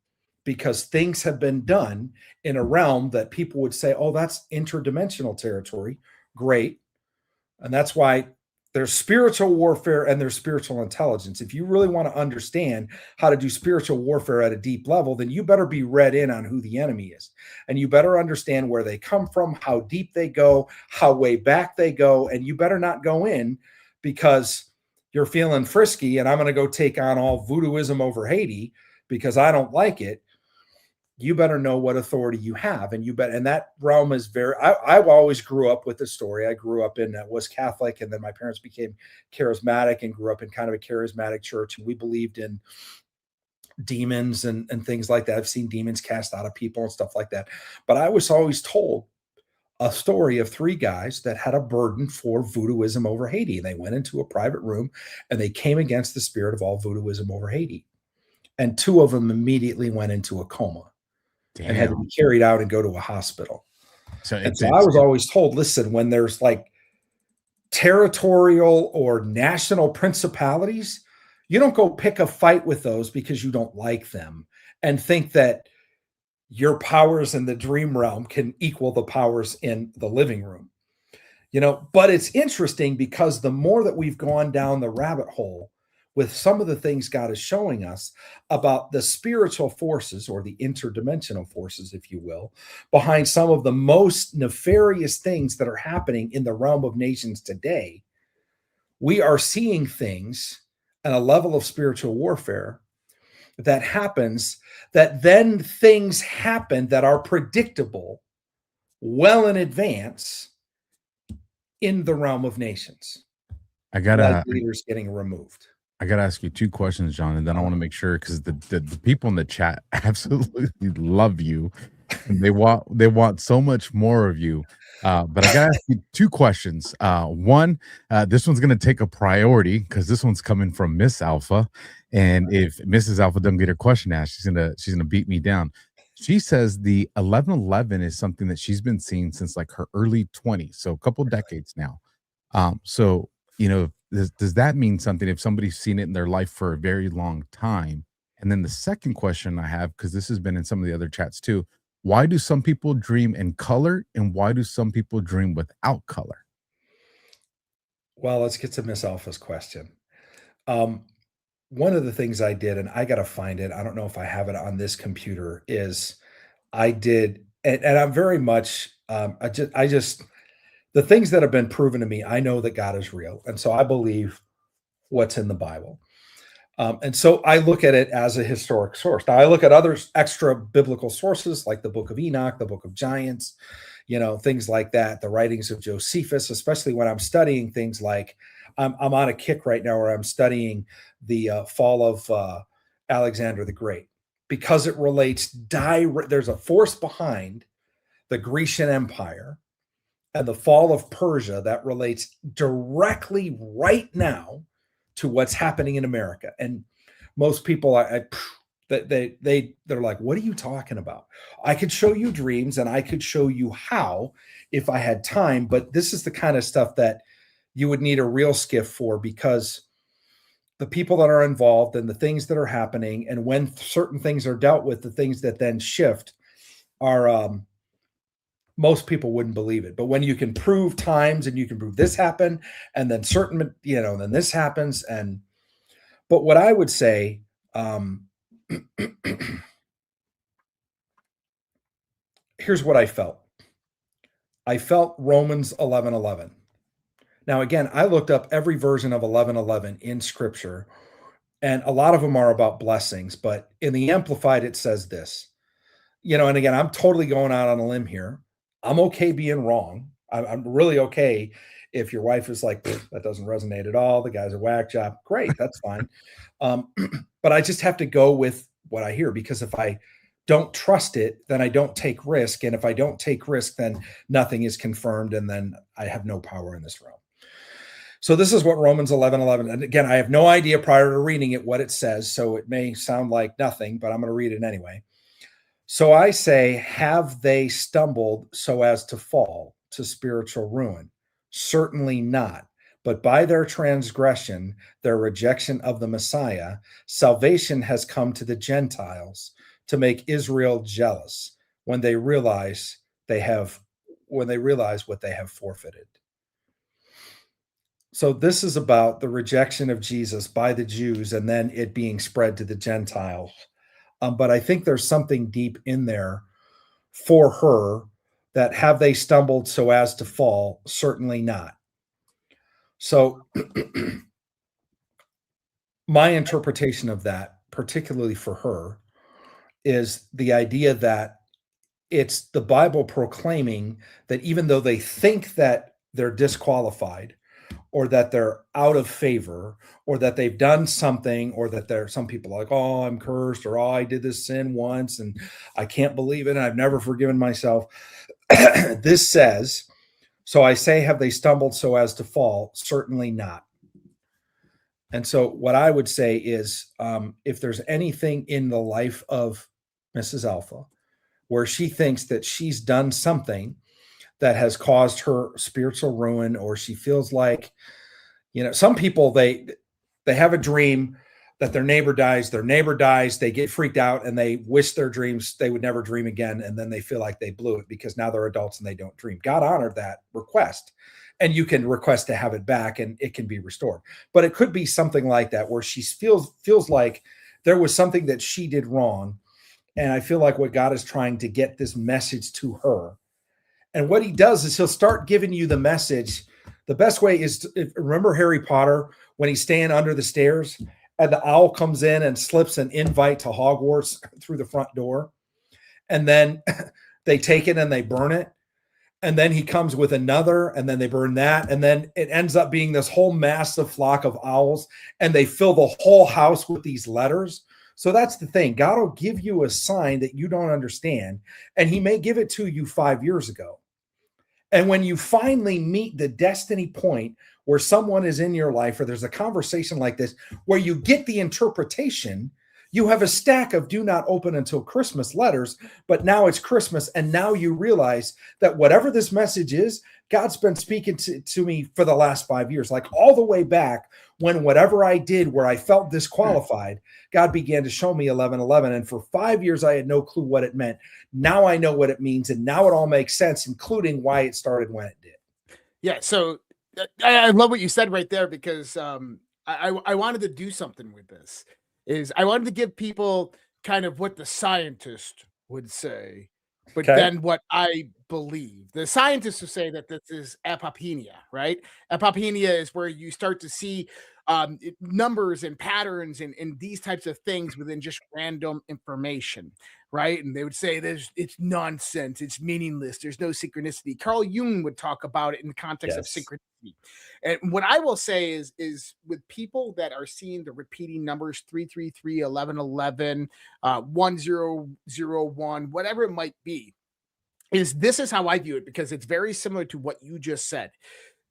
S3: because things have been done in a realm that people would say, oh, that's interdimensional territory. Great. And that's why there's spiritual warfare and there's spiritual intelligence. If you really want to understand how to do spiritual warfare at a deep level, then you better be read in on who the enemy is. And you better understand where they come from, how deep they go, how way back they go. And you better not go in because you're feeling frisky and I'm going to go take on all voodooism over Haiti because I don't like it. You better know what authority you have. And that realm is I always grew up with the story. I grew up was Catholic, and then my parents became charismatic and grew up in kind of a charismatic church. And we believed in demons and things like that. I've seen demons cast out of people and stuff like that. But I was always told a story of 3 guys that had a burden for voodooism over Haiti. And they went into a private room and they came against the spirit of all voodooism over Haiti. And 2 of them immediately went into a coma. Damn. And had to be carried out and go to a hospital. So I was always told, listen, when there's like territorial or national principalities, you don't go pick a fight with those because you don't like them and think that your powers in the dream realm can equal the powers in the living room. But it's interesting because the more that we've gone down the rabbit hole with some of the things God is showing us about the spiritual forces, or the interdimensional forces, if you will, behind some of the most nefarious things that are happening in the realm of nations today, we are seeing things at a level of spiritual warfare that happens, that then things happen that are predictable well in advance in the realm of nations. Like leaders getting removed.
S2: I got to ask you 2 questions, John, and then I want to make sure, because the people in the chat absolutely love you, and they want so much more of you. But I got to ask you 2 questions. One, this one's going to take a priority because this one's coming from Miss Alpha, and if Mrs. Alpha doesn't get her question asked, she's gonna beat me down. She says the 1111 is something that she's been seeing since like her early 20s, so a couple decades now. So does that mean something if somebody's seen it in their life for a very long time? And then the second question I have, because this has been in some of the other chats too, why do some people dream in color and why do some people dream without color?
S3: Well, let's get to Miss Alpha's question. One of the things I did, and I got to find it, I don't know if I have it on this computer, is I did, and I'm very much, the things that have been proven to me, I know that God is real. And so I believe what's in the Bible. And so I look at it as a historic source. Now I look at other extra biblical sources like the book of Enoch, the book of Giants, things like that, the writings of Josephus, especially when I'm studying things like, I'm on a kick right now where I'm studying the fall of Alexander the Great, because it relates there's a force behind the Grecian Empire and the fall of Persia that relates directly right now to what's happening in America. And most people, they're like, what are you talking about? I could show you dreams and I could show you how if I had time, but this is the kind of stuff that you would need a real skiff for, because the people that are involved and the things that are happening, and when certain things are dealt with, the things that then shift are, most people wouldn't believe it. But when you can prove times and you can prove this happened and then then this happens. But what I would say, here's what I felt. I felt Romans 11:11. Now, again, I looked up every version of 11:11 in scripture, and a lot of them are about blessings, but in the Amplified, it says this, and again, I'm totally going out on a limb here. I'm okay being wrong. I'm really okay if your wife is like, that doesn't resonate at all, the guy's a whack job. Great, that's fine. But I just have to go with what I hear, because if I don't trust it, then I don't take risk. And if I don't take risk, then nothing is confirmed. And then I have no power in this realm. So this is what Romans 11:11, and again, I have no idea prior to reading it what it says, so it may sound like nothing, but I'm going to read it anyway. So I say, have they stumbled so as to fall to spiritual ruin? Certainly not. But by their transgression, their rejection of the Messiah, salvation has come to the Gentiles to make Israel jealous when they realize what they have forfeited. So this is about the rejection of Jesus by the Jews and then it being spread to the Gentiles. But I think there's something deep in there for her that have they stumbled so as to fall? Certainly not. So my interpretation of that, particularly for her, is the idea that it's the Bible proclaiming that even though they think that they're disqualified or that they're out of favor or that they've done something or that some people are like, oh, I'm cursed, or oh, I did this sin once and I can't believe it and I've never forgiven myself. This says, so I say, have they stumbled so as to fall? Certainly not. And so what I would say is, if there's anything in the life of Mrs. Alpha where she thinks that she's done something that has caused her spiritual ruin, or she feels like, some people, they have a dream that their neighbor dies, they get freaked out and they wish their dreams, they would never dream again. And then they feel like they blew it because now they're adults and they don't dream. God honored that request. And you can request to have it back and it can be restored. But it could be something like that where she feels like there was something that she did wrong. And I feel like what God is trying to get this message to her. And what he does is he'll start giving you the message. The best way is remember Harry Potter when he's staying under the stairs and the owl comes in and slips an invite to Hogwarts through the front door. And then they take it and they burn it. And then he comes with another and then they burn that. And then it ends up being this whole massive flock of owls and they fill the whole house with these letters. So that's the thing. God will give you a sign that you don't understand. And he may give it to you 5 years ago. And when you finally meet the destiny point where someone is in your life, or there's a conversation like this, where you get the interpretation, you have a stack of do not open until Christmas letters, but now it's Christmas. And now you realize that whatever this message is, God's been speaking to me for the last 5 years, like all the way back when whatever I did where I felt disqualified, God began to show me 11:11. And for 5 years, I had no clue what it meant. Now I know what it means. And now it all makes sense, including why it started when it did.
S1: Yeah. So I love what you said right there, because I wanted to do something with this. I wanted to give people kind of what the scientist would say, but then what I believe. The scientists will say that this is apopenia, right? Apopenia is where you start to see numbers and patterns and these types of things within just random information, right? And they would say it's nonsense, it's meaningless, there's no synchronicity. Carl Jung would talk about it in the context of synchronicity. And what I will say is with people that are seeing the repeating numbers 333, 1111, 1001, whatever it might be, this is how I view it, because it's very similar to what you just said.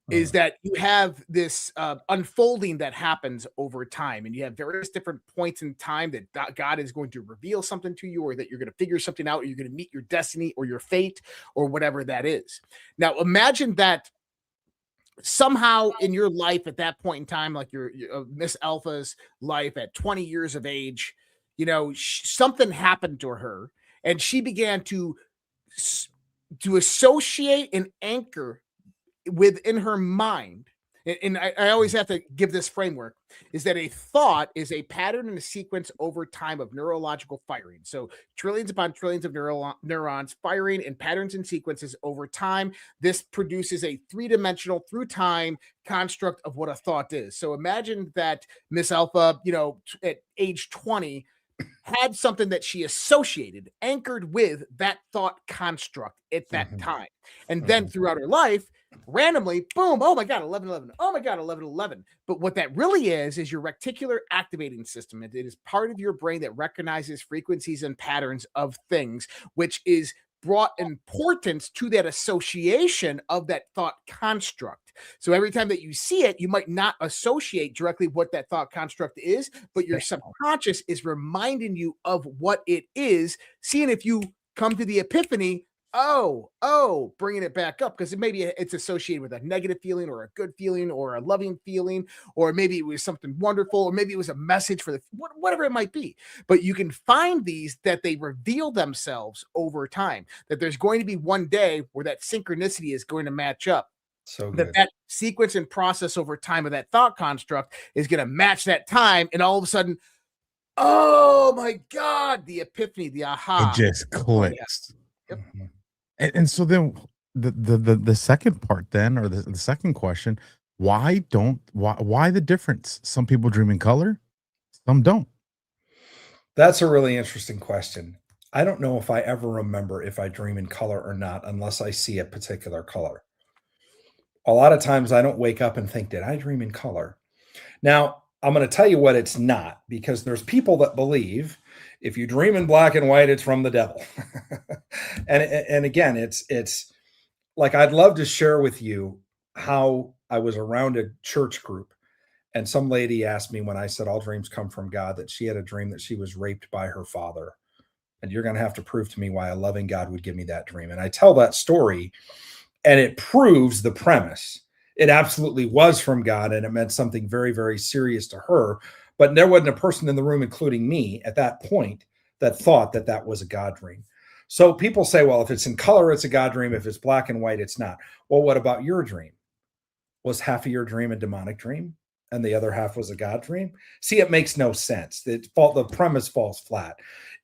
S1: Is that you have this unfolding that happens over time, and you have various different points in time that God is going to reveal something to you, or that you're going to figure something out, or you're going to meet your destiny or your fate or whatever that is. Now, imagine that somehow in your life at that point in time, like your Miss Alpha's life at 20 years of age, something happened to her, and she began to associate and anchor within her mind. And I always have to give this framework, is that a thought is a pattern and a sequence over time of neurological firing. So trillions upon trillions of neurons firing in patterns and sequences over time. This produces a three-dimensional through time construct of what a thought is. So imagine that Miss Alpha, at age 20, had something that she associated, anchored with that thought construct at that time. And then throughout her life, randomly, boom, oh my God, 1111. Oh my God, 1111. But what that really is your reticular activating system. It is part of your brain that recognizes frequencies and patterns of things, which is brought importance to that association of that thought construct. So every time that you see it, you might not associate directly what that thought construct is, but your subconscious is reminding you of what it is, seeing if you come to the epiphany bringing it back up because maybe it's associated with a negative feeling or a good feeling or a loving feeling, or maybe it was something wonderful, or maybe it was a message for whatever it might be. But you can find these that they reveal themselves over time, that there's going to be one day where that synchronicity is going to match up.
S3: So good.
S1: That sequence and process over time of that thought construct is going to match that time. And all of a sudden, oh my God, the epiphany, the aha.
S2: It just clicks.
S1: Yep.
S2: And so then the second part then, or the second question, why the difference? Some people dream in color, some don't.
S3: That's a really interesting question. I don't know if I ever remember if I dream in color or not, unless I see a particular color. A lot of times I don't wake up and think, did I dream in color? Now, I'm going to tell you what it's not, because there's people that believe if you dream in black and white, it's from the devil. and again, it's like, I'd love to share with you how I was around a church group, and some lady asked me when I said all dreams come from God, that she had a dream that she was raped by her father. And you're going to have to prove to me why a loving God would give me that dream. And I tell that story, and it proves the premise. It absolutely was from God, and it meant something very, very serious to her. But there wasn't a person in the room, including me, at that point that thought that that was a God dream. So people say, well, if it's in color, it's a God dream. If it's black and white, it's not. Well, what about your dream? Was half of your dream a demonic dream and the other half was a God dream? See, it makes no sense. The premise falls flat.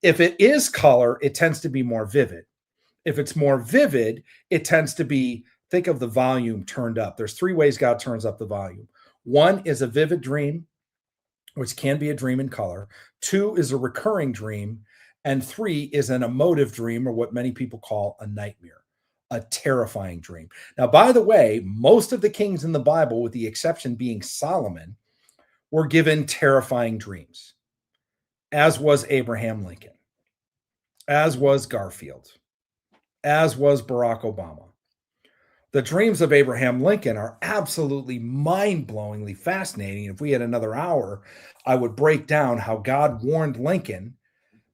S3: If it is color, it tends to be more vivid. If it's more vivid, it tends to be, think of the volume turned up. There's 3 ways God turns up the volume. 1 is a vivid dream, which can be a dream in color. 2 is a recurring dream. And 3 is an emotive dream, or what many people call a nightmare, a terrifying dream. Now, by the way, most of the kings in the Bible, with the exception being Solomon, were given terrifying dreams, as was Abraham Lincoln, as was Garfield, as was Barack Obama. The dreams of Abraham Lincoln are absolutely mind-blowingly fascinating. If we had another hour, I would break down how God warned Lincoln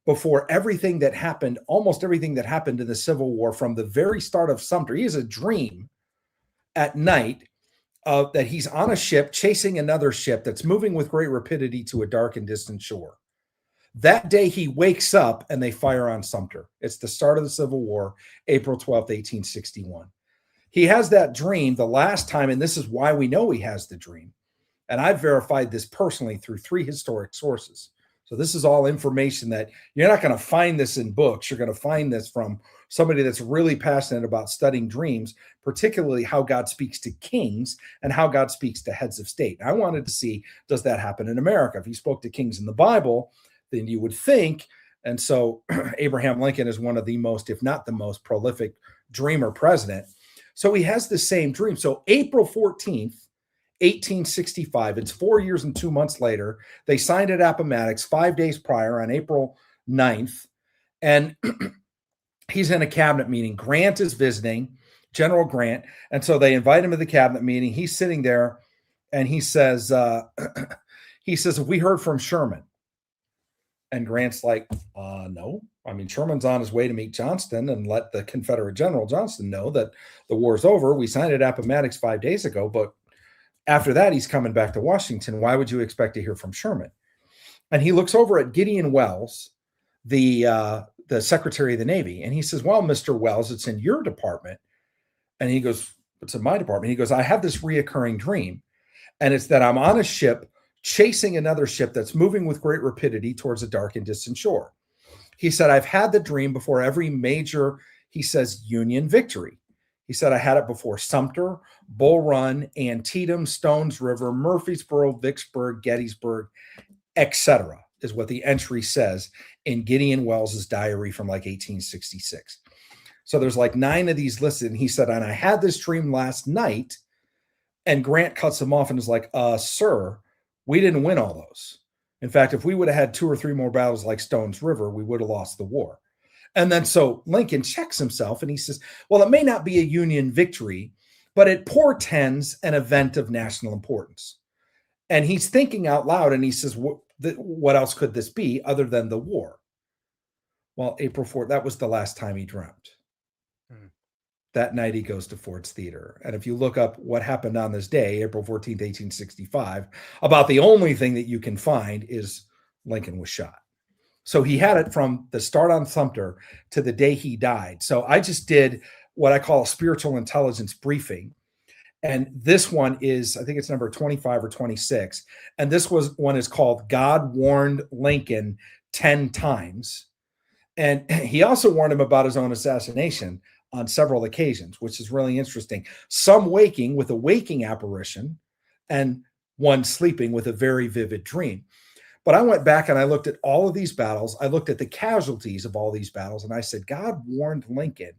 S3: before everything that happened, almost everything that happened in the Civil War from the very start of Sumter. He has a dream at night that he's on a ship chasing another ship that's moving with great rapidity to a dark and distant shore. That day he wakes up and they fire on Sumter. It's the start of the Civil War, April 12th, 1861. He has that dream the last time, and this is why we know he has the dream. And I've verified this personally through 3 historic sources. So this is all information that you're not going to find this in books. You're going to find this from somebody that's really passionate about studying dreams, particularly how God speaks to kings and how God speaks to heads of state. I wanted to see, does that happen in America? If he spoke to kings in the Bible, then you would think. And so Abraham Lincoln is one of the most, if not the most prolific dreamer president. So he has the same dream. So April 14th, 1865, it's 4 years and 2 months later, they signed at Appomattox 5 days prior on April 9th. And he's in a cabinet meeting. Grant is visiting, General Grant. And so they invite him to the cabinet meeting. He's sitting there and he says, have we heard from Sherman? And Grant's like, no. I mean, Sherman's on his way to meet Johnston and let the Confederate General Johnston know that the war's over. We signed at Appomattox 5 days ago, but after that, he's coming back to Washington. Why would you expect to hear from Sherman? And he looks over at Gideon Wells, the Secretary of the Navy, and he says, well, Mr. Wells, it's in your department. And he goes, it's in my department. He goes, I have this reoccurring dream, and it's that I'm on a ship chasing another ship that's moving with great rapidity towards a dark and distant shore. He said, I've had the dream before every major, he says, Union victory. He said, I had it before Sumter, Bull Run, Antietam, Stones River, Murfreesboro, Vicksburg, Gettysburg, etc., is what the entry says in Gideon Wells's diary from like 1866. So there's like 9 of these listed. And he said, and I had this dream last night. And Grant cuts him off and is like, sir, we didn't win all those. In fact, if we would have had 2 or 3 more battles like Stones River, we would have lost the war. And then so Lincoln checks himself and he says, well, it may not be a Union victory, but it portends an event of national importance. And he's thinking out loud and he says, what else could this be other than the war? Well, April 4th, that was the last time he dreamt. That night he goes to Ford's Theater. And if you look up what happened on this day, April 14th, 1865, about the only thing that you can find is Lincoln was shot. So he had it from the start on Sumter to the day he died. So I just did what I call a spiritual intelligence briefing. And this one is, I think it's number 25 or 26. And this one is called God Warned Lincoln 10 Times. And he also warned him about his own assassination on several occasions, which is really interesting. Some waking with a waking apparition and one sleeping with a very vivid dream. But I went back and I looked at all of these battles. I looked at the casualties of all these battles. And I said, God warned Lincoln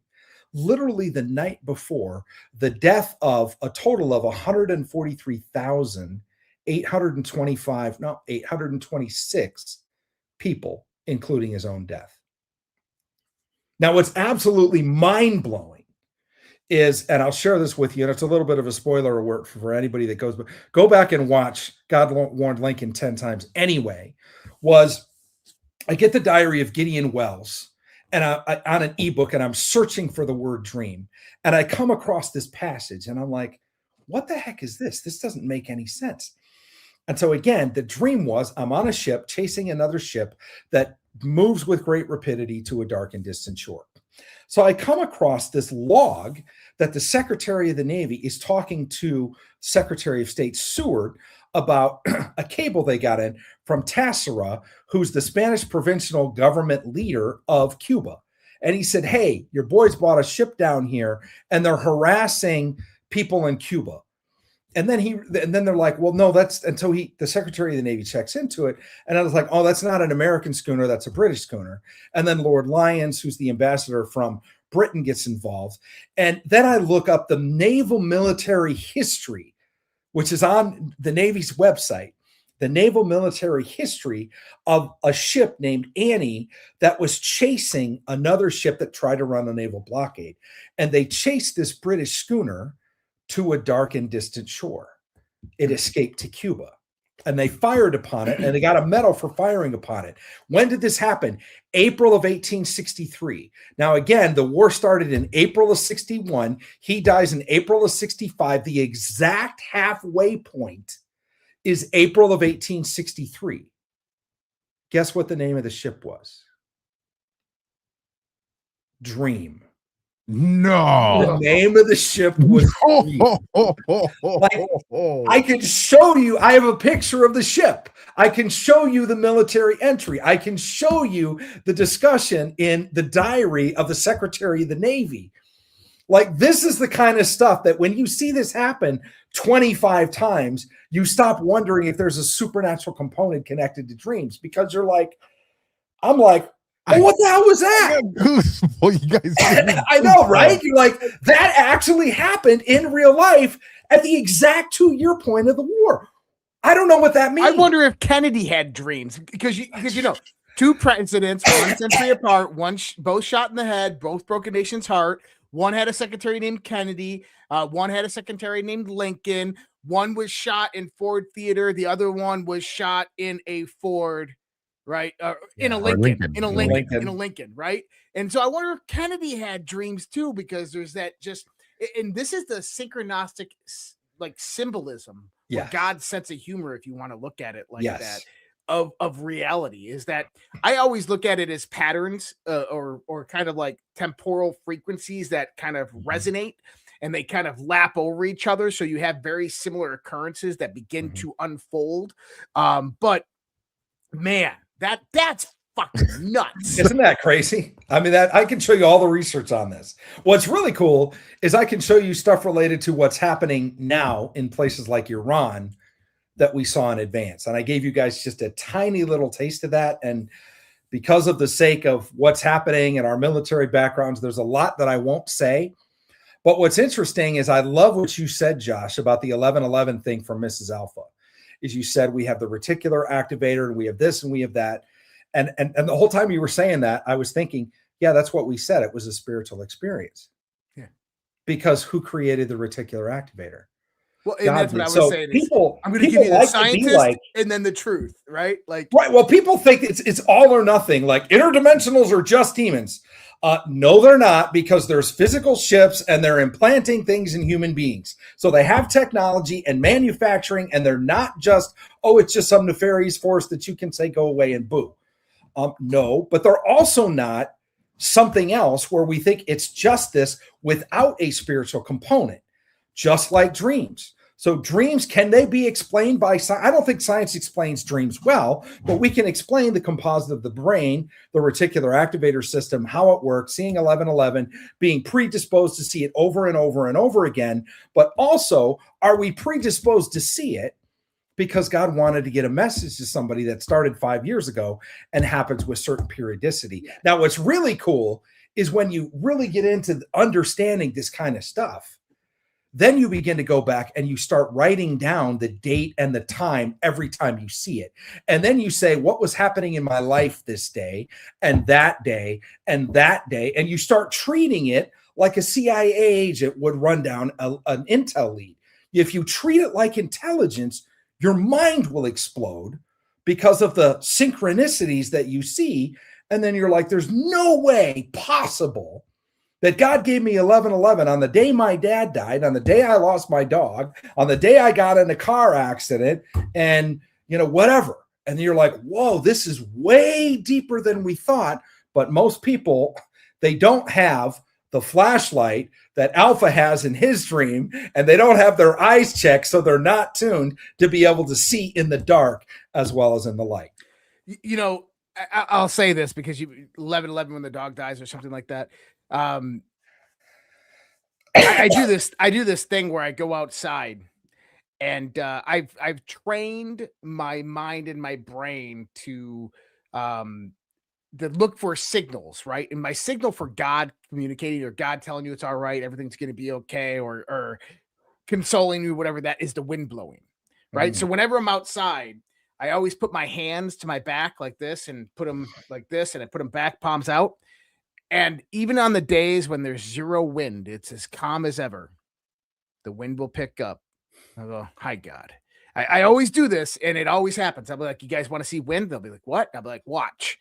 S3: literally the night before the death of a total of 826 people, including his own death. Now, what's absolutely mind-blowing is, and I'll share this with you, and it's a little bit of a spoiler alert for anybody that goes, but go back and watch God Warned Lincoln 10 Times anyway, was I get the diary of Gideon Wells and I on an ebook, and I'm searching for the word dream. And I come across this passage and I'm like, what the heck is this? This doesn't make any sense. And so again, the dream was I'm on a ship chasing another ship that moves with great rapidity to a dark and distant shore. So I come across this log that the Secretary of the Navy is talking to Secretary of State Seward about a cable they got in from Tassera, who's the Spanish provincial government leader of Cuba. And he said, hey, your boys bought a ship down here and they're harassing people in Cuba. And then they're like, well, no, that's until the Secretary of the Navy checks into it. And I was like, oh, that's not an American schooner. That's a British schooner. And then Lord Lyons, who's the ambassador from Britain, gets involved. And then I look up the naval military history, which is on the Navy's website, the naval military history of a ship named Annie that was chasing another ship that tried to run a naval blockade. And they chased this British schooner to a dark and distant shore. It escaped to Cuba and they fired upon it and they got a medal for firing upon it. When did this happen? April of 1863. Now, again, the war started in April of 61. He dies in April of 65. The exact halfway point is April of 1863. Guess what the name of the ship was? Dream.
S2: No.
S3: The name of the ship was Dream. Like, I can show you, I have a picture of the ship. I can show you the military entry. I can show you the discussion in the diary of the Secretary of the Navy. Like, this is the kind of stuff that when you see this happen 25 times, you stop wondering if there's a supernatural component connected to dreams, because you're like, I'm like, oh, what the hell was that?
S2: Well, you guys,
S3: I know, right? You're like, that actually happened in real life at the exact 2-year point of the war. I don't know what that means.
S1: I wonder if Kennedy had dreams because you know, two presidents, 1 century apart, both shot in the head, both broke a nation's heart. One had a secretary named Kennedy. One had a secretary named Lincoln. One was shot in Ford Theater. The other one was shot in a Ford. Right. In a Lincoln. Right. And so I wonder if Kennedy had dreams too, because there's that and this is the synchronistic like symbolism, or God's sense of humor, if you want to look at it like that, of reality, is that I always look at it as patterns or kind of like temporal frequencies that kind of resonate and they kind of lap over each other. So you have very similar occurrences that begin to unfold. But man, that's fucking nuts.
S3: Isn't that crazy? I mean, that I can show you all the research on this. What's really cool is I can show you stuff related to what's happening now in places like Iran that we saw in advance. And I gave you guys just a tiny little taste of that. And because of the sake of what's happening and our military backgrounds, there's a lot that I won't say. But what's interesting is I love what you said, Josh, about the 1111 thing from Mrs. Alpha. Is you said we have the reticular activator and we have this and we have that. And the whole time you were saying that, I was thinking, yeah, that's what we said. It was a spiritual experience.
S1: Yeah.
S3: Because who created the reticular activator?
S1: Well, and
S3: God
S1: that's what
S3: did.
S1: I was
S3: So
S1: saying is
S3: people
S1: I'm going to give you the
S3: like to be
S1: scientist
S3: like,
S1: and then the truth, right? Like,
S3: right. Well, people think it's all or nothing. Like interdimensionals are just demons. No, they're not, because there's physical ships and they're implanting things in human beings. So they have technology and manufacturing, and they're not just, oh, it's just some nefarious force that you can say go away and boo. No, but they're also not something else where we think it's just this without a spiritual component, just like dreams. So dreams, can they be explained by science? I don't think science explains dreams well, but we can explain the composite of the brain, the reticular activator system, how it works, seeing 1111, being predisposed to see it over and over and over again. But also, are we predisposed to see it because God wanted to get a message to somebody that started 5 years ago and happens with certain periodicity? Now, what's really cool is when you really get into understanding this kind of stuff, then you begin to go back and you start writing down the date and the time every time you see it. And then you say, what was happening in my life this day and that day and that day? And you start treating it like a CIA agent would run down an intel lead. If you treat it like intelligence, your mind will explode because of the synchronicities that you see. And then you're like, there's no way possible that God gave me 1111 on the day my dad died, on the day I lost my dog, on the day I got in a car accident, and whatever. And you're like, whoa, this is way deeper than we thought. But most people, they don't have the flashlight that Alpha has in his dream, and they don't have their eyes checked, so they're not tuned to be able to see in the dark as well as in the light.
S1: I'll say this because 1111 when the dog dies or something like that. I do this thing where I go outside, and I've trained my mind and my brain to look for signals, right? And my signal for God communicating, or God telling you it's all right, everything's going to be okay, or consoling you, whatever, that is the wind blowing, right? So whenever I'm outside, I always put my hands to my back like this and put them like this, and I put them back, palms out. And even on the days when there's zero wind, it's as calm as ever. The wind will pick up. I go, hi, God. I always do this, and it always happens. I'll be like, you guys want to see wind? They'll be like, what? I'll be like, watch.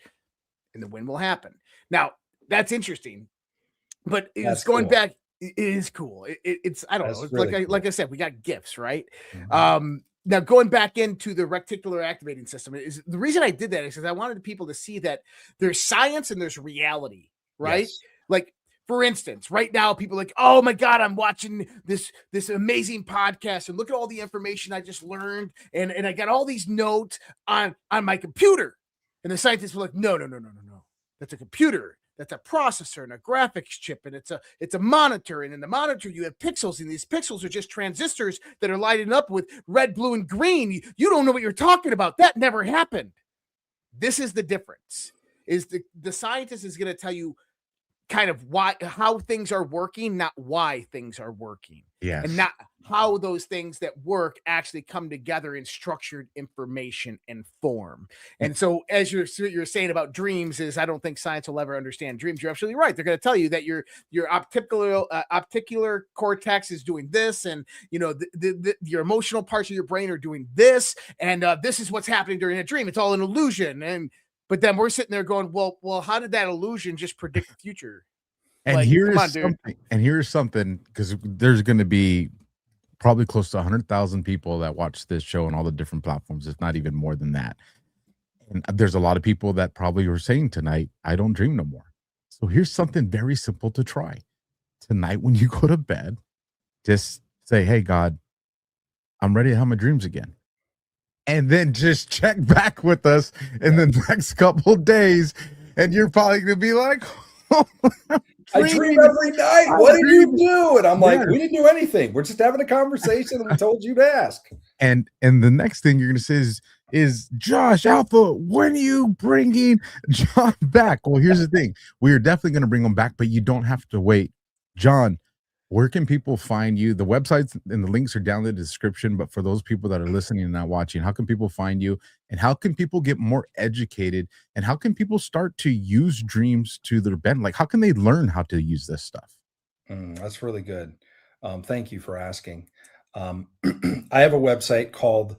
S1: And the wind will happen. Now, that's interesting. But it's going back. It is cool. It's I don't know. It's really cool. Like I said, we got gifts, right? Mm-hmm. Now, going back into the reticular activating system, is the reason I did that is because I wanted people to see that there's science and there's reality. Right? Yes. Like, for instance, right now, people are like, oh my God, I'm watching this amazing podcast, and look at all the information I just learned. And I got all these notes on my computer. And the scientists were like, no. That's a computer. That's a processor and a graphics chip. And it's a monitor. And in the monitor, you have pixels. And these pixels are just transistors that are lighting up with red, blue, and green. You don't know what you're talking about. That never happened. This is the difference. Is the scientist is going to tell you kind of how things are working, not why things are working.
S2: Yes.
S1: And not how those things that work actually come together in structured information and form. And so, as you're saying about dreams, is I don't think science will ever understand dreams. You're absolutely right. They're going to tell you that your opticular cortex is doing this, and your emotional parts of your brain are doing this, and this is what's happening during a dream. It's all an illusion. But then we're sitting there going, well, how did that illusion just predict the future?
S2: And here's something, because there's going to be probably close to 100,000 people that watch this show on all the different platforms, if not even more than that. And there's a lot of people that probably were saying tonight, I don't dream no more. So here's something very simple to try. Tonight, when you go to bed, just say, hey, God, I'm ready to have my dreams again. And then just check back with us in the next couple days, and you're probably gonna be like, oh,
S3: I dream every night. What did you do? And I'm like, we didn't do anything. We're just having a conversation, and we told you to ask.
S2: And the next thing you're gonna say is Josh, Alpha, when are you bringing John back? Well, here's the thing: we are definitely gonna bring him back, but you don't have to wait. John, where can people find you? The websites and the links are down in the description, but for those people that are listening and not watching, how can people find you, and how can people get more educated, and how can people start to use dreams to their benefit? Like, how can they learn how to use this stuff?
S3: That's really good. Thank you for asking. I have a website called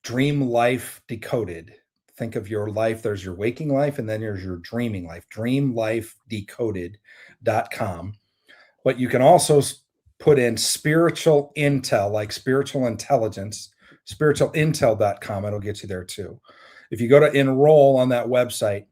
S3: Dream Life Decoded. Think of your life. There's your waking life, and then there's your dreaming life. DreamLifeDecoded.com. But you can also put in spiritual intel, like spiritual intelligence, spiritualintel.com. It'll get you there too. If you go to enroll on that website,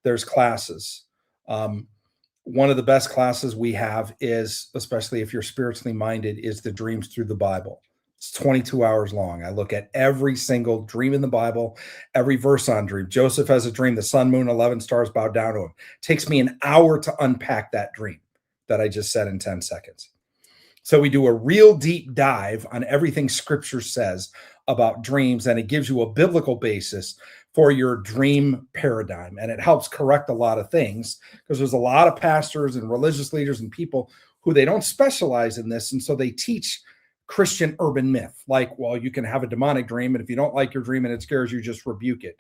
S3: there's classes. One of the best classes we have is, especially if you're spiritually minded, is the Dreams Through the Bible. It's 22 hours long. I look at every single dream in the Bible, every verse on dream. Joseph has a dream, the sun, moon, 11 stars bow down to him. It takes me an hour to unpack that dream that I just said in 10 seconds. So we do a real deep dive on everything scripture says about dreams, and it gives you a biblical basis for your dream paradigm. And it helps correct a lot of things, because there's a lot of pastors and religious leaders and people who they don't specialize in this. And so they teach Christian urban myth, like, well, you can have a demonic dream, and if you don't like your dream and it scares you, just rebuke it.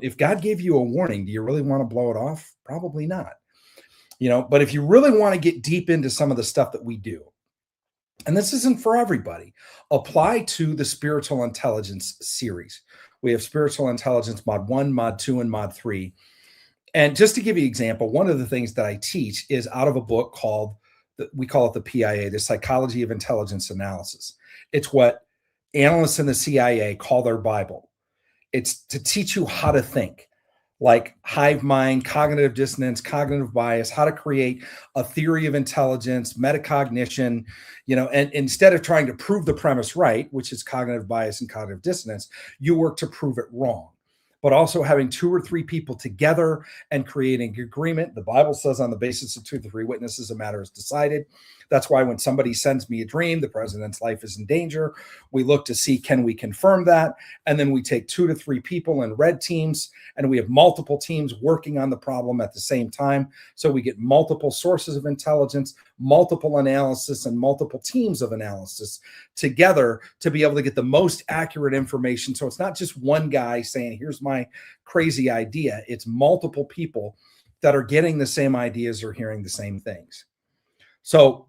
S3: If God gave you a warning, do you really want to blow it off? Probably not. But if you really want to get deep into some of the stuff that we do, and this isn't for everybody, apply to the Spiritual Intelligence series. We have Spiritual Intelligence Mod 1, Mod 2, and Mod 3. And just to give you an example, one of the things that I teach is out of a book called, we call it the PIA, the Psychology of Intelligence Analysis. It's what analysts in the CIA call their Bible. It's to teach you how to think, like hive mind, cognitive dissonance, cognitive bias, how to create a theory of intelligence, metacognition, and instead of trying to prove the premise right, which is cognitive bias and cognitive dissonance, you work to prove it wrong. But also having 2 or 3 people together and creating agreement. The Bible says on the basis of 2 to 3 witnesses, a matter is decided. That's why when somebody sends me a dream, the president's life is in danger, we look to see, can we confirm that? And then we take 2 to 3 people in red teams, and we have multiple teams working on the problem at the same time. So we get multiple sources of intelligence, multiple analysis, and multiple teams of analysis together to be able to get the most accurate information. So it's not just one guy saying, here's my crazy idea. It's multiple people that are getting the same ideas or hearing the same things. So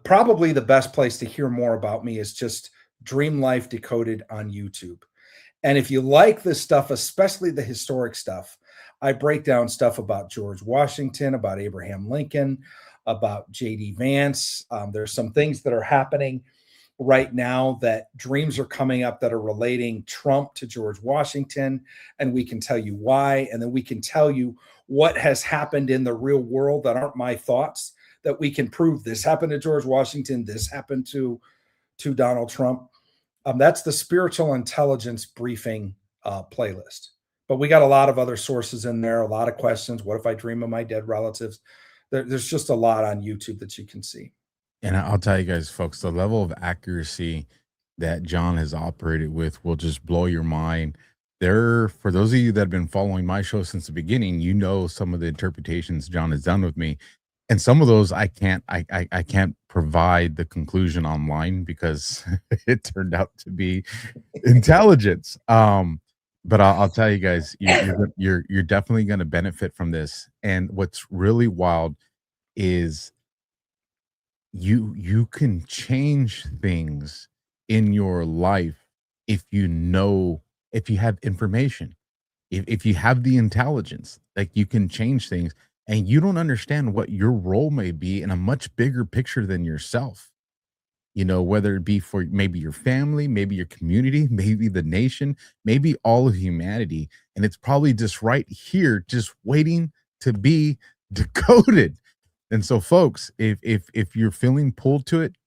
S3: probably the best place to hear more about me is just Dream Life Decoded on YouTube. And if you like this stuff, especially the historic stuff, I break down stuff about George Washington, about Abraham Lincoln, about J.D. Vance. There's some things that are happening right now that dreams are coming up that are relating Trump to George Washington, and we can tell you why. And then we can tell you what has happened in the real world that aren't my thoughts, that we can prove this happened to George Washington, this happened to Donald Trump. That's the Spiritual Intelligence Briefing playlist. But we got a lot of other sources in there, a lot of questions. What if I dream of my dead relatives? There's just a lot on YouTube that you can see.
S2: And I'll tell you guys, folks, the level of accuracy that John has operated with will just blow your mind. For those of you that have been following my show since the beginning, some of the interpretations John has done with me. And some of those I can't provide the conclusion online because it turned out to be intelligence. But I'll tell you guys, you're definitely going to benefit from this. And what's really wild is you can change things in your life if you have information, if you have the intelligence, like you can change things. And you don't understand what your role may be in a much bigger picture than yourself. Whether it be for maybe your family, maybe your community, maybe the nation, maybe all of humanity. And it's probably just right here, just waiting to be decoded. And so, folks, if you're feeling pulled to it,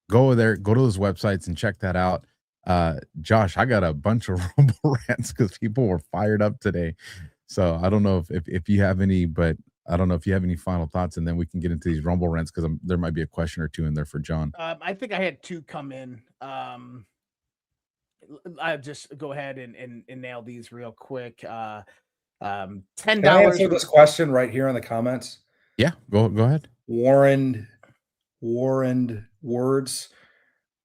S2: go there, go to those websites and check that out. Josh, I got a bunch of rumble rants because people were fired up today. So I don't know if you have any, but I don't know if you have any final thoughts, and then we can get into these rumble rants because there might be a question or two in there for John.
S1: I think I had 2 come in. I'll just go ahead and nail these real quick. $10.
S3: Can I answer this question right here in the comments?
S2: Yeah, go ahead.
S3: Warrened words.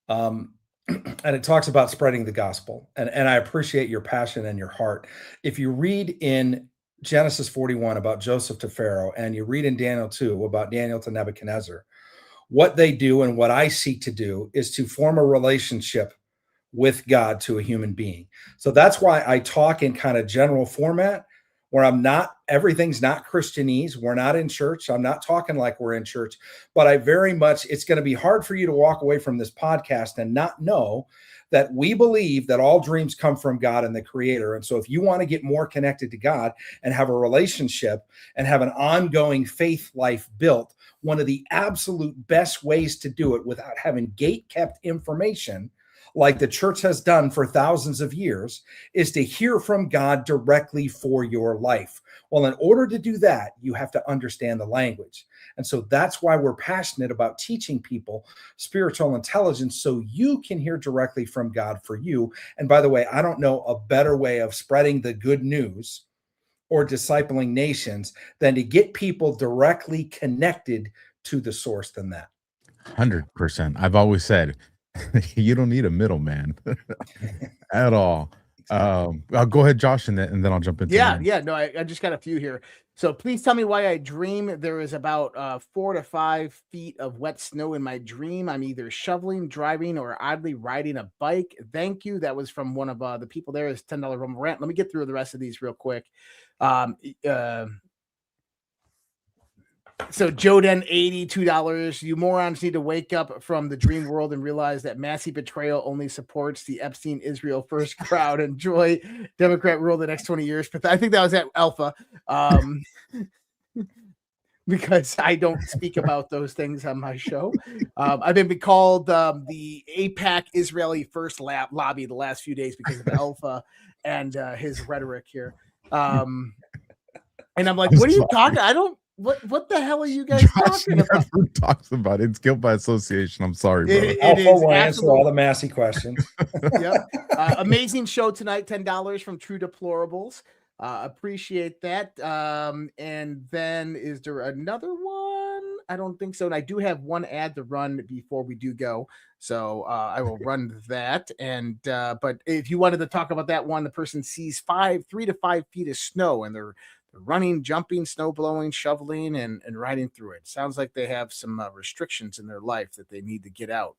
S3: And it talks about spreading the gospel. And I appreciate your passion and your heart. If you read in Genesis 41 about Joseph to Pharaoh, and you read in Daniel 2 about Daniel to Nebuchadnezzar, what they do and what I seek to do is to form a relationship with God to a human being. So that's why I talk in kind of general format where everything's not Christianese. We're not in church. I'm not talking like we're in church, but it's going to be hard for you to walk away from this podcast and not know that we believe that all dreams come from God and the Creator. And so if you want to get more connected to God and have a relationship and have an ongoing faith life built, one of the absolute best ways to do it without having gate-kept information like the church has done for thousands of years is to hear from God directly for your life. Well, in order to do that, you have to understand the language. And so that's why we're passionate about teaching people spiritual intelligence so you can hear directly from God for you. And by the way, I don't know a better way of spreading the good news or discipling nations than to get people directly connected to the source than that.
S2: 100%. I've always said, you don't need a middleman at all. I'll go ahead, Josh, and then I'll jump into
S1: mine. No, I just got a few here. So please tell me why I dream there is about 4 to 5 feet of wet snow in my dream. I'm either shoveling, driving, or oddly riding a bike. Thank you. That was from one of the people there. Is $10 Rumble Rant. Let me get through the rest of these real quick. So Joden, $82. You morons need to wake up from the dream world and realize that massive betrayal only supports the Epstein Israel first crowd. Enjoy Democrat rule the next 20 years. But I think that was at Alpha. Because I don't speak about those things on my show. I've been called the APAC Israeli first lobby the last few days because of Alpha and his rhetoric here. And I'm like, what are you talking? I don't. What the hell are you guys talking about?
S2: Who talks about it? It's guilt by association. I'm sorry, bro.
S3: Alpha will answer all the Massey questions.
S1: Yep. Amazing show tonight. $10 from True Deplorables. Appreciate that. And then is there another one? I don't think so. And I do have one ad to run before we do go. So I will run that. And but if you wanted to talk about that one, the person sees 3 to 5 feet of snow and they're running, jumping, snow blowing, shoveling, and riding through it. Sounds like they have some restrictions in their life that they need to get out.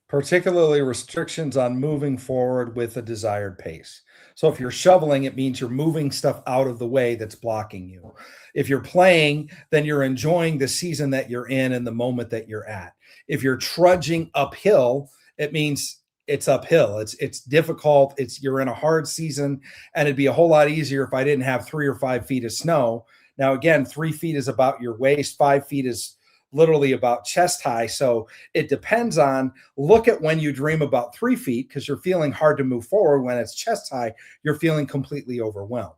S3: Particularly restrictions on moving forward with a desired pace. So if you're shoveling, it means you're moving stuff out of the way that's blocking you. If you're playing, then you're enjoying the season that you're in and the moment that you're at. If you're trudging uphill, it means it's uphill. It's difficult. You're in a hard season, and it'd be a whole lot easier if I didn't have 3 or 5 feet of snow. Now, again, 3 feet is about your waist. 5 feet is literally about chest high. So it depends on, look at when you dream about 3 feet, because you're feeling hard to move forward. When it's chest high, you're feeling completely overwhelmed.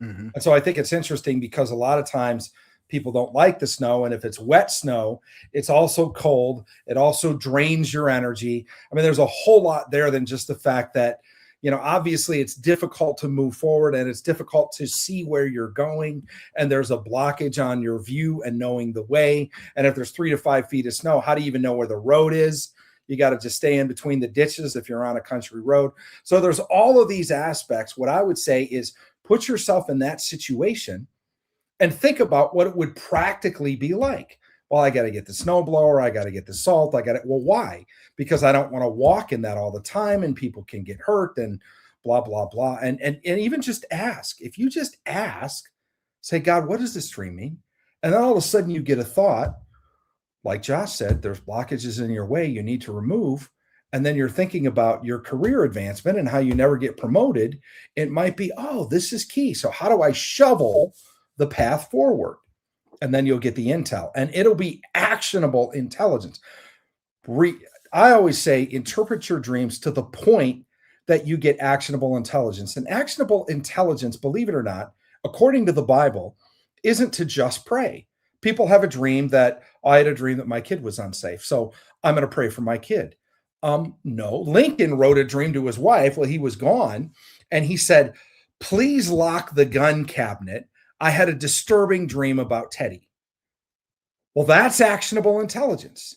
S3: Mm-hmm. And so I think it's interesting because a lot of times people don't like the snow. And if it's wet snow, it's also cold. It also drains your energy. I mean, there's a whole lot there than just the fact that, obviously it's difficult to move forward and it's difficult to see where you're going. And there's a blockage on your view and knowing the way. And if there's 3 to 5 feet of snow, how do you even know where the road is? You got to just stay in between the ditches if you're on a country road. So there's all of these aspects. What I would say is put yourself in that situation and think about what it would practically be like. Well, I got to get the snowblower. I got to get the salt. Well, why? Because I don't want to walk in that all the time and people can get hurt and blah, blah, blah. And even just ask. If you just ask, say, God, what does this dream mean? And then all of a sudden you get a thought, like Josh said, there's blockages in your way you need to remove. And then you're thinking about your career advancement and how you never get promoted. It might be, oh, this is key. So how do I shovel the path forward? And then you'll get the intel, and it'll be actionable intelligence. I always say, interpret your dreams to the point that you get actionable intelligence. And actionable intelligence, believe it or not, according to the Bible, isn't to just pray. People have a dream that, I had a dream that my kid was unsafe, so I'm going to pray for my kid. No, Lincoln wrote a dream to his wife while he was gone, and he said, please lock the gun cabinet. I had a disturbing dream about Teddy. Well, that's actionable intelligence.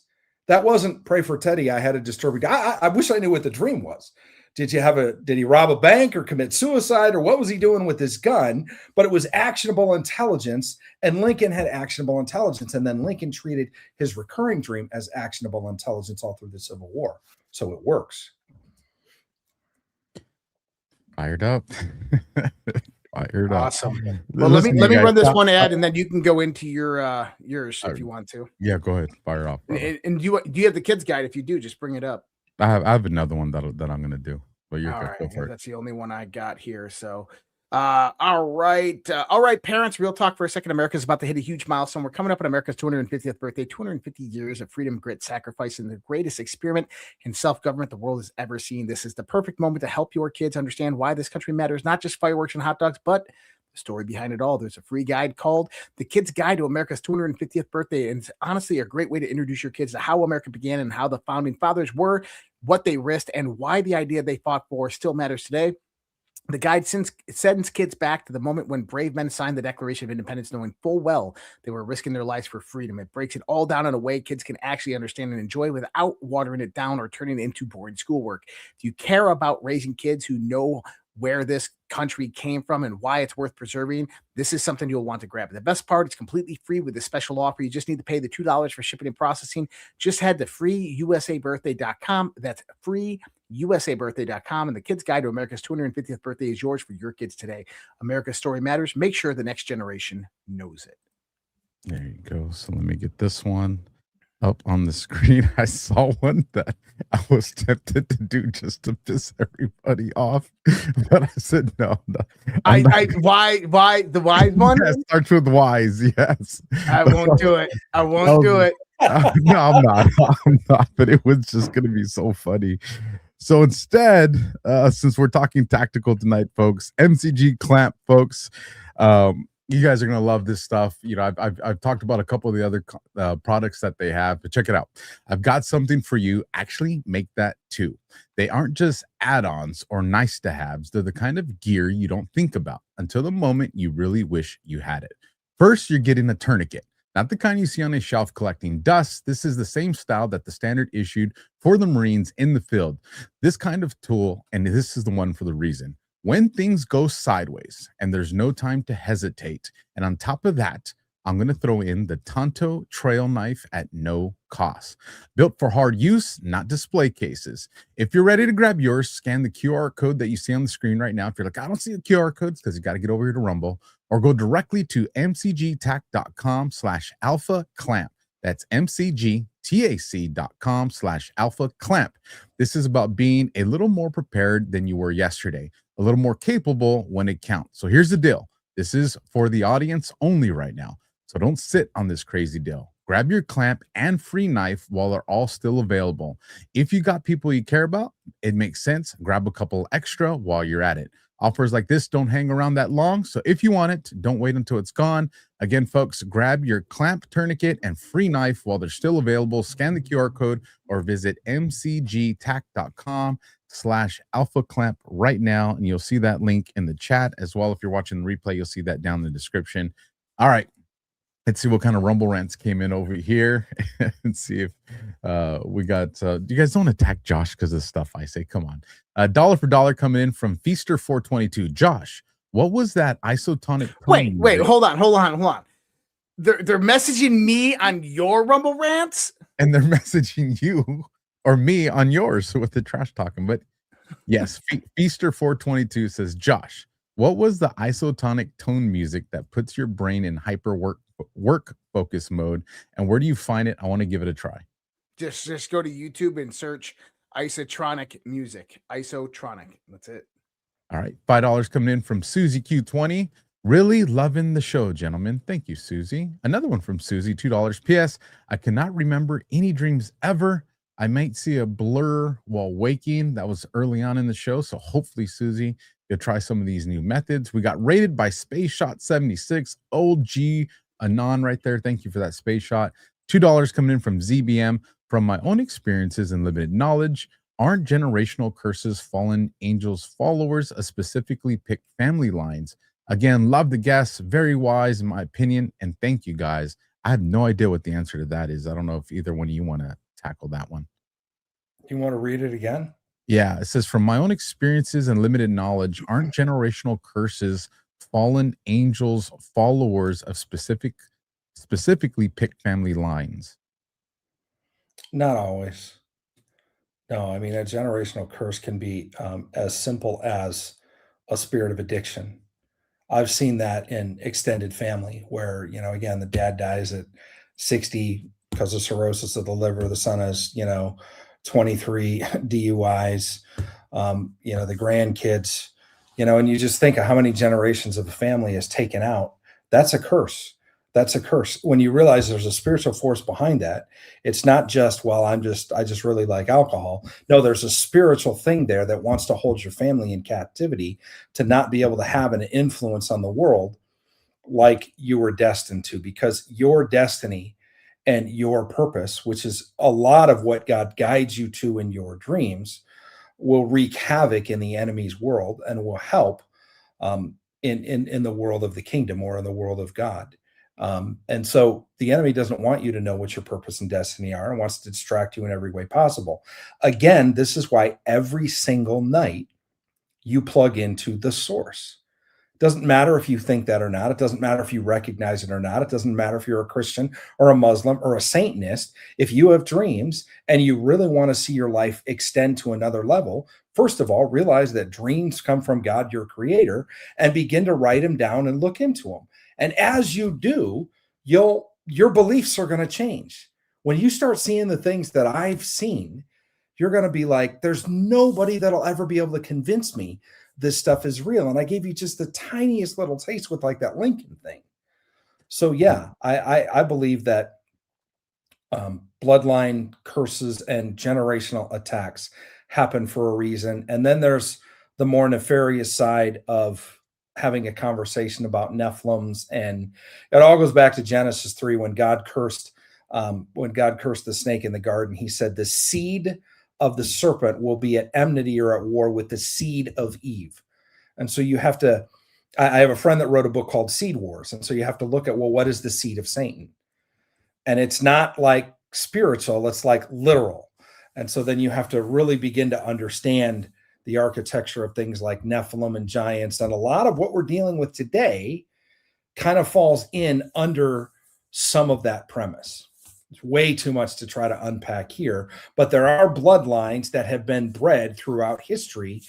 S3: That wasn't pray for Teddy. I had a disturbing. I wish I knew what the dream was. did he rob a bank or commit suicide, or what was he doing with his gun? But it was actionable intelligence, and Lincoln had actionable intelligence. And then Lincoln treated his recurring dream as actionable intelligence all through the Civil War. So it works.
S2: Fired up. Fired up.
S1: Awesome. Well, let me run this one ad, and then you can go into yours if you want to.
S2: Yeah, go ahead. Fire off.
S1: And do you have the kids guide? If you do, just bring it up.
S2: I have another one that I'm gonna do, but you're good. Go for it.
S1: That's the only one I got here. So, all right, parents. Real talk for a second. America's about to hit a huge milestone. We're coming up on America's 250th birthday. 250 years of freedom, grit, sacrifice, and the greatest experiment in self-government the world has ever seen. This is the perfect moment to help your kids understand why this country matters. Not just fireworks and hot dogs, but the story behind it all. There's a free guide called The Kid's Guide to America's 250th Birthday. And it's honestly a great way to introduce your kids to how America began and how the founding fathers were, what they risked, and why the idea they fought for still matters today. The guide sends kids back to the moment when brave men signed the Declaration of Independence, knowing full well they were risking their lives for freedom. It breaks it all down in a way kids can actually understand and enjoy without watering it down or turning it into boring schoolwork. If you care about raising kids who know where this country came from and why it's worth preserving, this is something you'll want to grab. The best part, it's completely free with a special offer. You just need to pay the $2 for shipping and processing. Just head to freeusabirthday.com. That's freeusabirthday.com. And the Kid's Guide to America's 250th Birthday is yours for your kids today. America's story matters. Make sure the next generation knows it.
S2: There you go. So let me get this one up on the screen. I saw one that I was tempted to do just to piss everybody off, but I said no.
S1: Why the wise one?
S2: Yeah, it starts with Y's. Yes,
S1: I won't do it. I won't do it.
S2: No, I'm not. I'm not. But it was just going to be so funny. So instead, since we're talking tactical tonight, folks, MCG clamp, folks. You guys are going to love this stuff. You know, I've talked about a couple of the other products that they have, but check it out. I've got something for you. Actually, make that too. They aren't just add-ons or nice to haves. They're the kind of gear you don't think about until the moment you really wish you had it. First, you're getting a tourniquet. Not the kind you see on a shelf collecting dust. This is the same style that the standard issued for the Marines in the field. This kind of tool, and this is the one for the reason. When things go sideways and there's no time to hesitate, and on top of that, I'm going to throw in the Tonto trail knife at no cost. Built for hard use, not display cases. If you're ready to grab yours, scan the QR code that you see on the screen right now. If you're like, I don't see the QR codes, because you got to get over here to Rumble, or go directly to mcgtac.com/alpha-clamp. That's mcgtac.com/alpha-clamp. This is about being a little more prepared than you were yesterday, a little more capable when it counts. So here's the deal. This is for the audience only right now. So don't sit on this crazy deal. Grab your clamp and free knife while they're all still available. If you got people you care about, it makes sense. Grab a couple extra while you're at it. Offers like this don't hang around that long. So if you want it, don't wait until it's gone. Again, folks, grab your clamp, tourniquet, and free knife while they're still available. Scan the QR code or visit mcgtac.com/alpha-clamp right now. And you'll see that link in the chat as well. If you're watching the replay, you'll see that down in the description. All right. Let's see what kind of Rumble rants came in over here and see if we got. You guys don't attack Josh because of stuff I say. Come on. Dollar for dollar coming in from Feaster 422. Josh, what was that isotonic?
S1: Wait, hold on. They're messaging me on your Rumble rants,
S2: and they're messaging you or me on yours with the trash talking. But yes, Feaster 422 says, Josh, what was the isotonic tone music that puts your brain in hyper work focus mode, and where do you find it? I want to give it a try.
S1: Just go to YouTube and search isotronic music. Isotronic. That's it.
S2: All right. $5 coming in from Susie Q20. Really loving the show, gentlemen. Thank you, Susie. Another one from Susie, $2. P.S. I cannot remember any dreams ever. I might see a blur while waking. That was early on in the show. So hopefully, Susie, you'll try some of these new methods. We got rated by Space Shot 76. OG Anon right there. Thank you for that Space Shot. $2 coming in from ZBM. From my own experiences and limited knowledge, aren't generational curses fallen angels followers a specifically picked family lines? Again, love the guests. Very wise in my opinion. And thank you guys. I have no idea what the answer to that is. I don't know if either one of you want to tackle that one.
S3: You want to read it again?
S2: Yeah, it says, from my own experiences and limited knowledge, aren't generational curses fallen angels followers of specifically picked family lines?
S3: Not always. No, I mean, a generational curse can be as simple as a spirit of addiction. I've seen that in extended family where, again, the dad dies at 60 because of cirrhosis of the liver. The son has, 23 DUIs, the grandkids, and you just think of how many generations of the family is taken out. That's a curse. That's a curse. When you realize there's a spiritual force behind that, it's not just, well, I just really like alcohol. No, there's a spiritual thing there that wants to hold your family in captivity to not be able to have an influence on the world like you were destined to, because your destiny and your purpose, which is a lot of what God guides you to in your dreams, will wreak havoc in the enemy's world and will help in the world of the kingdom or in the world of God. And so the enemy doesn't want you to know what your purpose and destiny are and wants to distract you in every way possible. Again, this is why every single night you plug into the source. Doesn't matter if you think that or not. It doesn't matter if you recognize it or not. It doesn't matter if you're a Christian or a Muslim or a Satanist. If you have dreams and you really want to see your life extend to another level, first of all, realize that dreams come from God, your creator, and begin to write them down and look into them. And as you do, your beliefs are going to change. When you start seeing the things that I've seen, you're going to be like, there's nobody that'll ever be able to convince me this stuff is real. And I gave you just the tiniest little taste with like that Lincoln thing. So yeah, I believe that bloodline curses and generational attacks happen for a reason. And then there's the more nefarious side of having a conversation about Nephilims, and it all goes back to Genesis 3 when God cursed the snake in the garden. He said the seed of the serpent will be at enmity or at war with the seed of Eve. And so you have to, I have a friend that wrote a book called Seed Wars. And so you have to look at, well, what is the seed of Satan? And it's not like spiritual, it's like literal. And so then you have to really begin to understand the architecture of things like Nephilim and giants. And a lot of what we're dealing with today kind of falls in under some of that premise. It's way too much to try to unpack here, but there are bloodlines that have been bred throughout history.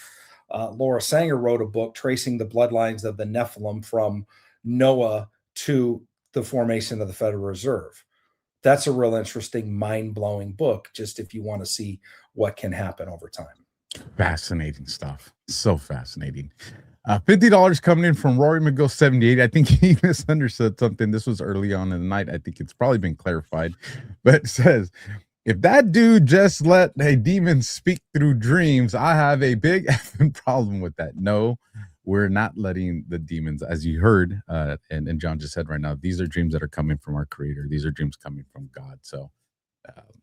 S3: Laura Sanger wrote a book tracing the bloodlines of the Nephilim from Noah to the formation of the Federal Reserve. That's a real interesting, mind-blowing book, just if you want to see what can happen over time.
S2: Fascinating stuff. So fascinating. $50 coming in from Rory McGill 78. I think he misunderstood something. This was early on in the night. I think it's probably been clarified, but it says, if that dude just let a demon speak through dreams, I have a big effing problem with that. No, we're not letting the demons, as you heard, and John just said right now, these are dreams that are coming from our creator. These are dreams coming from God. So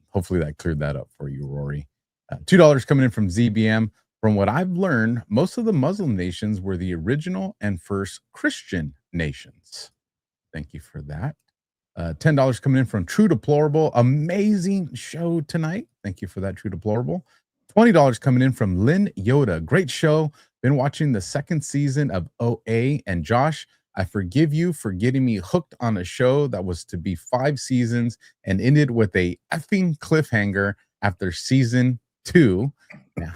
S2: hopefully that cleared that up for you, Rory. $2 coming in from ZBM. From what I've learned, most of the Muslim nations were the original and first Christian nations. Thank you for that. $10 coming in from True Deplorable. Amazing show tonight. Thank you for that, True Deplorable. $20 coming in from Lynn Yoda. Great show. Been watching the second season of OA. And Josh, I forgive you for getting me hooked on a show that was to be 5 seasons and ended with a effing cliffhanger after season 2. Now,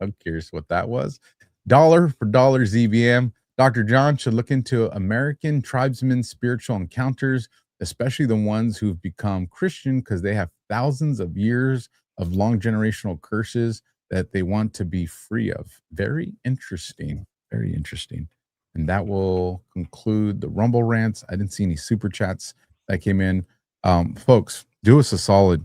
S2: I'm curious what that was. Dollar for dollar ZBM. Dr. John should look into American tribesmen spiritual encounters, especially the ones who've become Christian, because they have thousands of years of long generational curses that they want to be free of. Very interesting. Very interesting. And that will conclude the Rumble rants. I didn't see any super chats that came in. Folks, do us a solid.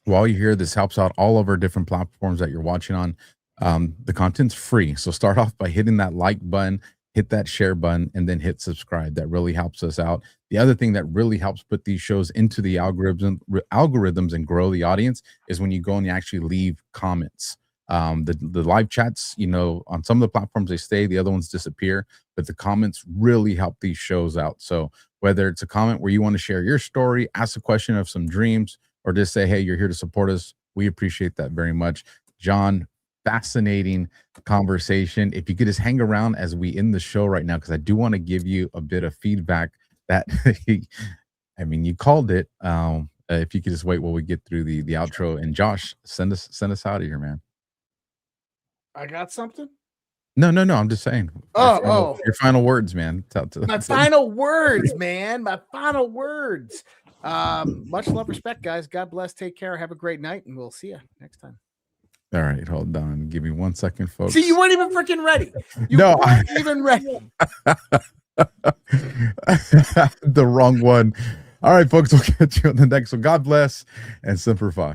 S2: While you're here, this helps out all of our different platforms that you're watching on. The content's free. So start off by hitting that like button, hit that share button, and then hit subscribe. That really helps us out. The other thing that really helps put these shows into the algorithms and grow the audience is when you go and you actually leave comments. The live chats, on some of the platforms they stay, the other ones disappear, but the comments really help these shows out. So whether it's a comment where you want to share your story, ask a question of some dreams, or just say, hey, you're here to support us, we appreciate that very much. John, fascinating conversation. If you could just hang around as we end the show right now, because I do want to give you a bit of feedback that I mean, you called it. If you could just wait while we get through the outro, and Josh, send us out of here, man.
S1: I got something.
S2: No. I'm just saying. Your final words, man.
S1: My final words, man. My final words. Much love, respect, guys. God bless. Take care. Have a great night, and we'll see you next time.
S2: All right, hold on. Give me 1 second, folks.
S1: See, you weren't even freaking ready. You
S2: No,
S1: weren't even ready.
S2: The wrong one. All right, folks. We'll catch you on the next one. God bless and simplify.